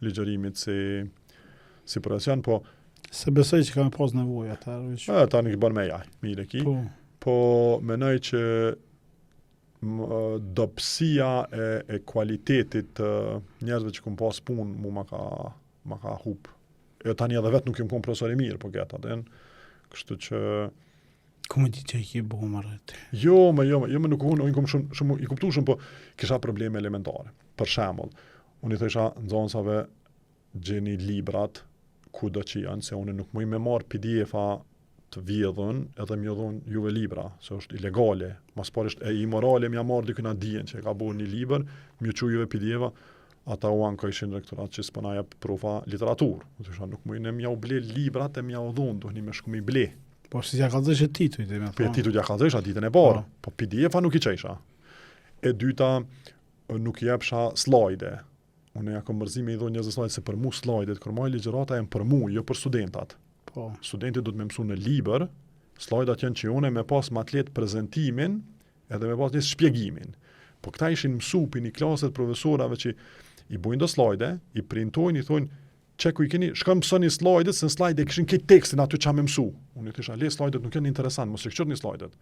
ligjerimit si profesion, po se besoj që ka me pas nevojë ata. Ta nuk i bën me jaj, mire ki. Po menoj që dobësia e kualitetit njerëzve që kom pas punë mu ma ka hup. E tani edhe vetë nuk jem kom profesor i mirë, po geta den. Kështu që Kumë di që i ki bëhu marrët? Jo, nuk unë kom shumë i kuptu shumë, po kisha probleme elementare. Për shembull, unë i thësha nxënësave gjeni librat ku do që janë, se unë nuk muj me marë PDF-a të vjedhën edhe më jodhën juve libra, se është ilegale. Mas parisht e imorale më marë dikuna dijen që e ka bërë një libër, më që juve PDF-a, ata u anë ka ishin rektorat që s'pëna jep profa literaturë. Nuk muj në mja u ble librat e mja u dhonë, duhni me shku mi ble. Po si ja kallëzësh e titujt e me thonë? Për titujt ja kallëzësh a ditën e parë, po PDF-a nuk i qesha. E dyta, nuk i jepsha slajde. Unë ja kom mërzime i dhonë njëzë slajde, se për mu slajdet, kur maj ligjerata e më për mu, jo për studentat. Po. Studentit du të me mësu në liber, slajdat janë që une me pas ma të letë prezentimin, edhe me pas një shpjegimin. Po këta ishin mësu për një klaset profesorave që i bojnë do slajde, i printojnë, i thonë, çeku i keni, shkëm mësoni slajdet, se në slajde kishin këtë tekstin aty që me mësu. Unë i thësha, le slajdet nuk janë interesant, mos e këqyrni slajdet.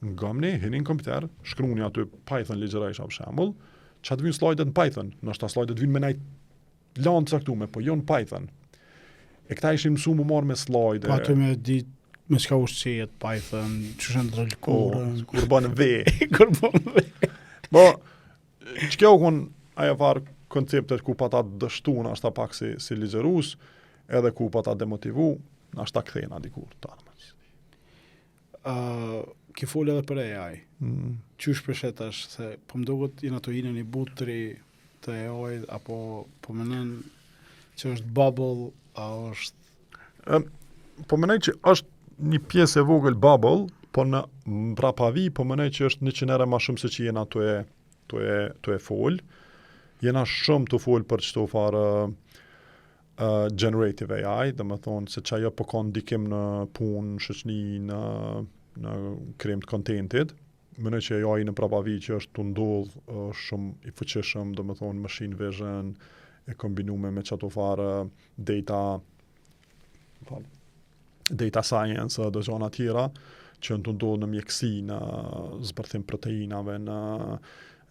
Ngamni, hini në kompjuter, shkruni aty Python ligjërisht për shembull, çat vijnë slajdet në Python, ndoshta slajdet vijnë me një lanë caktuar, po jo në Python. E këta ishin mësu më marrë me slajde. Po aty me ditë me çka ushqehet Python, çu ndrol kodën, kur bën ve. kur bën ve. Po çka u kon ajo var konceptet ku pa ta dështuan ashta pak si ligjërus, edhe ku pa ta demotivu, ashta kthena dikur ta. Ki folë edhe për AI. Qysh përshetash se po më duket jena të hinë një butri të AI apo po mendon që është bubble a është po mendoj që është një pjesë e vogël bubble, po në mbrapavi po mendoj që është 100 herë më shumë se që jena tu e fol. Jena shumë të fol për çto farë generative AI, dhe më thonë se që ajo po ka ndikim në punë, shoqëni, në krim të kontentit. Mendoj që AI në prapavi që është të ndodh shumë i fuqishëm, dhe më thonë machine vision, e kombinume me çato farë data science dhe zona tjera, që në të ndodh në mjekësi, në zbërthim proteinave,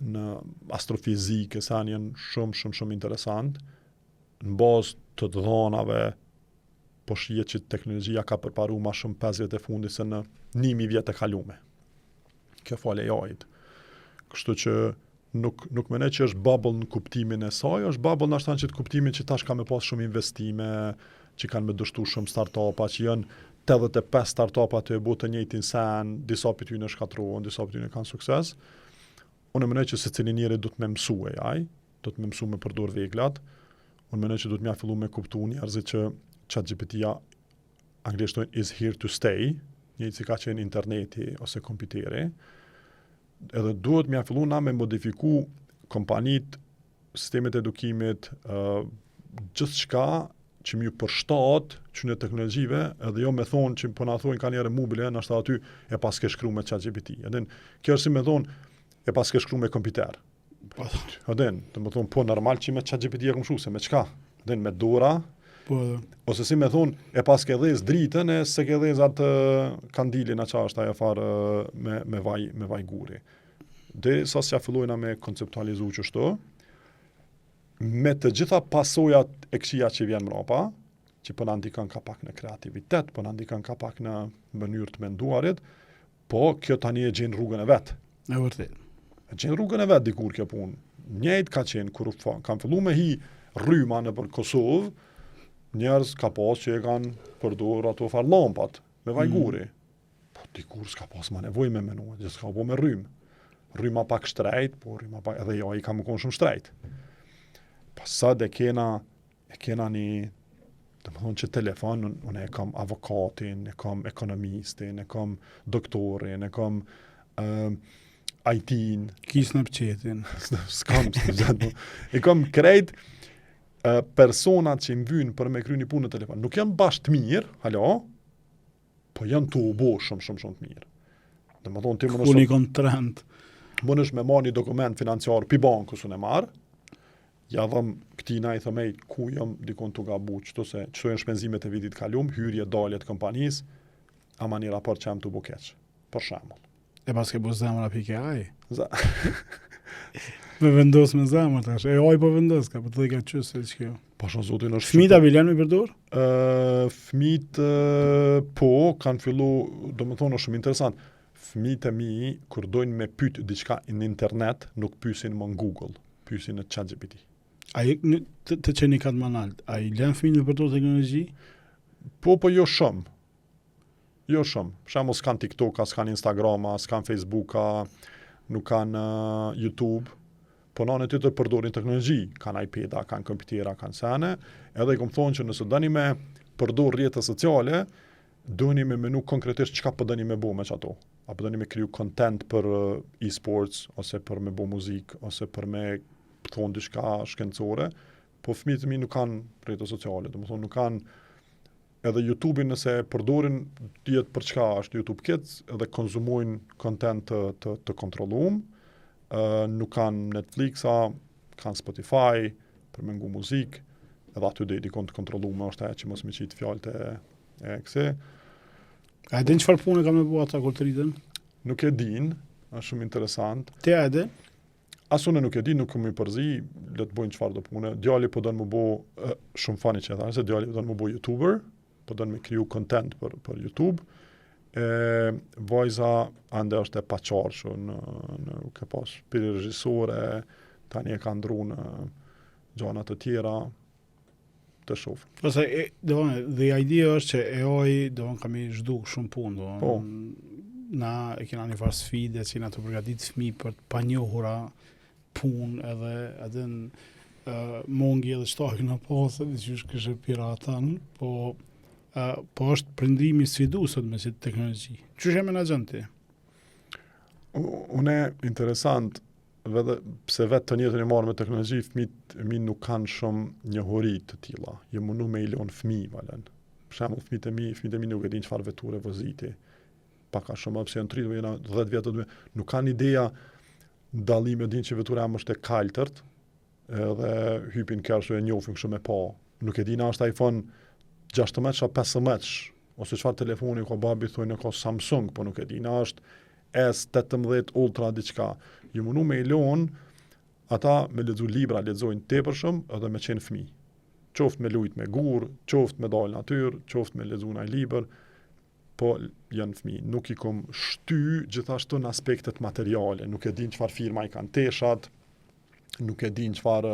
në astrofizikë, sa janë shumë interesant. Në bazë të dhënave, po shihet që teknologjia ka përparu ma shumë 5 vjet e fundit se në 1000 vjet e kalume. Kjo fale AI-t. Kështu që nuk mendoj që është bubble në kuptimin e saj, është bubble në ashtan që të kuptimin që tash ka me pas shumë investime, që kanë me dështu shumë startupa, që janë 85 startupa të e bu të njëjtin sen, disa për ty në shkatrohen, disa për ty në kanë sukses. Unë mendoj që secili njeri do të më mësu AI, do të më mësu me përdor veglat. Unë mendoj që do të më fillu me kuptu njerëzit që ChatGPT-ja anglisht thonë is here to stay, njëjtë si ka qenë interneti ose kompjuteri. Edhe duhet më fillu na me modifiku kompanit, sistemet e edukimit, gjithçka që më përshtat që në teknologjive, edhe jo me thonë që po na thonë ka njerë mobile, nështë aty e pas ke shkru me ChatGPT. Edhe kjo është si me thonë e pas ke shkru me kompjuter. Edhe të më thonë po normal që me ChatGPT e kom shku, se me qka? Edhe me dora, ose si me thonë e pas ke dhez dritën e se ke dhez atë kandilin a qa është ajo farë me vaj guri. Dhe sa s'ja fillojna me konceptualizu qështu, me të gjitha pasojat e këqija që vjen mrapa, që po na ndikon ka pak në kreativitet, po na ndikon ka pak në mënyrë të menduarit, po kjo tani e gjen rrugën e vet. E vërtet. E gjen rrugën e vet dikur kjo punë. Njëjtë ka qenë kur kam filluar me hi rryma në Kosovë, njerëz ka pas që e kanë përdor ato far llampat me vajguri. Po dikur s'ka pas më nevojë me menu, gjithë s'ka po me rrymë. Rryma pak shtrejt, po rryma pak edhe jo, i ka më konë shumë shtrejt. Pasad e kena një, të më thonë që telefon, unë e kam avokatin, e kam ekonomistin, e kam doktorin, e kam IT-n. Kisë në pëqetin. S'kam, e kam krejt personat që më vynë për me kry një punë në telefon. Nuk janë bashkë të mirë, halo, po janë të ubo shumë të mirë. Dhe më thonë, ti më Kuni kon trend. Më nësh me marrë një dokument financiar pi bankës unë e marë, ja dhëm këtina i thëmej ku jam dikon të gabu, qëto janë shpenzimet e vitit kalum, hyrje, dalje të kompanisë, ama një raport që jam të bukeq, për shembull. E pas ke bu zemra pike aj? Me vendos me zemra tash, e aj po vendos, ka po të dhe ka qësë e që kjo. Pasha zotin është... Fmita bilen me përdor? Fmit, po, kanë fillu, do më thonë është shumë interesant, fmit e mi, kur dojnë me pyt diçka në internet, nuk pysin më në Google, pysin në ChatGPT. A të qeni katë manalt, a i len fëmijë me përdor teknologji? Po jo shumë. Jo shumë. Shemë s'kan TikToka, s'kan Instagrama, s'kan Facebooka, nuk kanë YouTube, po në të të përdorin teknologji, kanë iPada, kanë kompjutera, kanë sene, edhe i kom thonë që nëse dëni me përdor rrjete sociale, dëni me menu konkretisht çka po dëni me bo me çato. Apo dëni me kriju content për e-sports, ose për me bo muzik, ose për me thonë diçka shkencore, po fëmijët e mi nuk kanë rrjete sociale, do të thonë nuk kanë edhe YouTube-in nëse përdorin dihet për çka është YouTube Kids, edhe konzumojnë content të kontrolluar, nuk kanë Netflixa, kanë Spotify, për me ngu muzikë, edhe aty dhe i dikon të kontrollume është ajo që mos me qitë fjallët e këse. A e din çfarë pune kam me bua ata kur të rritën? Nuk e din, është shumë interesant. Te a e din? Asune nuk e din, nuk më i përzi, le të bojnë çfarë do pune. Djali po don më bo, shumë fani që e thashë, se djali po don më bo YouTuber, po don me kriju content për YouTube. Vajza ande është e paqarshë në ke pas për regjisore, tani e ka ndru në gjana të tjera, të shoh. Ose dhe idea është që AI kam i zhduk shumë punë, Po. Na e kena një farë sfide që na të përgatit fëmijë për të panjohura punë edhe në mongi edhe shtohin në pasë, dhe që është kështë piratan, po është prindrimi sfidu sot me si teknologji. Qështë e menaxhon ti? Une interesant, pse vetë të njëtën e marrë me teknologji, fëmijët nuk kanë shumë njohuri të tilla. Je mundu me i lon fëmijë, valen. Për shembull, fëmijët e mi nuk e din çfarë veture voziti. Paka shumë pse janë 30 jena 10 vjet nuk kanë ideja dallime din që vetura jam është e kaltërt edhe hypin kërshë e njofin kështu me pa. Nuk e dina është iPhone 16 a 15 ose çfarë telefoni ka babi thonë ka Samsung, po nuk e dina është S18 Ultra diçka. Ju mundu me i lon ata me lexu libra, lexojnë tepërshëm edhe me qenë fëmijë. Qoftë me lujt me gur, qoftë me dalë natyrë, qoftë me lexu një libër, po janë fëmijë. Nuk i kom shty gjithashtu në aspektet materiale, nuk e din çfarë firma i kanë teshat, nuk e din çfarë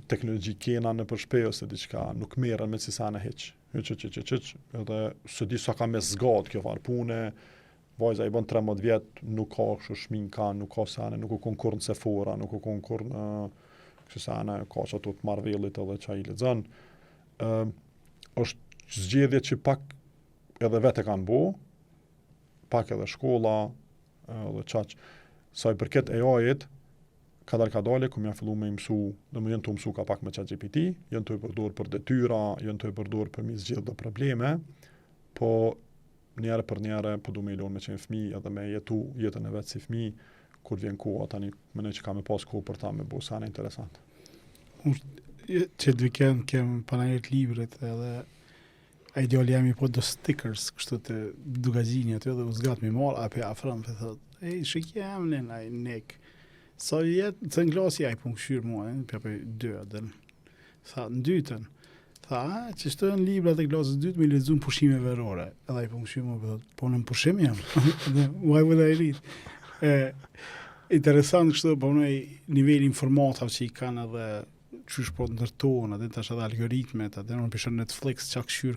teknologji kena në përshpej ose diçka, nuk merren me cisana hiç. Edhe së di sa ka me zgat kjo farë pune, vajza i bën 13 vjet, nuk ka kështu shminka, nuk ka sane, nuk u konkur në Sephora, nuk u konkur në kështu sane, ka që ato të Marvelit edhe që a i lexon. Është zgjedhje që pak edhe vete kanë bo, pak edhe shkolla, edhe qaq. Sa i përket AI-it, kadal ku më fillu me mësu, dhe më jenë të mësu ka pak me ChatGPT, jenë të i përdor për detyra, jenë të i përdor për mi zgjidh dhe probleme, po njëre për njëre po du me i lonë me qenë fëmi edhe me jetu jetën e vetë si fëmi, kur vjen koha tani më që ka me pas kohë për ta me bo sana interesant. Që të vikend kem panajert libret edhe a ideali jam i po do stickers kështu të dugazini aty dhe u zgat mi marr apo afrëm të thot shikem në ai nek sa jetë të nglasi ai punëshyr mua për 2 adën tha në dytën tha që shtojnë librat e klasës dytë me lexuar pushime verore edhe ai punëshyr mua thot po në pushim jam why would I read interesant kështu po në nivel informatave që i kanë edhe qysh po ndërtohen, atë tash edhe algoritmet, atë në pishon Netflix, çak këshyr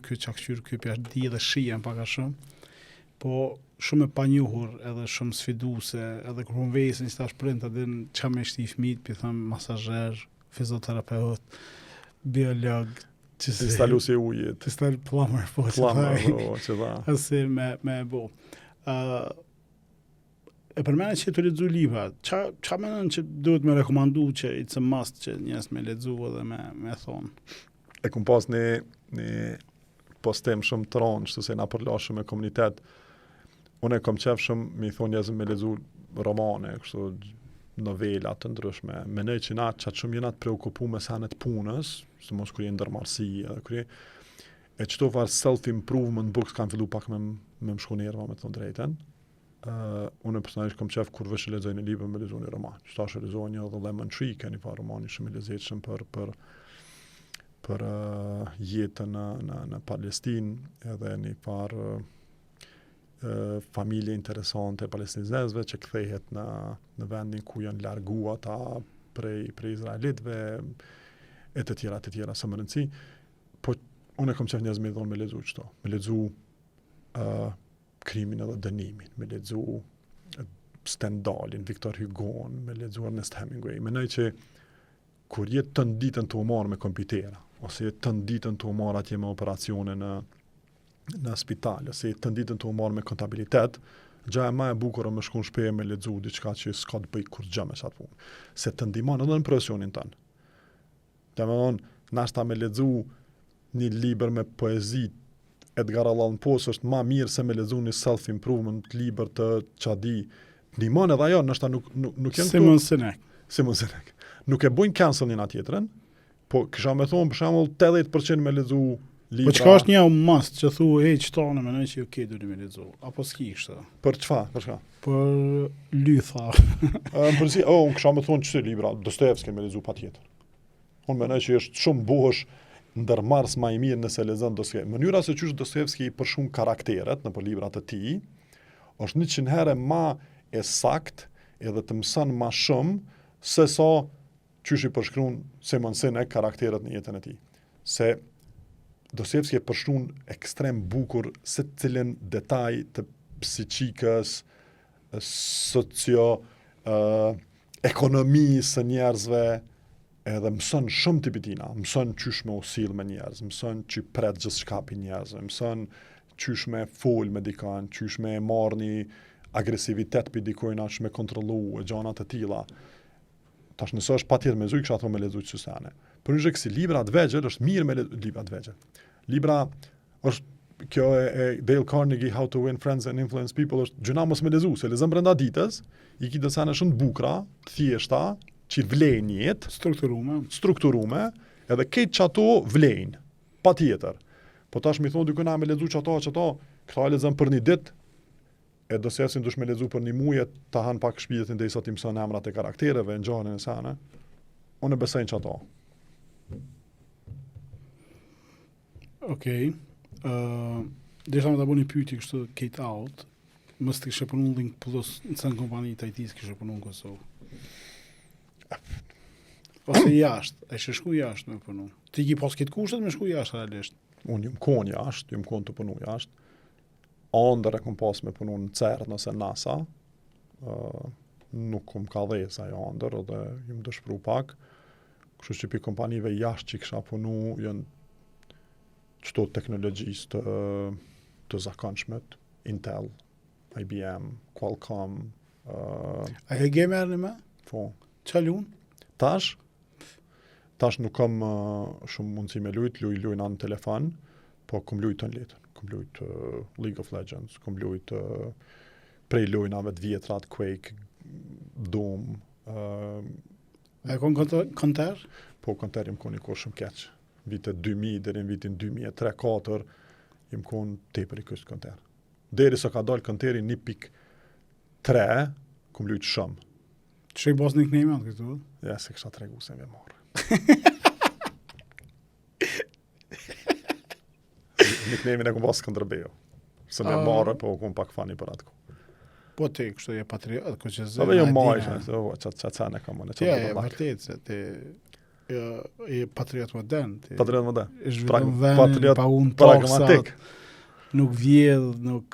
ky për di dhe shihen pak a shumë. Po shumë e panjohur, edhe shumë sfiduese, edhe kur më vesin tash prind atë çka më shti fëmijët, pi them masazher, fizioterapeut, biolog, instaluesi i ujit, plumber, po çfarë. Asi me bo. E përmene që të lexu libra, qa menon që duhet me rekomandu që it's a must që njerëz me lexu edhe me thonë? E kum pas një postim shumë të ronë, që se na përlashëm me komunitet. Unë e kom qef shumë me i thonë njerëz me lexu romane, kështu novela të ndryshme. Menoj që na qatë shumë jena të preokupu me sanet punës, së mos kur jenë ndërmarsi, e qëto farë self-improvement books kanë fillu pak me më shku njerëva me të drejten. Unë personalisht kom qef kur vesh lexoj një libër me lexoj një roman. Shtash e lexoj një The Lemon Tree, ka një farë romani shumë i lezetshëm për jetën në Palestinë edhe një farë familje interesante palestinezëve që kthehet në vendin ku janë largu ata prej izraelitëve e të tjera së më rëndësi. Po unë kom qef njerëz me thonë me lexu çto, me lexu krimin edhe dënimin, me lexu Stendhalin, Victor Hugon, me lexu Ernest Hemingway. Menoj që kur jetë të ditën të marr me kompjutera, ose jetë të ditën të marr atje me operacione në spital, ose jetë të ditën të marr me kontabilitet, gjaja më e bukur më shkon shpeje me lexu diçka që s'ka të bëj kur gjë me sa punë. Se të ndihmon edhe në profesionin tënd. Domethënë, nashta me lexu një libër me poezi Edgar Allan Poe është ma mirë se me lexu një self-improvement libër të çadi ndihmon edhe ajo, nështë nuk janë Simon Sinek. Nuk e bojnë cancel njëna tjetrën, po kisha me thonë për shembull 80% me lexu libra. Po çka është një must që thu çto në mendoj që okay do të më lexo, apo s'ki kështu. Për çfarë? Për çka? Për lytha. Përsi, unë kisha me thonë çështë libra, Dostojevski me lexu patjetër. Unë mendoj që është shumë buhesh ndërmarrës më i mirë nëse lexon Dostojevski. Mënyra se çysh Dostojevski i përshkruan karakteret në librat e tij është 100 herë më e sakt edhe të mëson më shumë se sa çysh i përshkruan Simon Sinek karakteret në jetën e tij. Se Dostojevski e përshkruan ekstrem bukur se cilën detaj të psiqikës, ekonomisë njerëzve, edhe mëson shumë të bitina, mëson qysh me usill me njerëz, mëson që pret gjithçka pi njerëzve, mëson qysh me fol me dikan, qysh me marrë një agresivitet pi dikojna, që me kontrollu e gjana të tilla. Tash nëse është patjetër me zuj, kisha thonë me lexuj qësane. Për një kësi libra të vegjël është mirë me libra të vegjël. Libra është kjo e Dale Carnegie, How to Win Friends and Influence People, është gjëna mos me lezu, se lezëm brenda ditës, i ki dësane shumë bukra, thjeshta, që vlejnë jetë, strukturume, edhe këtë që ato vlejnë, pa tjetër. Po tash mi thonë dykëna me lezu që ato, këta lezëm për një ditë, e Dostojevski dush me lezu për një muje, ta hanë pak shpjetin dhe i sa ti mëson emrat e karaktereve, në gjanën e sane, unë e besajnë që ato. Okej. Desha me ta bëni pyetje kështu Kate Out, mos të kishe punu Link Plus në cënë kompani të IT-s kishe punu në Kosovë. Ose jashtë, e shë shku jashtë me punu. Ti ki pas këtë kushtet me shku jashtë realisht. Unë jëmë konë jashtë, jëmë konë të punu jashtë. Andër e kom pas me punu në CERN ose NASA. Nuk kom ka dhesa e andër, edhe jëmë dëshpru pak. Kështu që pi kompanive jashtë që kisha punu, jënë qëto teknologjisë të zakonshmet, Intel, IBM, Qualcomm. A ke gamer në me? Po. Qa lunë? Tash nuk kam shumë mundësi me lujna në telefon, po kom lujt të në letën. Kom lujt League of Legends, kom lujt prej lujnave të vjetrat, Quake, Doom. A e kon konter? Po, konter jem kon i kohë shumë keqë. Vitet 2000 deri në vitin 2003-2004 jem kon tepër i kësë konter. Deri sa ka dalë konteri 1.3, kom lujt shumë. Që i bas një kënejme atë këtu? Ja, se kësha tregu se me marrë. Një kënejme në kom bas Skënderbeu. Se me marrë, po kom pak fani për atë ko. Po ti, kështu e patriot, ko që zë... Ave jo majshë, që cene kam më në qëmë. Ja, vërtet, se ti... e patriot modern. Patriot modern. E zhvillon venin, pa unë toksat, nuk vjedh, nuk...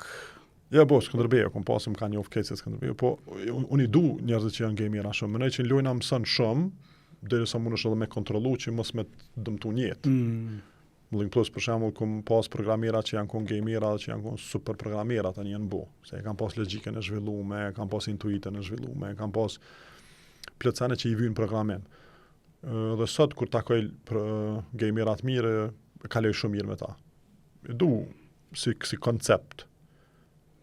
Ja, bo, Skënderbeu, kom pasëm ka një ofkecit Skënderbeu, po unë i du njerëzit që janë gamera shumë, mënej që në lojna mësën shumë, deri sa mund është edhe me kontrolu që mos me dëmtu njetë. Link Plus, për shembull, kom pas programera që janë kon gamera, që janë kon super programera tani janë bo, se e kam pas logjikën e zhvillume, kam pas intuitën e zhvillume, kam pas plotësane që i vyjnë programim. Dhe sot, kur takoj gamerat mirë, kaloj shumë mirë me ta. E du si koncept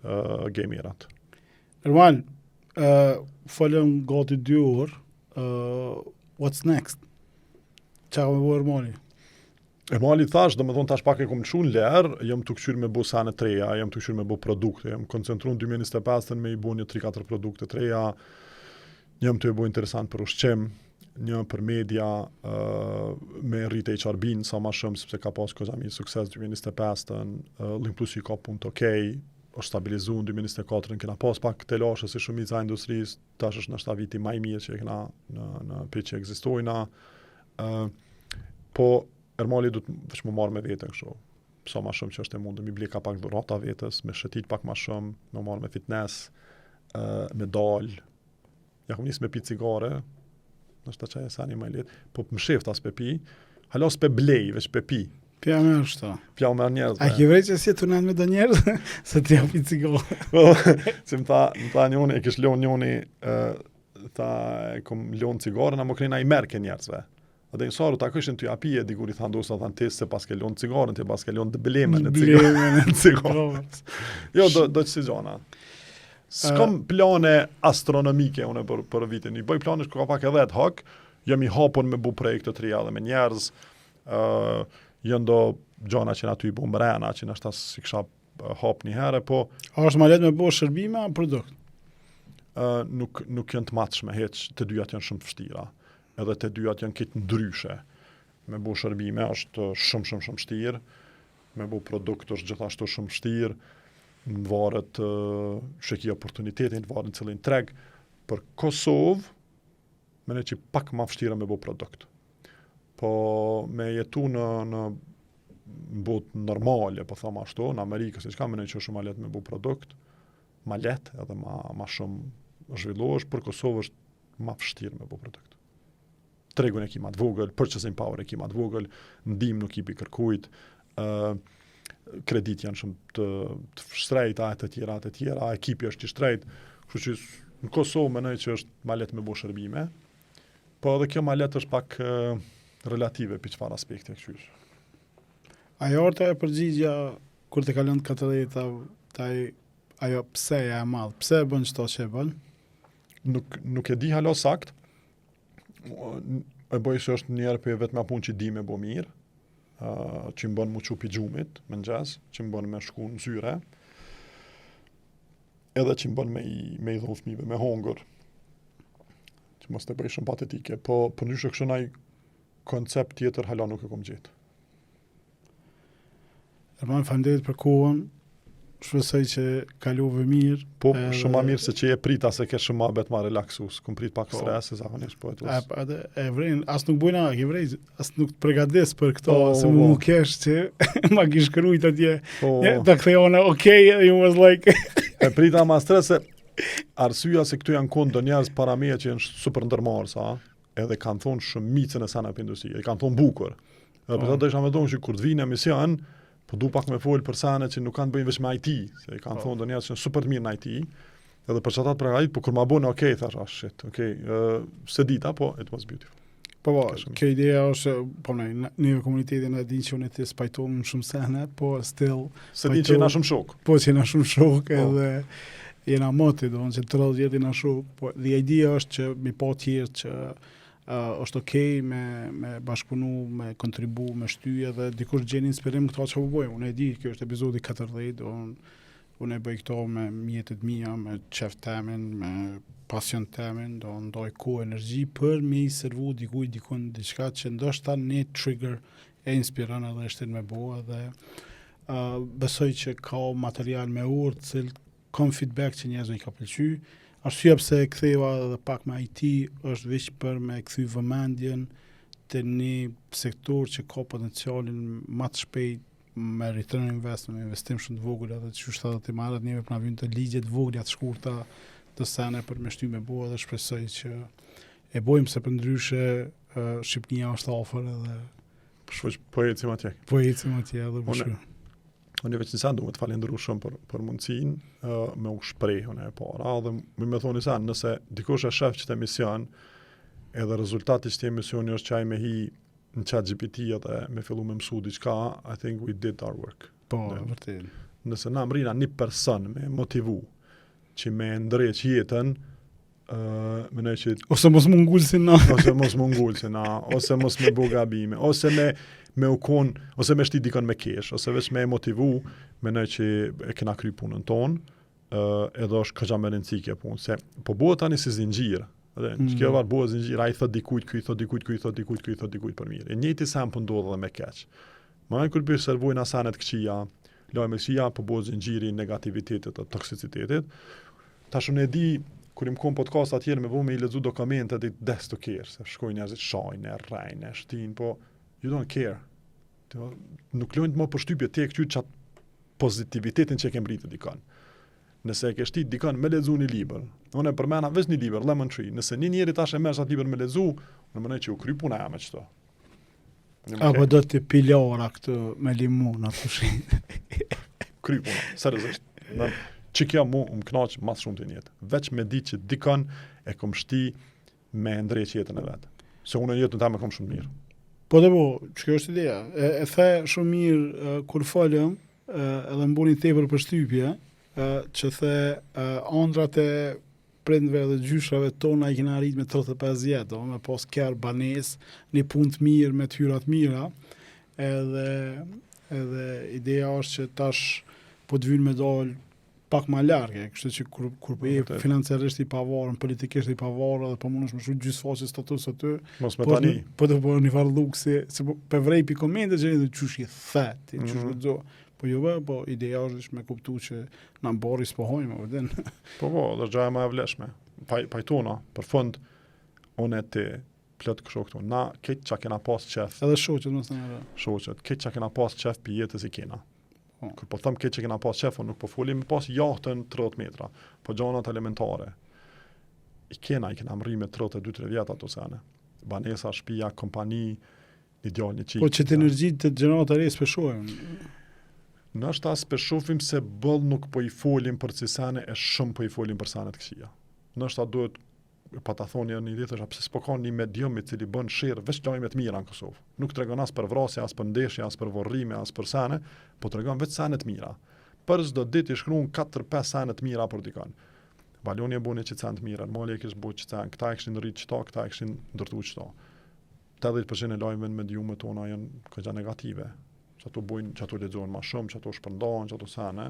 gamerat. Ermal, folëm gati 2 orë, what's next? Qa ka me bo Ermali? Ermali thash, dhe me thonë tash pak e kom qu në lerë, jam të këshyr me bo sane treja, jam të këshyr me bo produkte, jam koncentru në 2025 me i bo një 3-4 produkte treja, jam të e bo interesant për ushqim, një për media, me rritë HR-bin sa ma shumë, sepse ka pas këza mi sukses 2025-ën, Link Plus i ka punë të okej, është stabilizu në 2024-ën, kena pas pak të lashe si shumica industrisë, tash është nështë ta viti maj mirë që kena në për që egzistojna, po Ermali du të veç më marrë me vetën kështu, sa ma shumë që është e mundë, mi bleka pak dhurata vetës, me shëtit pak ma shumë, me marrë me fitness, me dalë, ja kom njësë me pi cigare, nështë ta qaj e sani ma letë, po më sheft as pe pi, halas pe blej, veç pe pi. Pja me është ta. Pja me njerëz. A ki vrej që si e të nënë me do njerëz, se të ja pi cigare. Si më tha njoni, e kish lonë njoni, tha e kom lonë cigare, na më krena i merke njerëzve. Dhe në saru ta këshin të japi e dikur i thandosa thanë tisë se pas ke lonë cigaren, të pas ke lonë dëblemen e cigaren. Jo, do që si gjona. S'kam plane astronomike unë për vitin. I bëj plane që ka pak edhe ad hoc, jam I hapur me bu projekte të reja dhe me njerëz, janë do gjona që na ty bu mrena, që nashta si kisha hap një herë, po A është ma letë me bo shërbime a produkt? nuk janë të matshme heq, të dyjat janë shumë të vështira. Edhe të dyjat janë këtë ndryshe. Me bu shërbime është shumë vështirë, me bu produkt është gjithashtu shumë vështirë, në varet sheki oportunitetin, në varet cilin treg. Për Kosovë, mene që pak ma vështira me bu produkt. Po me jetu në botë normale, po thama ashtu, në Amerikës, që ka mene që është shumë ma letë me bu produkt, ma letë edhe ma shumë zhvillohesh, për Kosovë është ma vështirë me bu produkt. Tregun e ki ma të vogël, purchasing power e ki ma të vogël, ndim nuk I pi kërkujt, kredit janë shumë të shtrejt, të tjera, ekipi është I shtrejt, kështu që në Kosovë menoj që është ma letë me bu shërbime, po edhe kjo ma letë është pak relative për çfarë aspekte kështu. Ajo orta e përgjigja kur të kalon 40 ajo pse ja e madh, pse e bën çto që e bën? Nuk e di hala sakt. E bëj se është njerë për vetë me punë që di me bo mirë, që më bën mu qupi gjumit, me nxez, që më bën me shku në zyre, edhe që më bën me I dhonë fëmijëve, me hongër, që mos të bëj shumë patetike, po për ndryshe kështu naj koncept tjetër hala nuk e kom gjetë. Erman, faleminderit për kohën, shpresoj që kalove mirë. Po, shumë ma mirë se që e prita se ke shumë ma bet ma relaksus, kom prit pak stres, zakonisht, po e vrejnë, as nuk bujna, as nuk të pregadis për këto, se mu kesh që ma kish kërujt atje, të kthejona, you was like... E prita ma stres se arsyeja se këtu janë konë do njerëz para meje që janë super ndërmarë, sa, edhe kanë thonë shumë micën e stand-up industrie, edhe kanë thonë bukur. Edhe për të isha me thonë që kur të vinë emision, po du pak me folë për sane që nuk kanë bëjnë veç me IT, se kanë thonë do njerëz që janë super mirë në IT, edhe për çatat pregadit, po kur ma bënë, okay, thash, shit, okay, se dita, po, it was beautiful. Po, kjo ideja është, po në komunitetin e din që unë të spajtojmë shumë sene, po still... Se din që jena shumë shok. Po, që jena shumë shok, edhe jena moti, do në që të rrëllë jetë jena shok, po, dhe ideja është që mi po tjerë që është okej me bashkëpunu, me kontribu, me shtyje dhe dikush gjeni inspirim këto që po bojmë. Unë e di, kjo është epizodi 14, unë e bëj këto me mjetet mija, me qef temin, me pasion temin, do ndoj ko energji për me I servu dikun diçka që ndoshta një trigger e inspiron edhe shtin me boa dhe besoj që ka material me urtë, cilë kom feedback që njerëzve I ka pëlqy. Arsyeja pse e ktheva edhe pak me IT është veç për me kthy vëmendjen te një sektor që ka potencialin më të shpejt me return investment, me investim shumë të vogël, edhe që është edhe të marrët njëve për na vjen të ligjet vogla të shkurta të sene për me shty me bua dhe shpresoj që e bojmë se për ndryshe Shqipnia është afër edhe po ecim atje. Po ecim atje edhe bashkë. Unë veç nësa du me të falendëru shumë për mundësin me u shprej unë e para, dhe me thoni sa, nëse dikush e shef që të emision, edhe rezultati që të emisioni është qaj me hi në ChatGPT edhe me fillu me mësu diçka, I think we did our work. Po, vërtet. Nëse na mrina një person me motivu që me ndreq jetën, menoj që... Ose mos mungull si na. Ose mos mungull si na, ose mos me bu gabime, ose me u kon, ose me shti dikon me kesh, ose veç me motivu, menoj që e kena kry punën tonë, edhe është këgja me rëndësike punë, se po bëhet tani si zinxhir, që kjo varë bëhet zinxhir, a I thot dikujt, ky thot dikujt, ky thot dikujt, ky thot dikujt për mirë. E njëjti sam për ndodhë dhe me keq. Më kur për servojnë asanet këqia, lojme këqia, po bëhet zinxhiri negativitetit dhe toksicitetit. Tash unë e di, kur im kom podcast atjerë me vëmë I lexu dokumentet I des to care, se shkojnë njerëzit shajnë, rrajnë, shtin, po you don't care. Nuk lojnë të më përshtypje te këtyr qatë pozitivitetin që e ke mbritë dikon. Nëse e ke shtit dikon me lexu një libër, unë e përmena veç një libër, Lemon Tree, nëse një njeri tash e merr atë libër me lexu, unë mendoj që u kry puna me çto. Apo do të pilora këtë me limun atë fushin. Kry puna, seriozisht. Që kjo mu më knaq mas shumë të njetë. Veç me di që dikon e kom shti me ndreq jetën e vetë. Se unë jetën ta me kom shumë mirë. Po dhe bo, që kjo është ideja. E the shumë mirë kur folëm, edhe më buni tepër për shtypje, që the ëndrat e prindve dhe gjyshrave tona i kena arrit me 35 vjet, me pas kërë banes, një punë të mirë me të hyrat mira, edhe ideja është që tash po të vynë me dalë pak ma large, kështu që kur po je financiarisht i pavarur, politikisht i pavarur dhe po mundesh me shu gjysfaqe status aty, mos me tani. Po të bëj një farë luksi, se po vrej pi komente që edhe çush i thet, çush lexo. Po jo po ideja është me kuptu që na mbori s'pohojmë, vëden. Po, dhe gjaja ma e vleshme. Pajtona, për fund, unë e ti, plot kështu këtu. Na, këtë që kena pas qef. Edhe shoqet, më thënë. Shoqet, këtë që kena pas qef për jetës i kena. Kër po thëmë këtë që kena pas qef, unë nuk po folim pas jahtën 30 metra, po gjanat elementare. I kena mri me 32-3 vjetë ato sene. Banesa, shtëpia, kompani, një djallë, një qikë. Po që të energjit të gjenat të rejë speshojnë? Nështë ta speshofim se bëll nuk po i folim për cisane e shumë po i folim për sanet këshia. Nështë ta duhet, pa ta thoni një ditë është, pse s'po ka një medium i cili bën shirë, veç lajmet mira në Kosovë. Nuk tregon as për vrasje, as për ndeshje, as për vorrime, as për sene, po tregon veç sanet mira. Për çdo ditë i shkruan 4-5 sanet mira për dikon. Valoni e buni që sanet mira, Mali e kish bu që sanet, këta e kishin rrit çto, këta e kishin ndërtuar çto. 80% e lajmeve në mediumet tona janë këto negative. Çato bujnë, çato lexohen më shumë, çato shpërndahen, çato sene.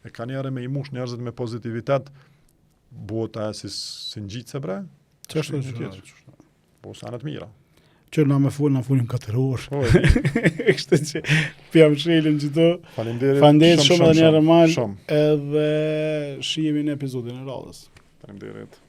E kanë erë me i mush njerëzit me pozitivitet. Bota si ngjitse bre. Ç'është kjo? Po sanet mira. Që na me folin 4 orë. Kështu që pjam shëlim gjithë. Faleminderit shumë edhe një herë mal, edhe shihemi në episodin e radhës. Faleminderit.